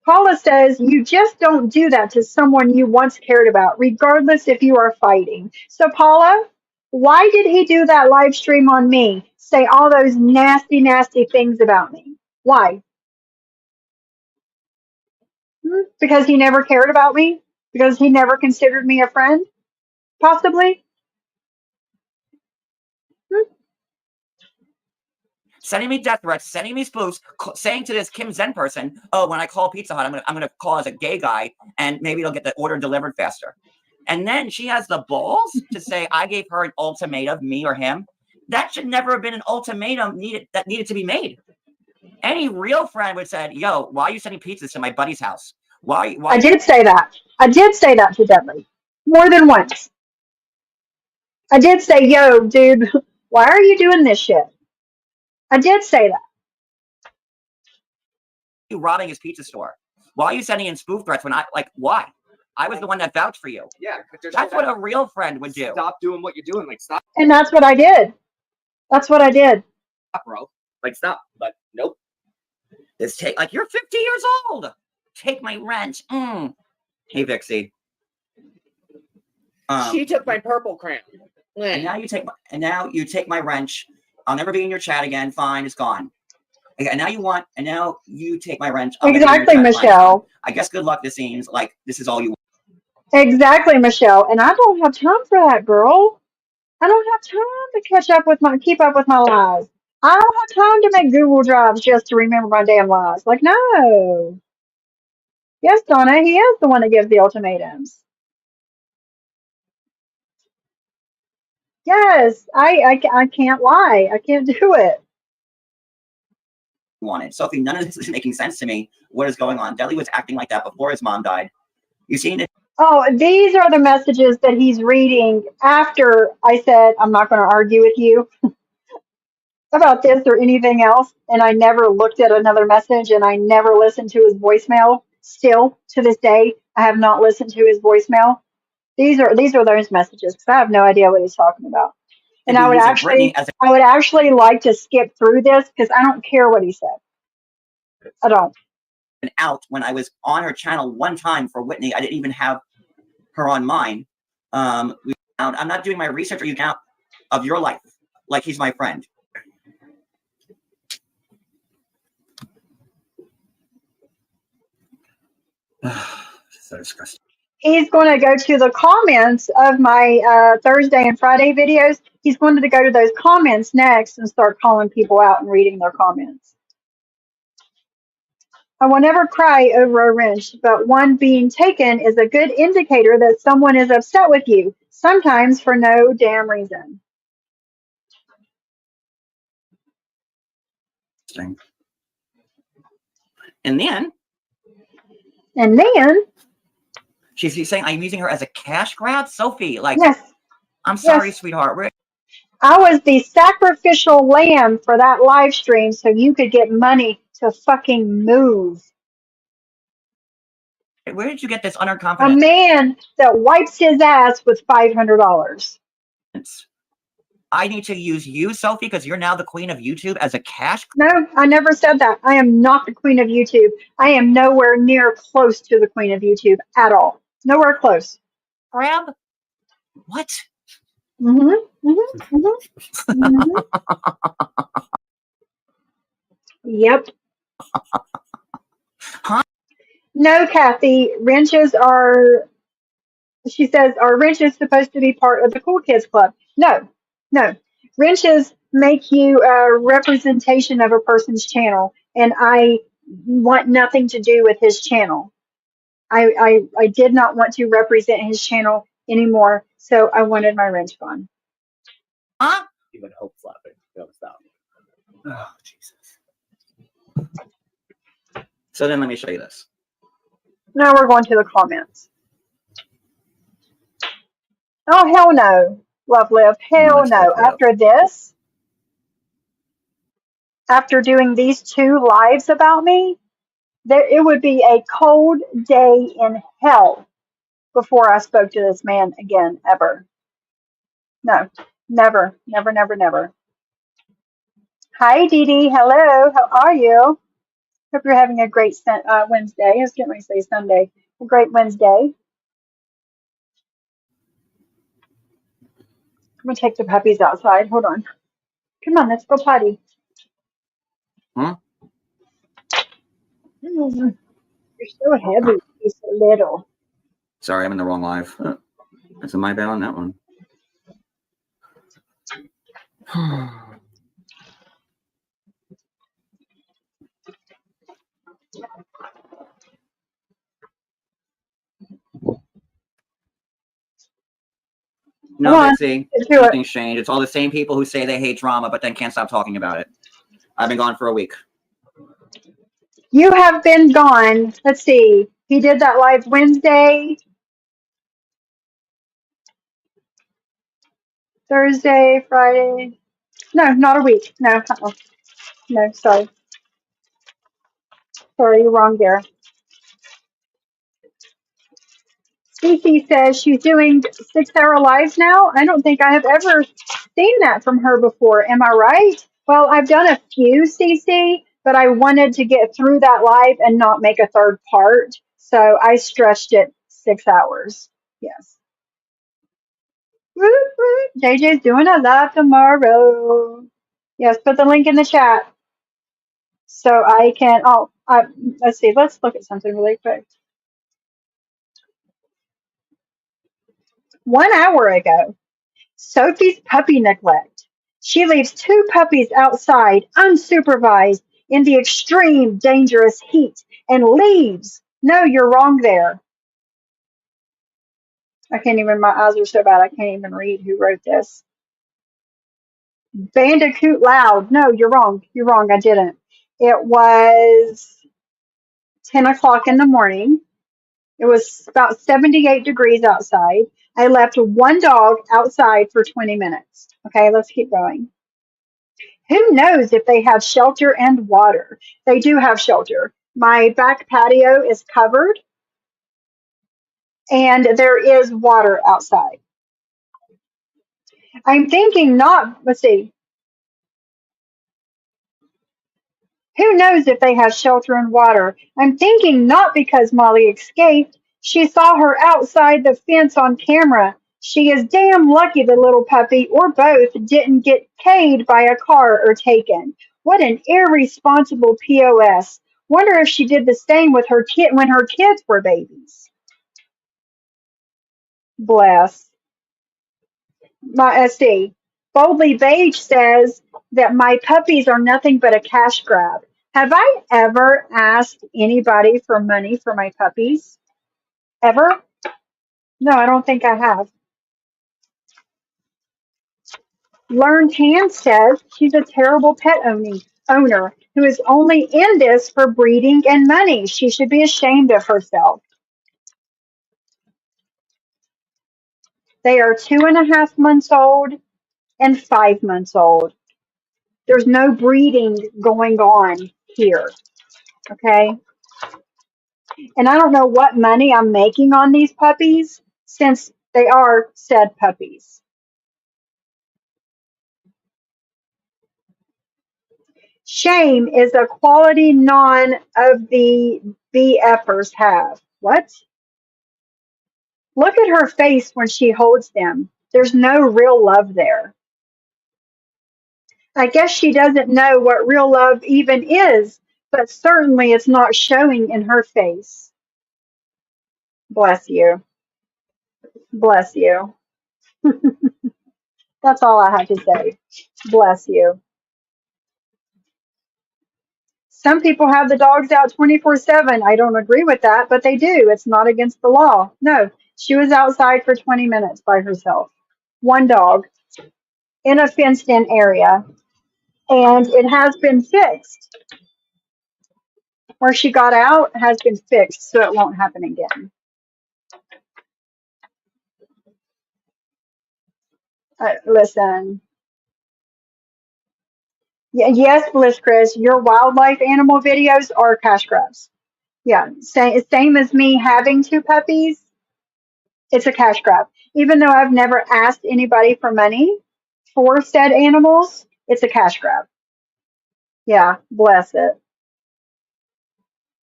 Paula says, you just don't do that to someone you once cared about, regardless if you are fighting. So, Paula, why did he do that live stream on me? Say all those nasty, nasty things about me? Why? Because he never cared about me? Because he never considered me a friend? Possibly? Sending me death threats, sending me spoofs, saying to this Kim Zen person, "Oh, when I call Pizza Hut, I'm gonna call as a gay guy, and maybe it'll get the order delivered faster." And then she has the balls to say I gave her an ultimatum, me or him. That should never have been an ultimatum that needed to be made. Any real friend would have said, "Yo, why are you sending pizzas to my buddy's house? Why?" I did say that. I did say that to Deadly. More than once. I did say, yo, dude, why are you doing this shit? I did say that. You robbing his pizza store? Why are you sending in spoof threats when why? I was the one that vouched for you. Yeah, that's what a real friend would do. Stop doing what you're doing. Like, stop. And that's what I did. That's what I did. Stop, bro. Like, stop. But nope. This you're 50 years old. Take my wrench. Hey, Vixie. She took my purple crayon. And now you take my wrench. I'll never be in your chat again. Fine, it's gone. And now you take my wrench. Exactly, Michelle. I guess good luck. This seems like this is all you want. Exactly, Michelle. And I don't have time for that, girl. I don't have time to keep up with my lies. I don't have time to make Google Drives just to remember my damn lies. Like, no. Yes, Donna, he is the one that gives the ultimatums. Yes, I can't lie. I can't do it. Wanted. Sophie, none of this is making sense to me. What is going on? Deli was acting like that before his mom died. You seen it? Oh, these are the messages that he's reading after I said, I'm not going to argue with you. about this or anything else, and I never looked at another message, and I never listened to his voicemail. Still to this day, I have not listened to his voicemail. These are those messages because I have no idea what he's talking about. To And be using Brittany as I would actually like to skip through this because I don't care what he said. I don't. an out when I was on her channel one time for Whitney. I didn't even have her on mine. I'm not doing my research or you count of your life like he's my friend. So disgusting. He's going to go to the comments of my Thursday and Friday videos. He's going to go to those comments next and start calling people out and reading their comments. I will never cry over a wrench, but one being taken is a good indicator that someone is upset with you, sometimes for no damn reason. And then she's saying I'm using her as a cash grab. Sophie, like, yes, I'm sorry, yes. sweetheart. I was the sacrificial lamb for that live stream so you could get money to fucking move. Where did you get this unearned A confidence? man that wipes his ass with $500. I need to use you, Sophie, because you're now the queen of YouTube as a cash. No, I never said that. I am not the queen of YouTube. I am nowhere near close to the queen of YouTube at all. Nowhere close. Grab? What? Yep. Huh? No, Kathy, wrenches are, she says, are wrenches supposed to be part of the Cool Kids Club? No, no. Wrenches make you a representation of a person's channel, and I want nothing to do with his channel. I did not want to represent his channel anymore, so I wanted my wrench gone. Huh? Even hope flapping. No, stop. Oh, Jesus. So then let me show you this. Now we're going to the comments. Oh, hell no, Love Live. Hell no. After this, after doing these 2 lives about me, it would be a cold day in hell before I spoke to this man again, ever. No, never, never, never, never. Hi, Dee Dee. Hello. How are you? Hope you're having a great Wednesday. I was getting ready to say Sunday. A great Wednesday. I'm going to take the puppies outside. Hold on. Come on, let's go potty. Huh? You're so heavy. You're so little. Sorry, I'm in the wrong live. That's my bad on that one. No, Bitsy, nothing's changed. It's all the same people who say they hate drama, but then can't stop talking about it. I've been gone for a week. You have been gone. Let's see. He did that live Wednesday, Thursday, Friday. No, not a week. No, no, sorry. Sorry, you're wrong there. Cece says she's doing 6-hour lives now. I don't think I have ever seen that from her before. Am I right? Well, I've done a few, Cece, but I wanted to get through that live and not make a third part. So I stretched it 6 hours. Yes. Woo, woo. JJ's doing a live tomorrow. Yes, put the link in the chat so I can. Let's see. Let's look at something really quick. 1 hour ago, Sophie's puppy neglect. She leaves 2 puppies outside, unsupervised, in the extreme dangerous heat, and leaves. No, you're wrong there. I can't even. My eyes are so bad I can't even read who wrote this. Bandicoot loud. No, you're wrong. You're wrong. I didn't. It was 10 o'clock in the morning. It was about 78 degrees outside. I left 1 dog outside for 20 minutes. Okay, let's keep going. Who knows if they have shelter and water? They do have shelter. My back patio is covered and there is water outside. I'm thinking not, let's see, who knows if they have shelter and water? I'm thinking not because Molly escaped. She saw her outside the fence on camera. She is damn lucky the little puppy, or both, didn't get K'd by a car or taken. What an irresponsible POS. Wonder if she did the same with her kid when her kids were babies. Bless. My SD. Boldly Beige says that my puppies are nothing but a cash grab. Have I ever asked anybody for money for my puppies? Ever? No, I don't think I have. Learned Hand says she's a terrible owner who is only in this for breeding and money. She should be ashamed of herself. They are 2.5 months old and 5 months old. There's no breeding going on here. Okay. And I don't know what money I'm making on these puppies since they are said puppies. Shame is a quality none of the BFers have. What? Look at her face when she holds them. There's no real love there. I guess she doesn't know what real love even is, but certainly it's not showing in her face. Bless you. Bless you. That's all I have to say. Bless you. Some people have the dogs out 24/7. I don't agree with that, but they do. It's not against the law. No, she was outside for 20 minutes by herself. One dog in a fenced in area, and it has been fixed. Where she got out has been fixed, so it won't happen again. Listen. Yes, Bliss Chris, your wildlife animal videos are cash grabs. Yeah, same as me having two puppies. It's a cash grab. Even though I've never asked anybody for money for said animals, it's a cash grab. Yeah, bless it.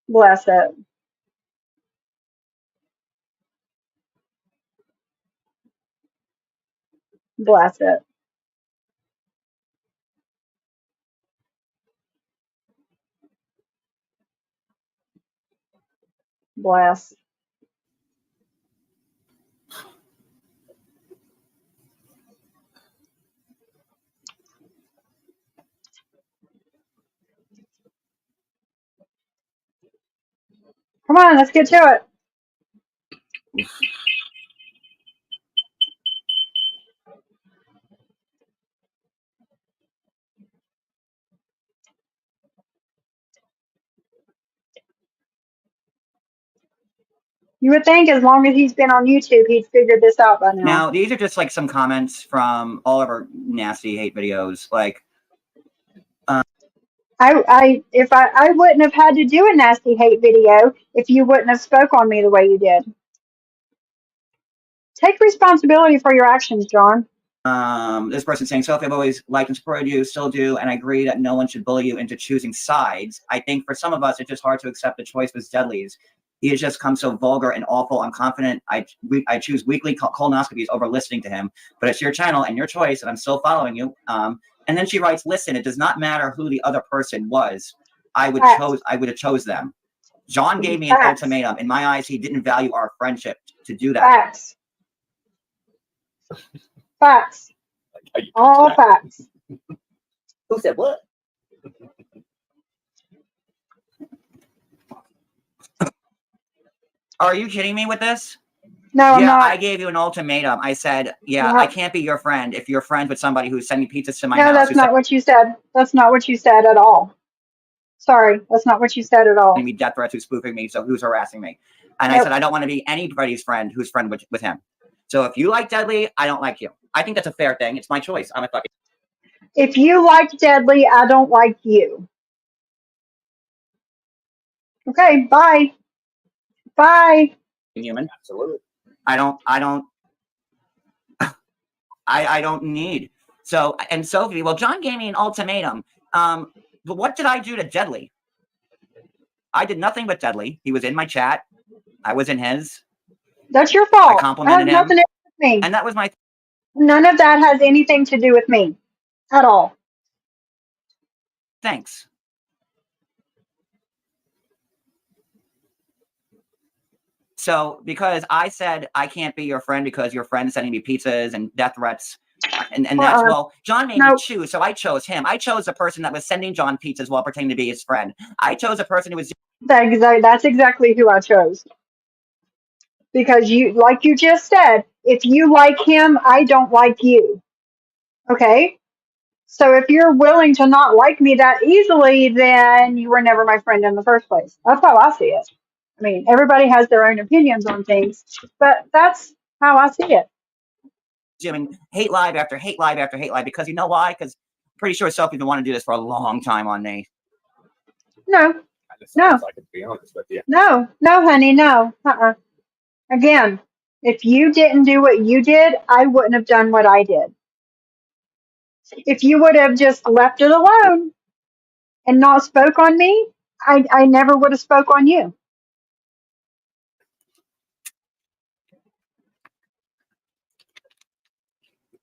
Bless it. Bless it. Bless. Come on, let's get to it. You would think as long as he's been on YouTube, he'd figured this out by now. Now, these are just like some comments from all of our nasty hate videos. Like, I wouldn't have had to do a nasty hate video if you wouldn't have spoke on me the way you did. Take responsibility for your actions, John. This person saying, Sophie, I've always liked and supported you, still do, and I agree that no one should bully you into choosing sides. I think for some of us, it's just hard to accept the choice with Deadly's. He has just come so vulgar and awful. I'm confident I choose weekly colonoscopies over listening to him, but it's your channel and your choice, and I'm still following you. And then she writes, listen, it does not matter who the other person was. I would have chose them. John gave me an ultimatum. In my eyes, he didn't value our friendship to do that. Facts. Facts. All facts. Who said what? Are you kidding me with this? No, I'm not. I gave you an ultimatum. I said, I can't be your friend if you're friends with somebody who's sending pizzas to my house. No, that's not what you said. That's not what you said at all. Sorry, that's not what you said at all. Me death threats, who's spoofing me, so who's harassing me. And I said, I don't want to be anybody's friend who's friend with him. So if you like Deadly, I don't like you. I think that's a fair thing. It's my choice. I'm a fucking... If you like Deadly, I don't like you. Okay, bye. Bye. Human. Absolutely. I don't need. So, and Sophie, well, John gave me an ultimatum. But what did I do to Deadly? I did nothing with Deadly. He was in my chat. I was in his. That's your I fault. That has complimented him. nothing to do with me. And that was my None of that has anything to do with me at all. thanks. So, because I said I can't be your friend because your friend's sending me pizzas and death threats, and that's, well, John made me choose, so I chose him. I chose a person that was sending John pizzas while pretending to be his friend. I chose a person who was. That's exactly who I chose. Because you, like you just said, if you like him, I don't like you. Okay? So if you're willing to not like me that easily, then you were never my friend in the first place. That's how I see it. I mean, everybody has their own opinions on things, but that's how I see it. Doing hate live after hate live after hate live because you know why? Because I'm pretty sure Sophie's been wanting to do this for a long time on me. No, no, Like, to be honest with you. no, honey, no. Again, if you didn't do what you did, I wouldn't have done what I did. If you would have just left it alone and not spoke on me, I never would have spoke on you.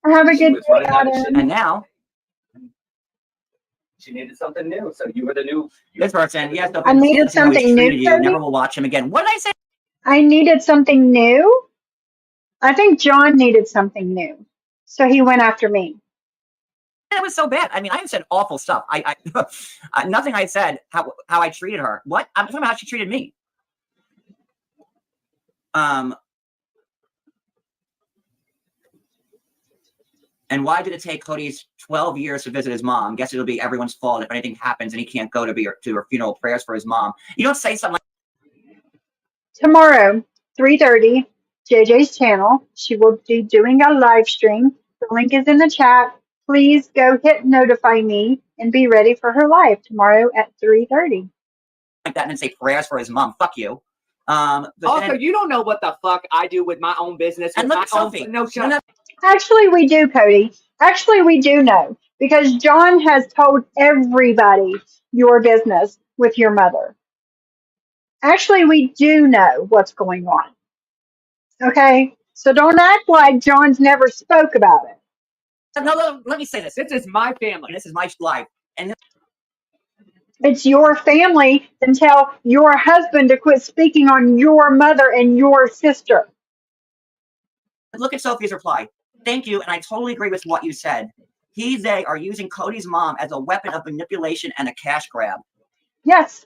Have a good day, Adam. And now She needed something new, so you were the new. this person, yes, I needed something new. You never will watch him again. What did I say? I needed something new. I think John needed something new, so he went after me. It was so bad. I mean, I said awful stuff. Nothing I said how I treated her. What? I'm talking about how she treated me. And why did it take Cody's 12 years to visit his mom? Guess it'll be everyone's fault if anything happens and he can't go to her funeral prayers for his mom. You don't say something like Tomorrow, 3:30, JJ's channel. She will be doing a live stream. The link is in the chat. Please go hit notify me and be ready for her live tomorrow at 3:30. that and then say prayers for his mom. Fuck you. Also, you don't know what the fuck I do with my own business. And look at Sophie. No, shut up. Actually, we do, Cody. Actually, we do know because John has told everybody your business with your mother. Actually, we do know what's going on. Okay? So don't act like John's never spoke about it. No, let me say this. This is my family. This is my life. And It's your family, then tell your husband to quit speaking on your mother and your sister. look at Sophie's reply. Thank you, and I totally agree with what you said. They are using Cody's mom as a weapon of manipulation and a cash grab. Yes,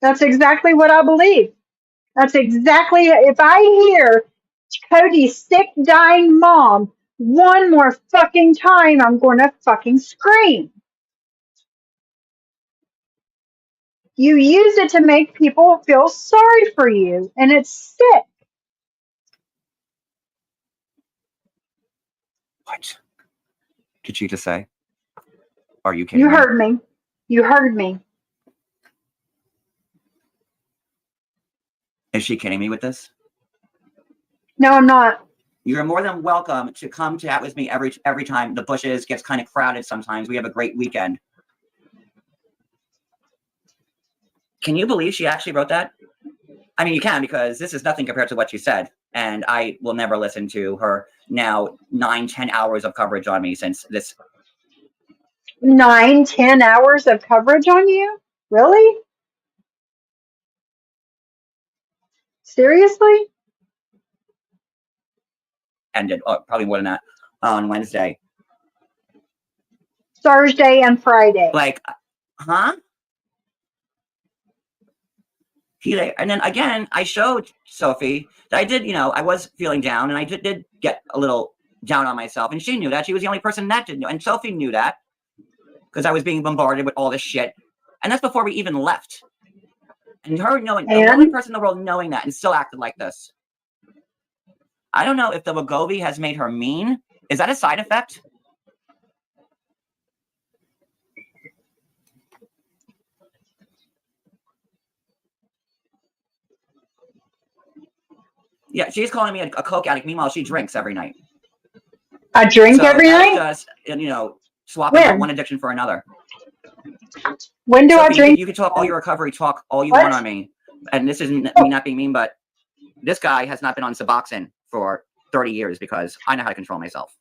that's exactly what I believe. That's exactly, if I hear Cody's sick, dying mom one more fucking time, I'm going to fucking scream. You use it to make people feel sorry for you, and it's sick. What did you just say? Are you kidding You me? heard me. You heard me. Is she kidding me with this? No, I'm not. You're more than welcome to come chat with me every time the bushes gets kind of crowded sometimes. We have a great weekend. Can you believe she actually wrote that? I mean, you can, because this is nothing compared to what you said. And I will never listen to her now 9-10 hours of coverage on me since this. 9-10 hours of coverage on you? Really? Seriously? Ended, probably more than that, on Wednesday. Thursday and Friday. Like, huh? And then again, I showed Sophie that I did, I was feeling down, and I did get a little down on myself, and she knew that. She was the only person that didn't know, and Sophie knew that because I was being bombarded with all this shit, and that's before we even left. And her knowing, the only person in the world knowing that, and still acted like this. I don't know if the Wegovy has made her mean. Is that a side effect? Yeah, she's calling me a coke addict. Meanwhile, she drinks every night. I drink So every that's night? just, swapping out When? one addiction for another. When do I Sophie, drink? you can talk all your recovery talk all you What? want on me. And this isn't me not being mean, but this guy has not been on Suboxone for 30 years because I know how to control myself.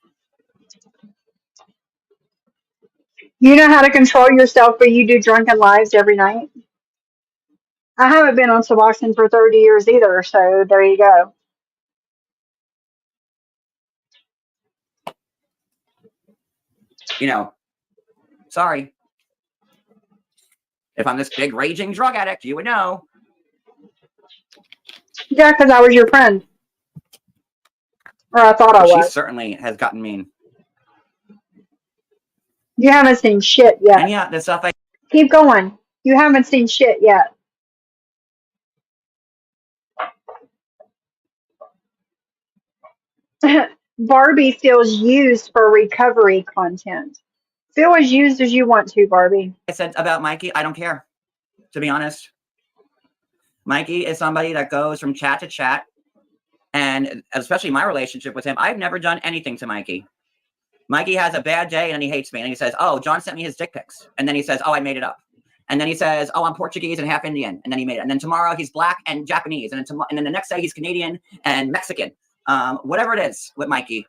You know how to control yourself, but you do drunken lives every night? I haven't been on Suboxone for 30 years either, so there you go. Sorry. If I'm this big raging drug addict, you would know. Yeah, because I was your friend. Or I thought I But she was. certainly has gotten mean. You haven't seen shit And yet. yeah, the stuff I Keep going. You haven't seen shit yet. Barbie feels used for recovery content. Feel as used as you want to, Barbie. said about Mikey, I don't care, to be honest. Mikey is somebody that goes from chat to chat, and especially my relationship with him, I've never done anything to Mikey. Mikey has a bad day and he hates me, and he says, oh, John sent me his dick pics, and then he says, oh, I made it up, and then he says, oh, I'm Portuguese and half Indian, and then he made it, and then tomorrow he's black and Japanese, and then the next day he's Canadian and Mexican. Whatever it is with Mikey,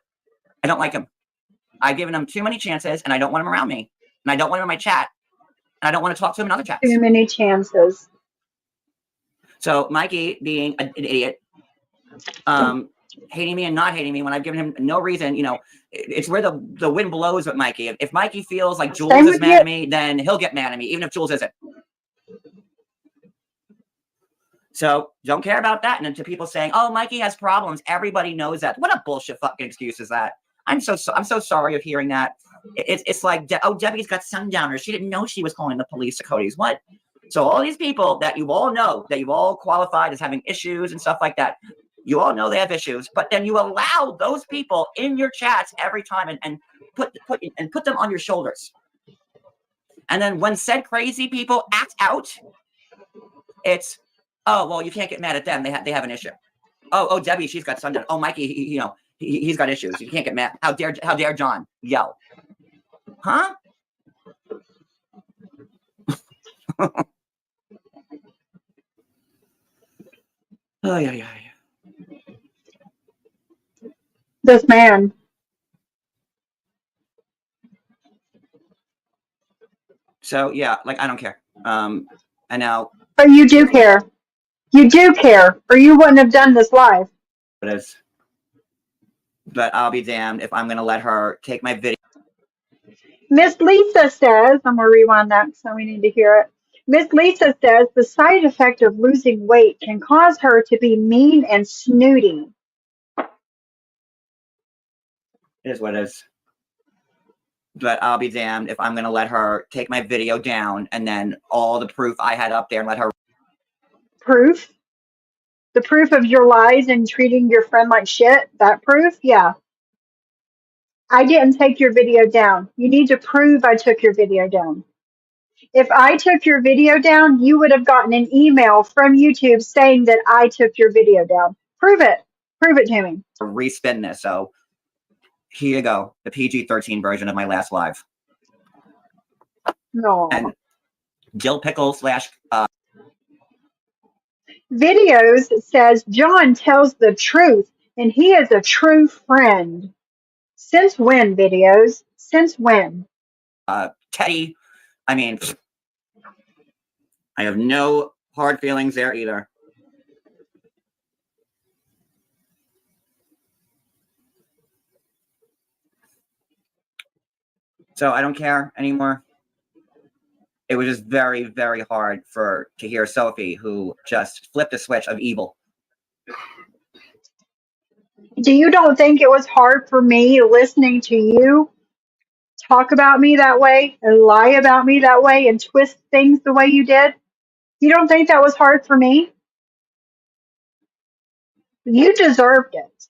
I don't like him. I've given him too many chances, and I don't want him around me, and I don't want him in my chat, and I don't want to talk to him in other chats. Too many chances. So Mikey being an idiot, hating me and not hating me when I've given him no reason, it's where the wind blows with Mikey. If Mikey feels like Jules is mad at me, then he'll get mad at me, even if Jules isn't. So don't care about that. And then to people saying, oh, Mikey has problems, everybody knows that. What a bullshit fucking excuse is that? I'm so sorry of hearing that. It's like, Debbie's got sundowners. She didn't know she was calling the police to Cody's. What? So all these people that you all know, that you've all qualified as having issues and stuff like that, you all know they have issues, but then you allow those people in your chats every time and put them on your shoulders. And then when said crazy people act out, it's, oh, well, you can't get mad at them. They have an issue. Oh, Debbie, she's got sundown. Oh, Mikey, he's got issues. You can't get mad. How dare John yell? Huh? Oh, yeah. This man. So yeah, like I don't care. And now. But you do care. You do care, or you wouldn't have done this live. It is. But I'll be damned if I'm going to let her take my video. Miss Lisa says, I'm going to rewind that so we need to hear it. Miss Lisa says the side effect of losing weight can cause her to be mean and snooty. It is what it is. But I'll be damned if I'm going to let her take my video down and then all the proof I had up there and let her. Proof? The proof of your lies and treating your friend like shit? That proof? Yeah. I didn't take your video down. You need to prove I took your video down. If I took your video down, you would have gotten an email from YouTube saying that I took your video down. Prove it. Prove it to me. Respin this. So here you go. The PG-13 version of my last live. No. And Dill Pickle / Videos says John tells the truth and he is a true friend. Since when, Videos? Since when? Teddy. I mean, I have no hard feelings there either. So I don't care anymore. It was just very, very hard to hear Sophie, who just flipped a switch of evil. Do you don't think it was hard for me listening to you talk about me that way and lie about me that way and twist things the way you did? You don't think that was hard for me? You deserved it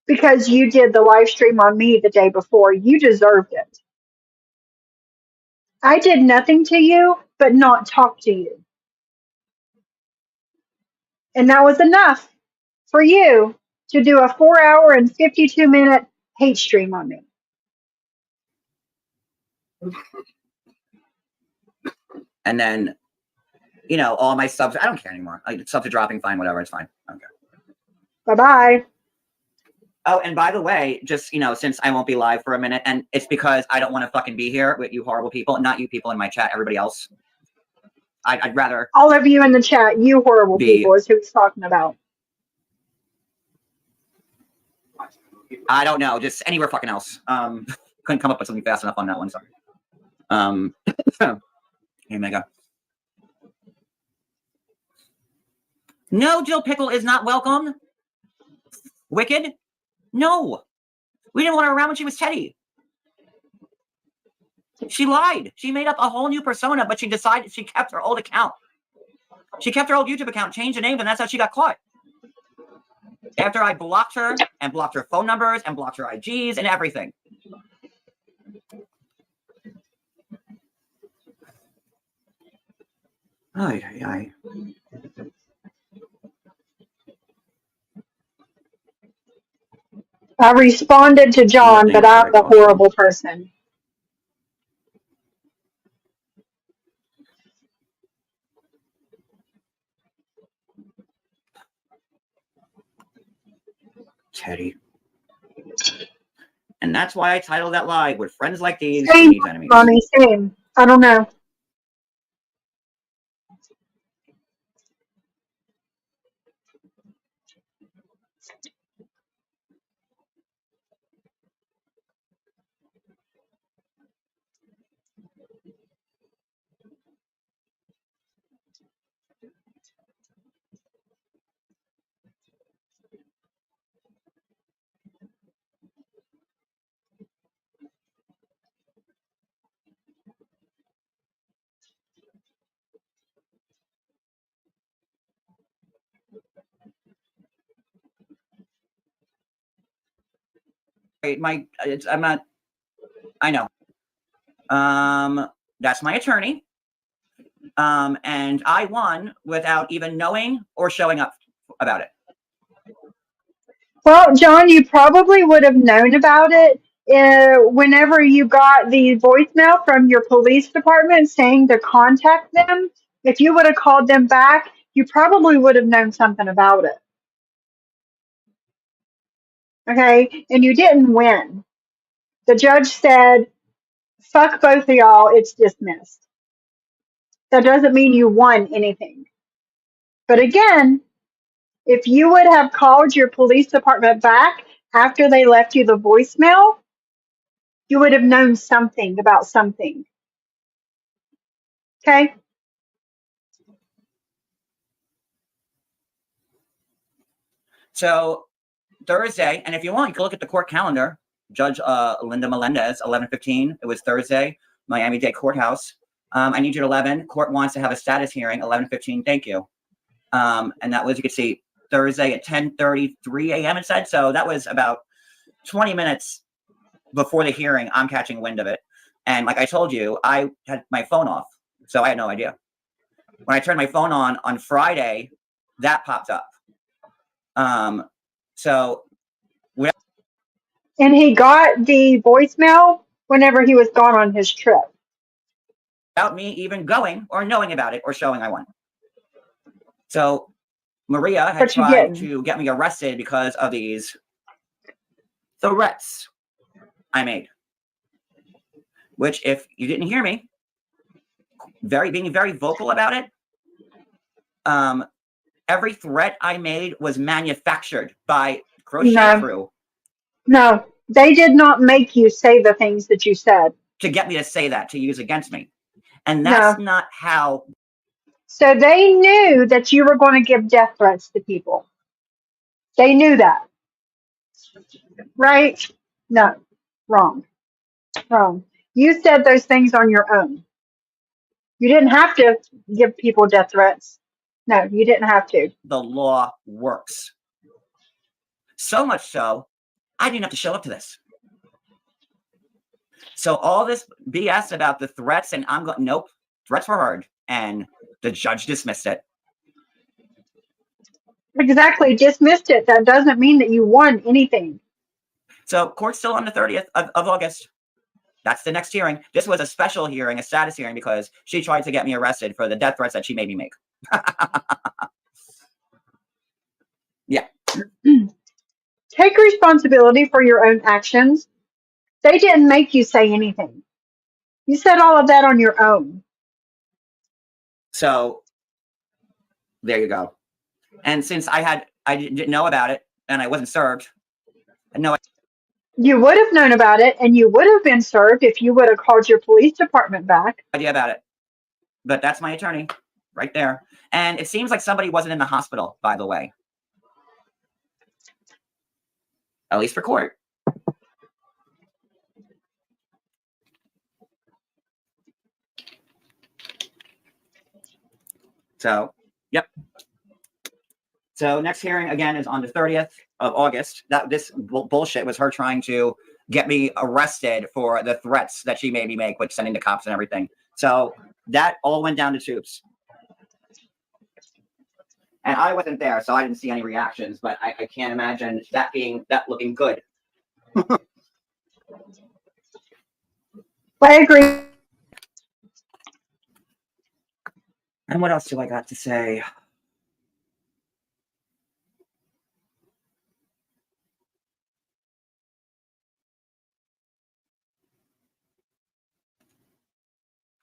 because you did the live stream on me the day before. You deserved it. I did nothing to you but not talk to you. And that was enough. for you to do a 4-hour and 52-minute hate stream on me. And then, you know, all my subs, I don't care anymore. Like, subs are dropping, fine, whatever, it's fine. I don't care. Bye-bye. Oh, and by the way, just, you know, since I won't be live for a minute, and it's because I don't want to fucking be here with you horrible people, not you people in my chat, everybody else. I'd rather... All of you in the chat, you horrible people, is who he's talking about. I don't know, just anywhere fucking else. Couldn't come up with something fast enough on that one, sorry. Hey, Mega. No, Jill Pickle is not welcome. Wicked? No. We didn't want her around when she was Teddy. She lied. She made up a whole new persona, but she decided she kept her old account. She kept her old YouTube account, changed the name, and that's how she got caught. After I blocked her, and blocked her phone numbers, and blocked her IGs, and everything. Ay, ay, ay. I responded to John, but I'm the horrible person. Teddy. And that's why I titled that live, with friends like these, Same, needs enemies. Mommy, same. I don't know. I'm not, I know. That's my attorney. And I won without even knowing or showing up about it. Well, John, you probably would have known about it whenever you got the voicemail from your police department saying to contact them. If you would have called them back, you probably would have known something about it. Okay? And you didn't win. The judge said, fuck both of y'all, it's dismissed. That doesn't mean you won anything. But again, if you would have called your police department back after they left you the voicemail, you would have known something about something. Okay? So Thursday, and if you want, you can look at the court calendar. Judge Linda Melendez, 11:15. It was Thursday, Miami-Dade Courthouse. I need you at 11. Court wants to have a status hearing, 11:15. Thank you. And that was, you could see, Thursday at 10:33 a.m. it said. So that was about 20 minutes before the hearing. I'm catching wind of it. And like I told you, I had my phone off. So I had no idea. When I turned my phone on Friday, that popped up. So and he got the voicemail whenever he was gone on his trip. Without me even going or knowing about it or showing I won. So Maria had tried to get me arrested because of these threats I made. Which, if you didn't hear me, being very vocal about it, every threat I made was manufactured by Crochet Crew. No, they did not make you say the things that you said. To get me to say that, to use against me. And that's not how. So they knew that you were going to give death threats to people. They knew that. Right? No. Wrong. Wrong. You said those things on your own. You didn't have to give people death threats. No, you didn't have to. The law works. So much so, I didn't have to show up to this. So all this BS about the threats, and I'm going, nope, threats were heard, and the judge dismissed it. Exactly. Dismissed it. That doesn't mean that you won anything. So court's still on the 30th of August. That's the next hearing. This was a special hearing, a status hearing, because she tried to get me arrested for the death threats that she made me make. Yeah. Take responsibility for your own actions. They didn't make you say anything. You said all of that on your own. So there you go. And since I didn't know about it and I wasn't served, no You would have known about it and you would have been served if you would have called your police department back. idea about it. But that's my attorney right there. And it seems like somebody wasn't in the hospital, by the way. At least for court. So, yep. So next hearing again is on the 30th of August. This bullshit was her trying to get me arrested for the threats that she made me make, with sending the cops and everything. So that all went down the tubes. And I wasn't there, so I didn't see any reactions, but I can't imagine that looking good. I agree. And what else do I got to say?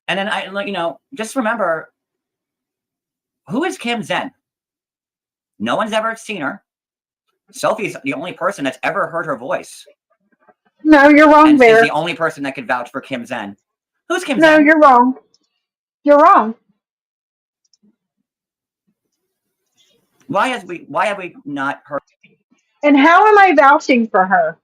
And then just remember, who is Kim Zen? No one's ever seen her. Sophie's the only person that's ever heard her voice. No, you're wrong And there. she's the only person that could vouch for Kim Zen. Who's Kim No, Zen? you're wrong. You're wrong. Why have we not heard? And how am I vouching for her?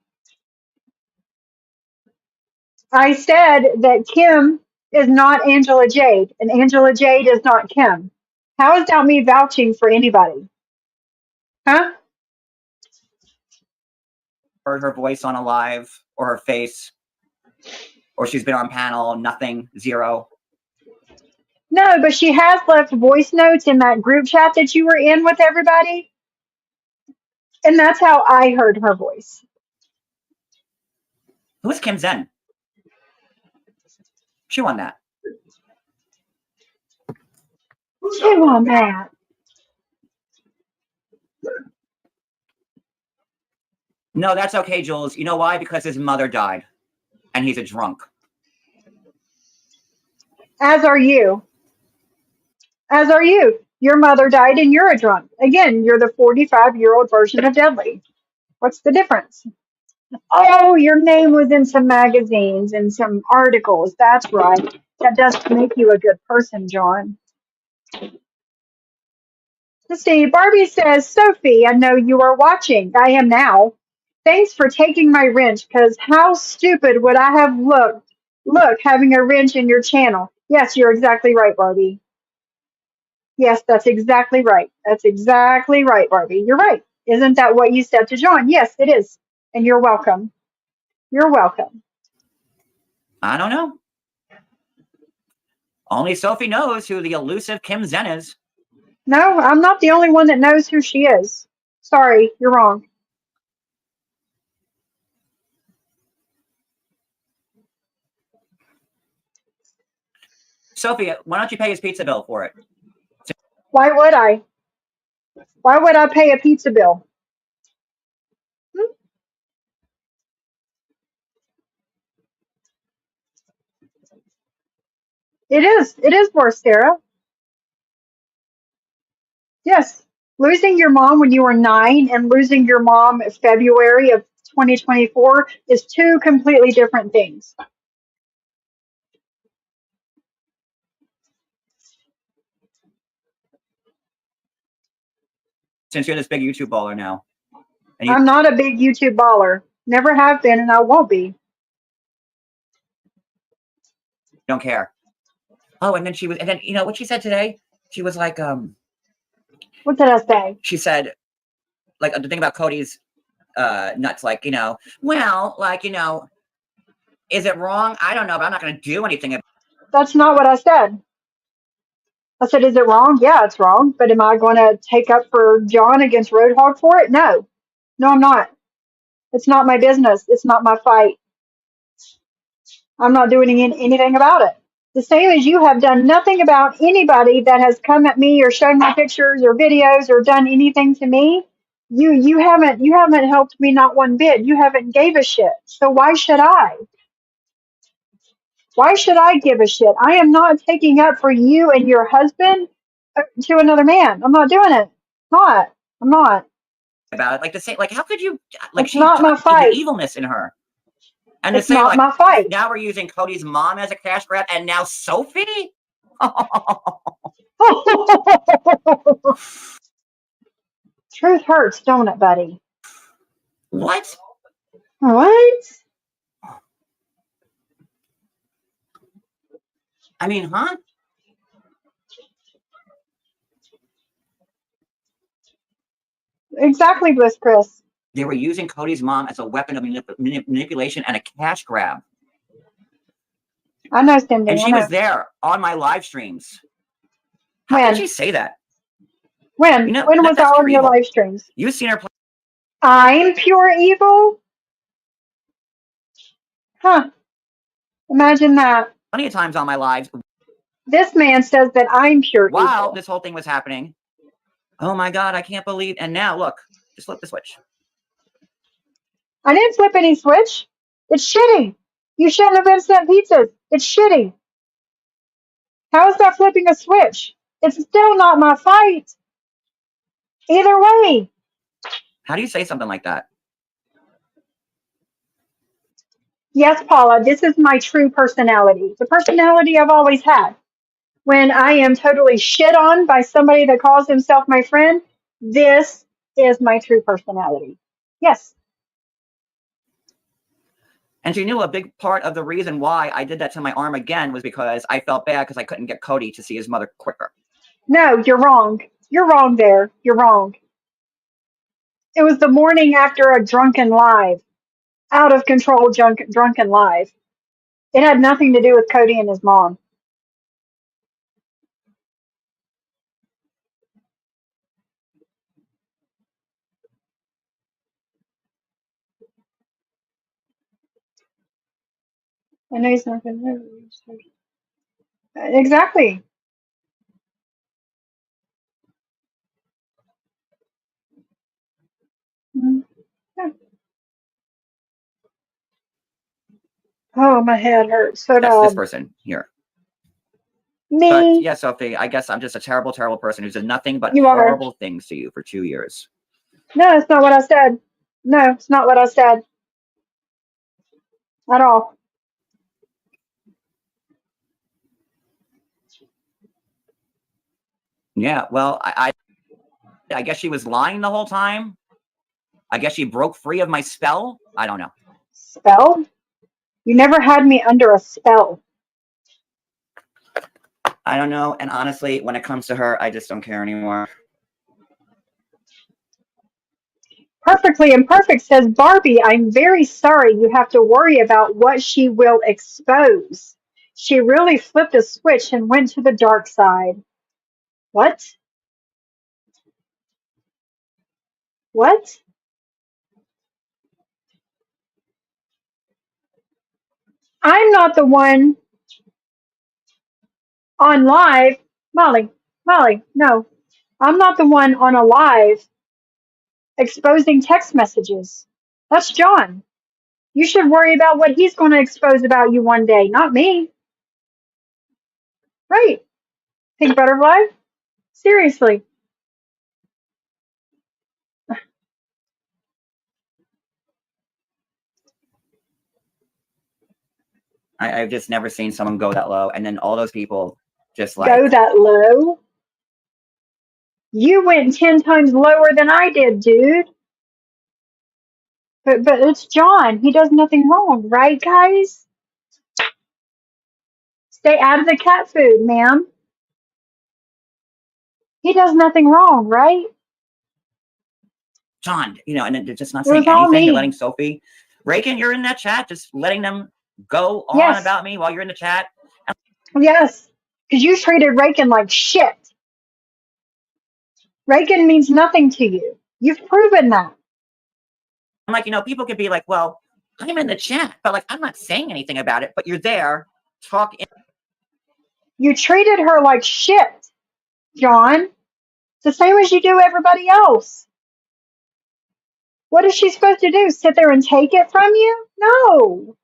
I said that Kim is not Angela Jade, and Angela Jade is not Kim. How is that me vouching for anybody? Huh? Heard her voice on a live, or her face, or she's been on panel? Nothing. Zero. No, but she has left voice notes in that group chat that you were in with everybody. And that's how I heard her voice. Who's Kim Zen? Chew on that. Chew on that. No, that's okay, Jules. You know why? Because his mother died, and he's a drunk. As are you. As are you. Your mother died and you're a drunk. Again, you're the 45-year-old version of Deadly. What's the difference? Oh, your name was in some magazines and some articles. That's right. That doesn't make you a good person, John. Let's see. Barbie says, Sophie, I know you are watching. I am now. Thanks for taking my wrench, because how stupid would I have looked? Look, having a wrench in your channel. Yes, you're exactly right, Barbie. Yes, that's exactly right. That's exactly right, Barbie. You're right. Isn't that what you said to John? Yes, it is. And you're welcome. You're welcome. I don't know. Only Sophie knows who the elusive Kim Zen is. No, I'm not the only one that knows who she is. Sorry, you're wrong. Sophie, why don't you pay his pizza bill for it? Why would I? Why would I pay a pizza bill? Hmm? It is. It is worse, Sarah. Yes. Losing your mom when you were 9 and losing your mom in February of 2024 is two completely different things. Since you're this big YouTube baller now, and you I'm not a big YouTube baller. Never have been and I won't be. don't care. Oh, and then you know what she said today? She was like, What did I say? she said, like, the thing about Cody's nuts, like, well, like, is it wrong? I don't know, but I'm not going to do anything. That's not what I said. I said, is it wrong? Yeah, it's wrong. But am I going to take up for John against Roadhog for it? No. No, I'm not. It's not my business. It's not my fight. I'm not doing anything about it. The same as you have done nothing about anybody that has come at me or shown me pictures or videos or done anything to me. You haven't helped me not one bit. You haven't gave a shit. So why should I? Why should I give a shit? I am not taking up for you and your husband to another man. I'm not doing it. Not. I'm not. About it, like to say, like, how could you, like, It's she not my the fight. evilness in her, and to It's say, not like, my fight. now we're using Cody's mom as a cash grab, and now Sophie. Truth hurts, don't it, buddy? What? What? I mean, huh? Exactly, Bliss Chris. They were using Cody's mom as a weapon of manipulation and a cash grab. I know, Cindy. And I she was know. there on my live streams. How When? could she say that? When? You know, When was that's I on pure your evil. live streams? You've seen her play I'm pure evil? Huh. Imagine that. plenty of times on my lives This man says that I'm pure while evil. this whole thing was happening. Oh my God, I can't believe. And now look, just flip the switch. I didn't flip any switch. It's shitty. You shouldn't have been sent pizzas. It's shitty. How is that flipping a switch? It's still not my fight. Either way. How do you say something like that? Yes, Paula, this is my true personality. The personality I've always had. When I am totally shit on by somebody that calls himself my friend, this is my true personality. Yes. And she knew a big part of the reason why I did that to my arm again was because I felt bad because I couldn't get Cody to see his mother quicker. No, you're wrong. You're wrong there. You're wrong. It was the morning after a drunken live, out of control drunken live. It had nothing to do with Cody and his mom. I know he's not going to. Exactly. Mhm. Yeah. Oh, my head hurts so That's this bad. person here. But Me. yeah, Sophie, I guess I'm just a terrible, terrible person who's done nothing but You are. horrible things to you for 2 years. No, it's not what I said. No, it's not what I said. At all. Yeah, well, I guess she was lying the whole time. I guess she broke free of my spell. I don't know. Spell? You never had me under a spell. I don't know. And honestly, when it comes to her, I just don't care anymore. Perfectly Imperfect says, Barbie, I'm very sorry you have to worry about what she will expose. She really flipped a switch and went to the dark side. What? What? I'm not the one on live. Molly, no. I'm not the one on a live exposing text messages. That's John. You should worry about what he's going to expose about you one day, not me. Right. Pink butterfly? Seriously. I've just never seen someone go that low. And then all those people just like. Go that low? You went 10 times lower than I did, dude. But it's John. He does nothing wrong, right, guys? Stay out of the cat food, ma'am. He does nothing wrong, right? John, and they're just not It was saying all anything. They're me. letting Sophie. Reagan, you're in that chat, just letting them go on Yes. about me while you're in the chat. Yes. Because you treated Reagan like shit. Reagan means nothing to you. You've proven that. I'm like, people could be like, well, I'm in the chat, but like, I'm not saying anything about it, but you're there talking. You treated her like shit, John. It's the same as you do everybody else. What is she supposed to do? Sit there and take it from you? No.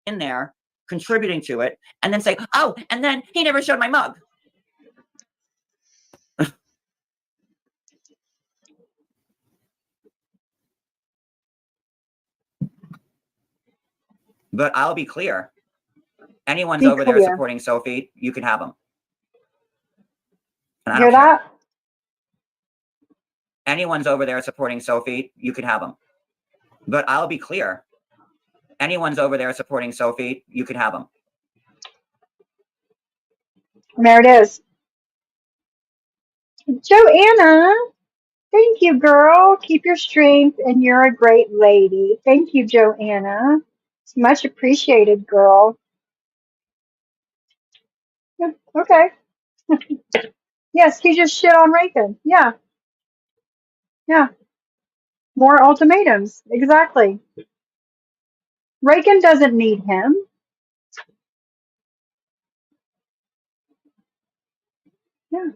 In there, contributing to it, and then say, oh, and then he never showed my mug. But I'll be clear. Anyone's over there supporting Sophie, you can have them. And I don't care. That? Anyone's over there supporting Sophie, you can have them. But I'll be clear. Anyone's over there supporting Sophie, you can have them. There it is. Joanna, thank you, girl. Keep your strength, and you're a great lady. Thank you, Joanna. It's much appreciated, girl. Yeah, okay. Yes, he just shit on Reagan. Yeah, yeah. More ultimatums. Exactly. Reagan doesn't need him. Yeah.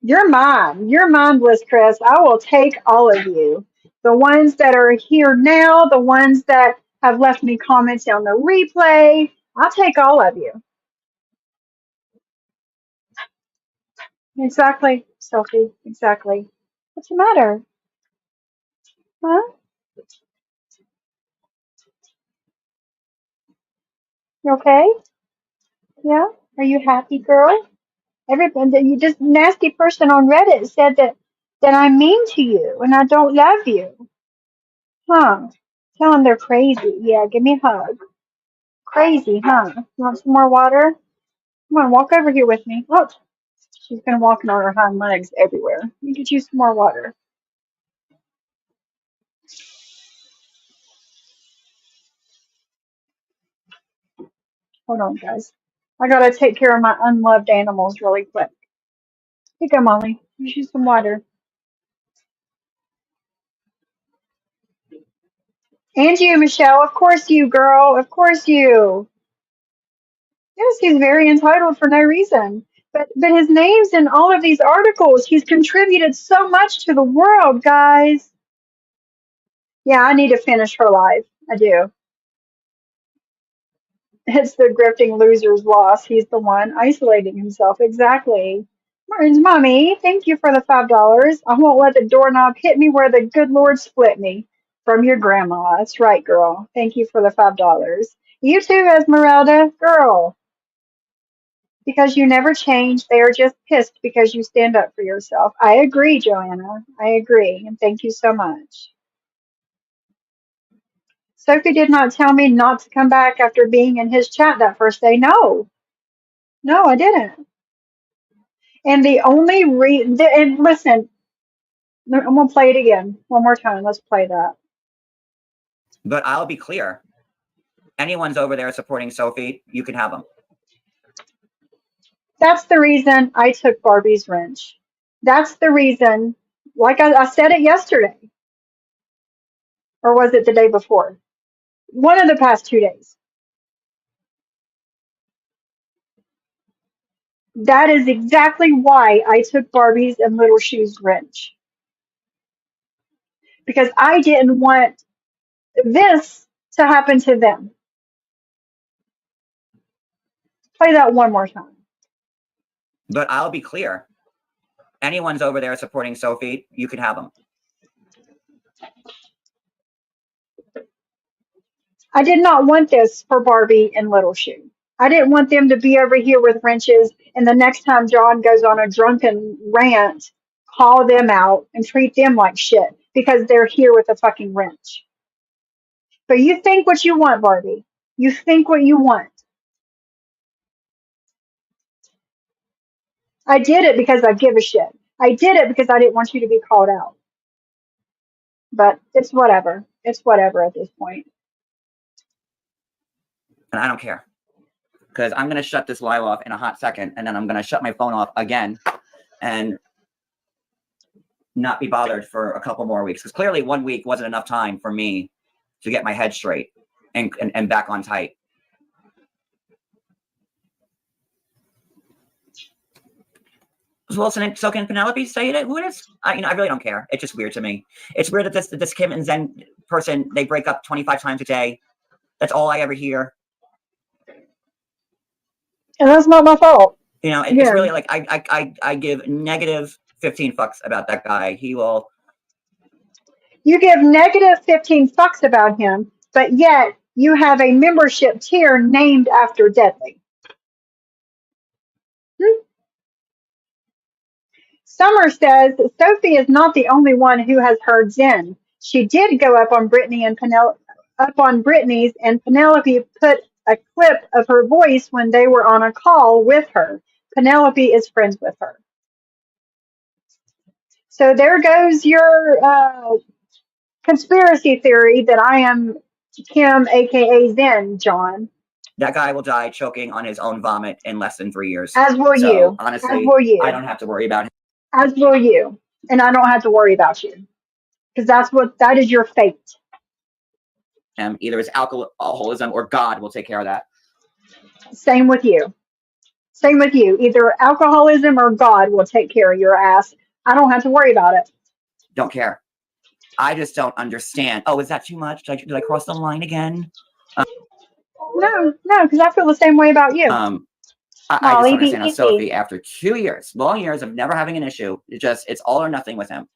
You're mine. You're mindless, Chris. I will take all of you. The ones that are here now, the ones that have left me comments on the replay. I'll take all of you. Exactly, Sophie. Exactly. What's the matter? Huh? You okay? Yeah? Are you happy, girl? Everybody, you just nasty person on Reddit said that I'm mean to you and I don't love you. Huh? Tell them they're crazy. Yeah, give me a hug. Crazy, huh? You want some more water? Come on, walk over here with me. Look, she's been walking on her hind legs everywhere. Let me get you some more water. Hold on, guys. I gotta take care of my unloved animals really quick. Here you go, Molly. Here's you some water. And you, Michelle. Of course you, girl. Of course you. Yes, he's very entitled for no reason. But his name's in all of these articles. He's contributed so much to the world, guys. Yeah, I need to finish her life. I do. It's the grifting loser's loss. He's the one isolating himself. Exactly. Martin's mommy, thank you for the $5. I won't let the doorknob hit me where the good Lord split me. From your grandma. That's right, girl. Thank you for the $5. You too, Esmeralda. Girl. Because you never change. They are just pissed because you stand up for yourself. I agree, Joanna. I agree. And thank you so much. Sophie did not tell me not to come back after being in his chat that first day. No. No, I didn't. And the only and listen, I'm going to play it again. One more time. Let's play that. But I'll be clear. Anyone's over there supporting Sophie, you can have them. That's the reason I took Barbie's wrench. That's the reason, like I said it yesterday. Or was it the day before? One of the past 2 days. That is exactly why I took Barbie's and Little Shoes wrench. Because I didn't want this to happen to them. Play that one more time. But I'll be clear. Anyone's over there supporting Sophie, you can have them. I did not want this for Barbie and Little Shoe. I didn't want them to be over here with wrenches, and the next time John goes on a drunken rant, call them out and treat them like shit because they're here with a fucking wrench. But you think what you want, Barbie. You think what you want. I did it because I give a shit. I did it because I didn't want you to be called out. But it's whatever. It's whatever at this point. And I don't care. because I'm going to shut this live off in a hot second, and then I'm going to shut my phone off again and not be bothered for a couple more weeks. Because clearly 1 week wasn't enough time for me to get my head straight and back on tight. Was Wilson and Penelope say it? Who it is? I really don't care. It's just weird to me. It's weird that this Kim and Zen person, they break up 25 times a day. That's all I ever hear. And that's not my fault. It's really like I give negative 15 fucks about that guy. He will. You give negative 15 fucks about him, but yet you have a membership tier named after Deadly. Summer says Sophie is not the only one who has heard Zen. She did go up on Brittany's, and Penelope put a clip of her voice when they were on a call with her. Penelope is friends with her. So there goes your conspiracy theory that I am Kim, aka Zen, John. That guy will die choking on his own vomit in less than 3 years. As will you. Honestly, as will you. I don't have to worry about him. As will you. And I don't have to worry about you. Because that is your fate. Either it's alcoholism or God will take care of that. Same with you. Same with you. Either alcoholism or God will take care of your ass. I don't have to worry about it. Don't care. I just don't understand. Oh, is that too much? Did I cross the line again? No, because I feel the same way about you. I just don't understand how Sophie, after 2 years, long years of never having an issue, it's all or nothing with him.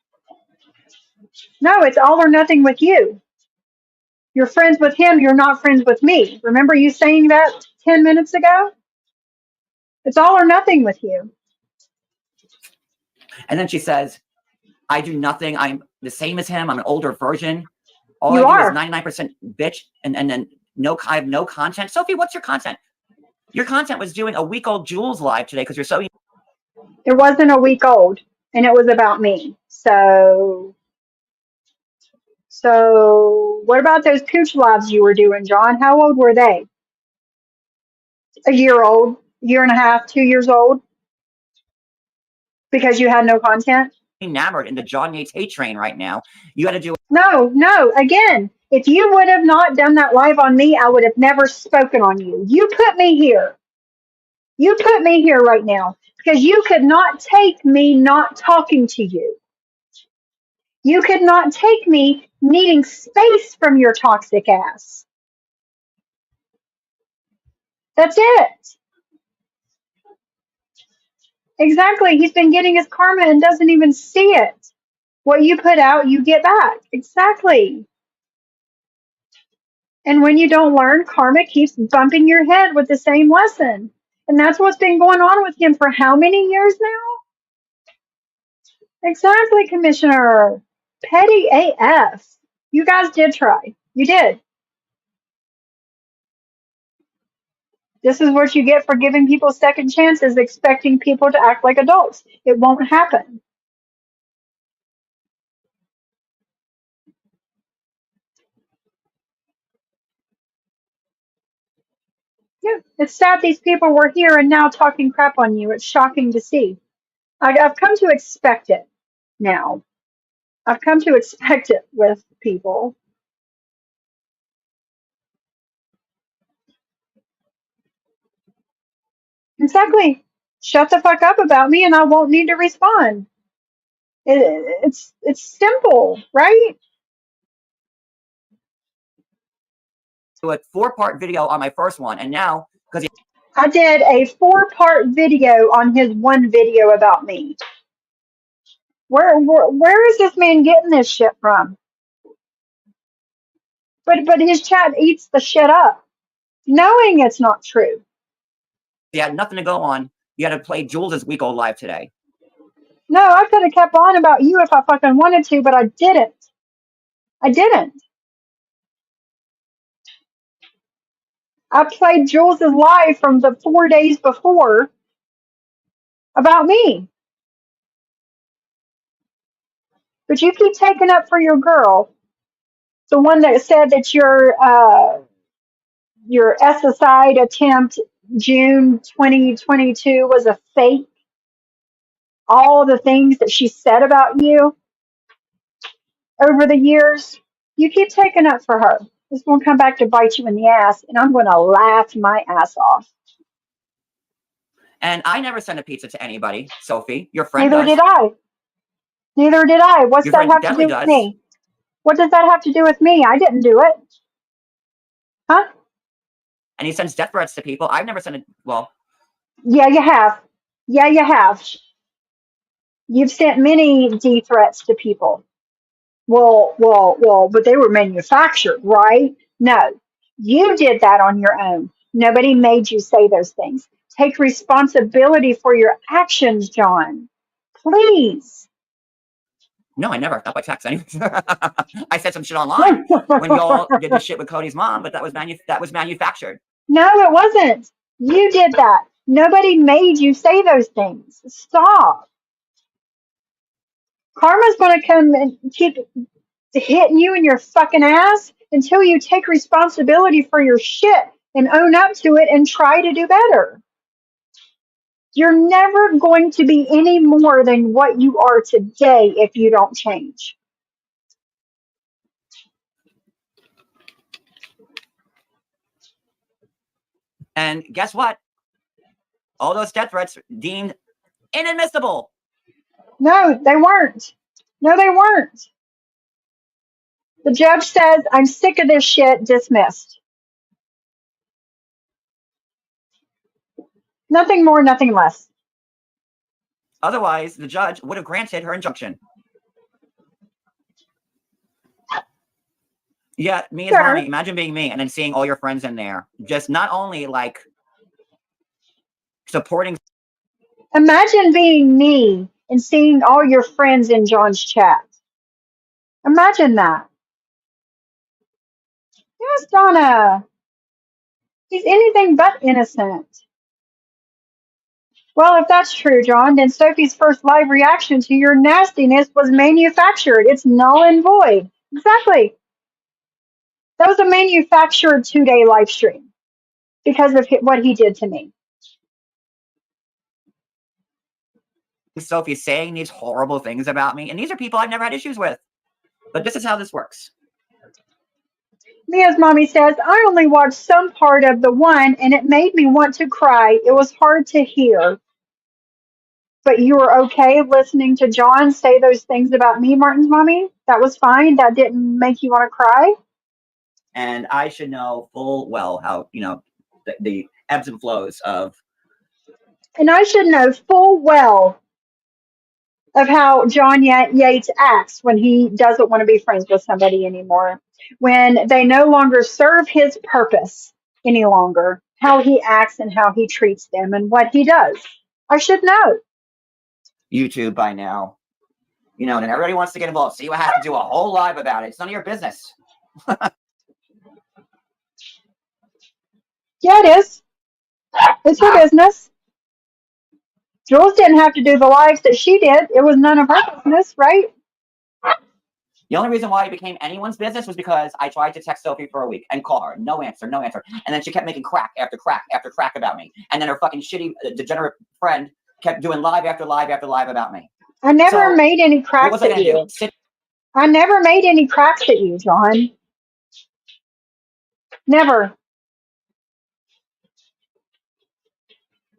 No, it's all or nothing with you. You're friends with him, you're not friends with me. Remember you saying that 10 minutes ago? It's all or nothing with you. And then she says, I do nothing. I'm the same as him. I'm an older version. All You I are. do is 99% bitch, and then I have no content. Sophie, what's your content? Your content was doing a week-old Jules live today because you're so... It wasn't a week old, and it was about me. So what about those cooch lives you were doing, John? How old were they? A year old, year and a half, 2 years old? Because you had no content? enamored in the John Yates hate train right now. You got to do... No. Again, if you would have not done that live on me, I would have never spoken on you. You put me here. You put me here right now because you could not take me not talking to you. You could not take me needing space from your toxic ass. That's it. Exactly. He's been getting his karma and doesn't even see it. What you put out, you get back. Exactly. And when you don't learn, karma keeps bumping your head with the same lesson. And that's what's been going on with him for how many years now? Exactly, Commissioner. Petty AF. You guys did try. You did. This is what you get for giving people second chances, expecting people to act like adults. It won't happen. Yeah, it's sad these people were here and now talking crap on you. It's shocking to see. I've come to expect it now. I've come to expect it with people. Exactly. Shut the fuck up about me and I won't need to respond. It's simple, right? a 4-part video on my first one, and now because I did a 4-part video on his one video about me. Where is this man getting this shit from? But his chat eats the shit up, knowing it's not true. he had nothing to go on. You had to play Jules' week-old live today. No, I could have kept on about you if I fucking wanted to, but I didn't. I didn't. I played Jules' live from the 4 days before about me. But you keep taking up for your girl, the one that said that your SSI attempt June 2022 was a fake. All the things that she said about you over the years, you keep taking up for her. It's going to come back to bite you in the ass, and I'm going to laugh my ass off. And I never send a pizza to anybody, Sophie. Your friend Neither does. did I. Neither did I. What's Your that friend have to definitely do with does. me? What does that have to do with me? I didn't do it. Huh? And he sends death threats to people. I've never sent a, well, Yeah, you have. Yeah, you have. You've sent many D threats to people. Well, but they were manufactured, right? No, you did that on your own. Nobody made you say those things. Take responsibility for your actions, John. Please. no, I never. Not by text. Anyways. I said some shit online when y'all did the shit with Cody's mom, but that was manufactured. No, it wasn't. You did that. Nobody made you say those things. Stop. Karma's going to come and keep hitting you in your fucking ass until you take responsibility for your shit and own up to it and try to do better. You're never going to be any more than what you are today if you don't change. And guess what? All those death threats deemed inadmissible. No, they weren't. No, they weren't. The judge says, I'm sick of this shit, dismissed. Nothing more, nothing less. Otherwise, the judge would have granted her injunction. Yeah, me as Sure. mommy. Imagine being me and then seeing all your friends in there. Just not only like supporting. Imagine being me and seeing all your friends in John's chat. Imagine that. Yes, Donna. He's anything but innocent. Well, if that's true, John, then Sophie's first live reaction to your nastiness was manufactured. It's null and void. Exactly. That was a manufactured 2-day live stream because of what he did to me. Sophie saying these horrible things about me. And these are people I've never had issues with. But this is how this works. Mia's mommy says, I only watched some part of the one and it made me want to cry. It was hard to hear. But you were okay listening to John say those things about me, Martin's mommy? That was fine? That didn't make you want to cry? And I should know full well how, the ebbs and flows of. And I should know full well of how John Yates acts when he doesn't want to be friends with somebody anymore, when they no longer serve his purpose any longer, how he acts and how he treats them and what he does. I should know. YouTube by now. And everybody wants to get involved. So you have to do a whole live about it. It's none of your business. Yeah, it is. It's her business. Jules didn't have to do the lives that she did. It was none of her business, right? The only reason why it became anyone's business was because I tried to text Sophie for a week and call her. No answer. And then she kept making crack after crack after crack about me. And then her fucking shitty, degenerate friend kept doing live after live after live about me. I never made any cracks at you. I never made any cracks at you, John. Never.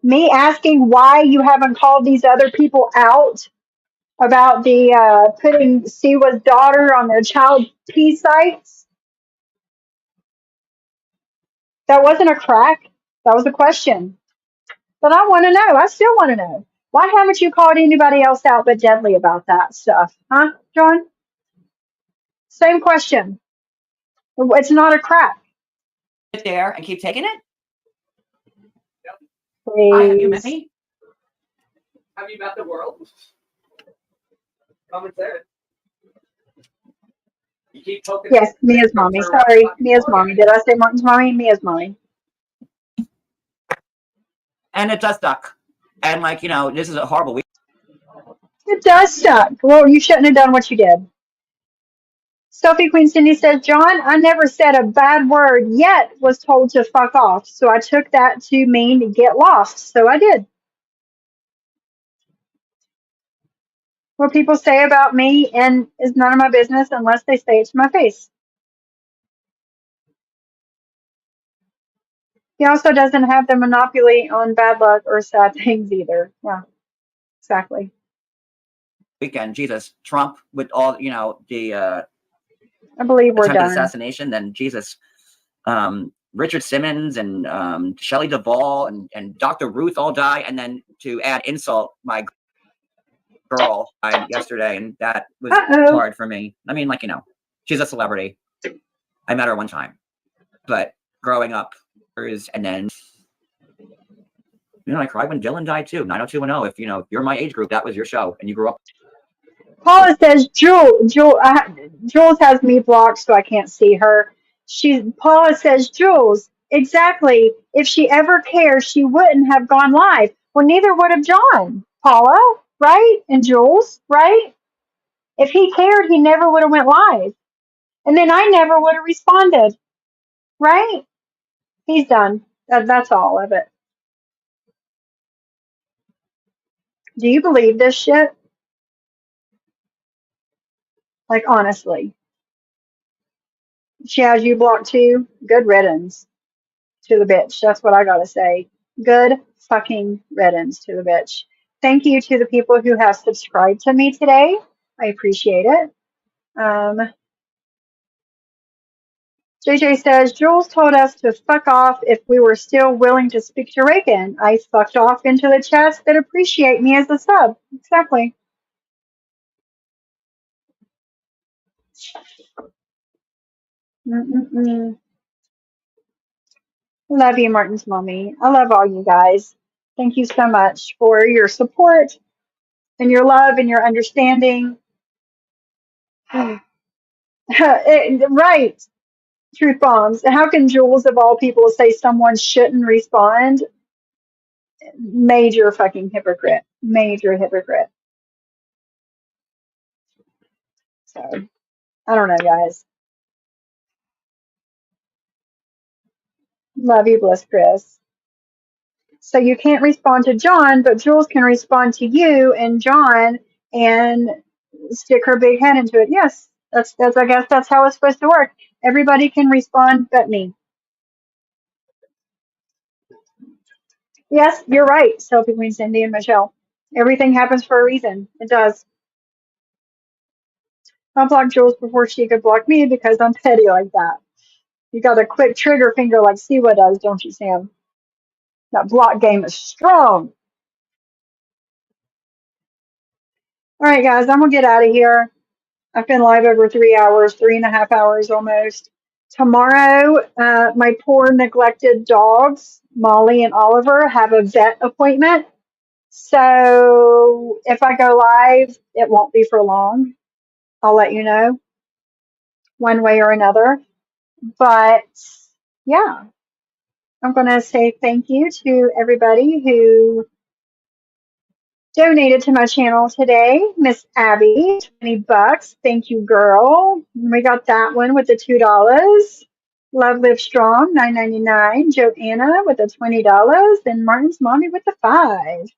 Me asking why you haven't called these other people out about the putting Siwa's daughter on the child P sites. That wasn't a crack. That was a question. But I want to know. I still want to know. Why haven't you called anybody else out but Deadly about that stuff? Huh, John? Same question. It's not a crack. Sit there and keep taking it? Please. Have you met me? Have you met the world? Come and say it. You keep poking. Yes, Mia's mommy. Sorry, Mia's mommy. Did I say Martin's mommy? Mia's mommy. And it does suck. And this is a horrible week. It does suck. Well, you shouldn't have done what you did. Sophie Queen Cindy says, John, I never said a bad word yet was told to fuck off. So I took that to mean get lost. So I did. What people say about me and is none of my business unless they say it to my face. He also doesn't have the monopoly on bad luck or sad things either. Yeah, exactly. Weekend, Jesus, Trump with all, the I believe we're attempted done. assassination, then Jesus, Richard Simmons and Shelley Duvall and Dr. Ruth all die, and then to add insult, my girl died yesterday, and that was hard for me. I mean, she's a celebrity. I met her one time, but growing up, and then I cried when Dylan died too. 90210. If you're my age group, that was your show, and you grew up. Paula says, Jules has me blocked, so I can't see her. Paula says, Jules, exactly. If she ever cared, she wouldn't have gone live. Well, neither would have John, Paula, right? And Jules, right? If he cared, he never would have went live. And then I never would have responded, right? He's done. That's all of it. Do you believe this shit? Like, honestly. She has you blocked too? Good riddance to the bitch. That's what I gotta say. Good fucking riddance to the bitch. Thank you to the people who have subscribed to me today. I appreciate it. JJ says, Jules told us to fuck off if we were still willing to speak to Reagan. I fucked off into the chats that appreciate me as a sub. Exactly. Mm-mm-mm. Love you, Martin's mommy. I love all you guys. Thank you so much for your support and your love and your understanding. Right. Truth bombs. How can Jules, of all people, say someone shouldn't respond? Major fucking hypocrite. Major hypocrite. So, I don't know, guys. Love you, Bliss Chris. So you can't respond to John, but Jules can respond to you and John and stick her big head into it. Yes, that's I guess that's how it's supposed to work. Everybody can respond but me. Yes, you're right, Sophie Queen Cindy and Michelle. Everything happens for a reason. It does. I blocked Jules before she could block me because I'm petty like that. You got a quick trigger finger like Siwa does, don't you, Sam? That block game is strong. All right, guys, I'm going to get out of here. I've been live over 3 hours, 3.5 hours almost. Tomorrow, my poor neglected dogs, Molly and Oliver, have a vet appointment. So if I go live, it won't be for long. I'll let you know one way or another. But yeah, I'm going to say thank you to everybody who donated to my channel today. Miss Abby, $20. Thank you, girl. We got that one with the $2. Love Live Strong, $9.99. Joanna with the $20. And Martin's mommy with the $5.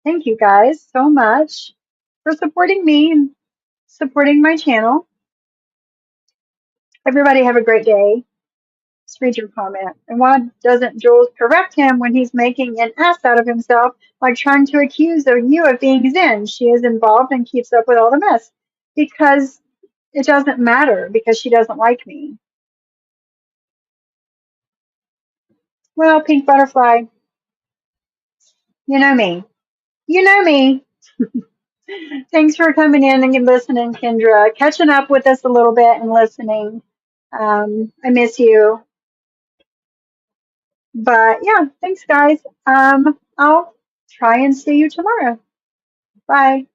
Thank you guys so much for supporting me and supporting my channel. Everybody have a great day. Just read your comment. And why doesn't Jules correct him when he's making an ass out of himself, like trying to accuse you of being Zen? She is involved and keeps up with all the mess. Because it doesn't matter, because she doesn't like me. Well, Pink Butterfly, you know me. You know me. Thanks for coming in and listening, Kendra. Catching up with us a little bit and listening. I miss you. But yeah, thanks guys. I'll try and see you tomorrow. Bye.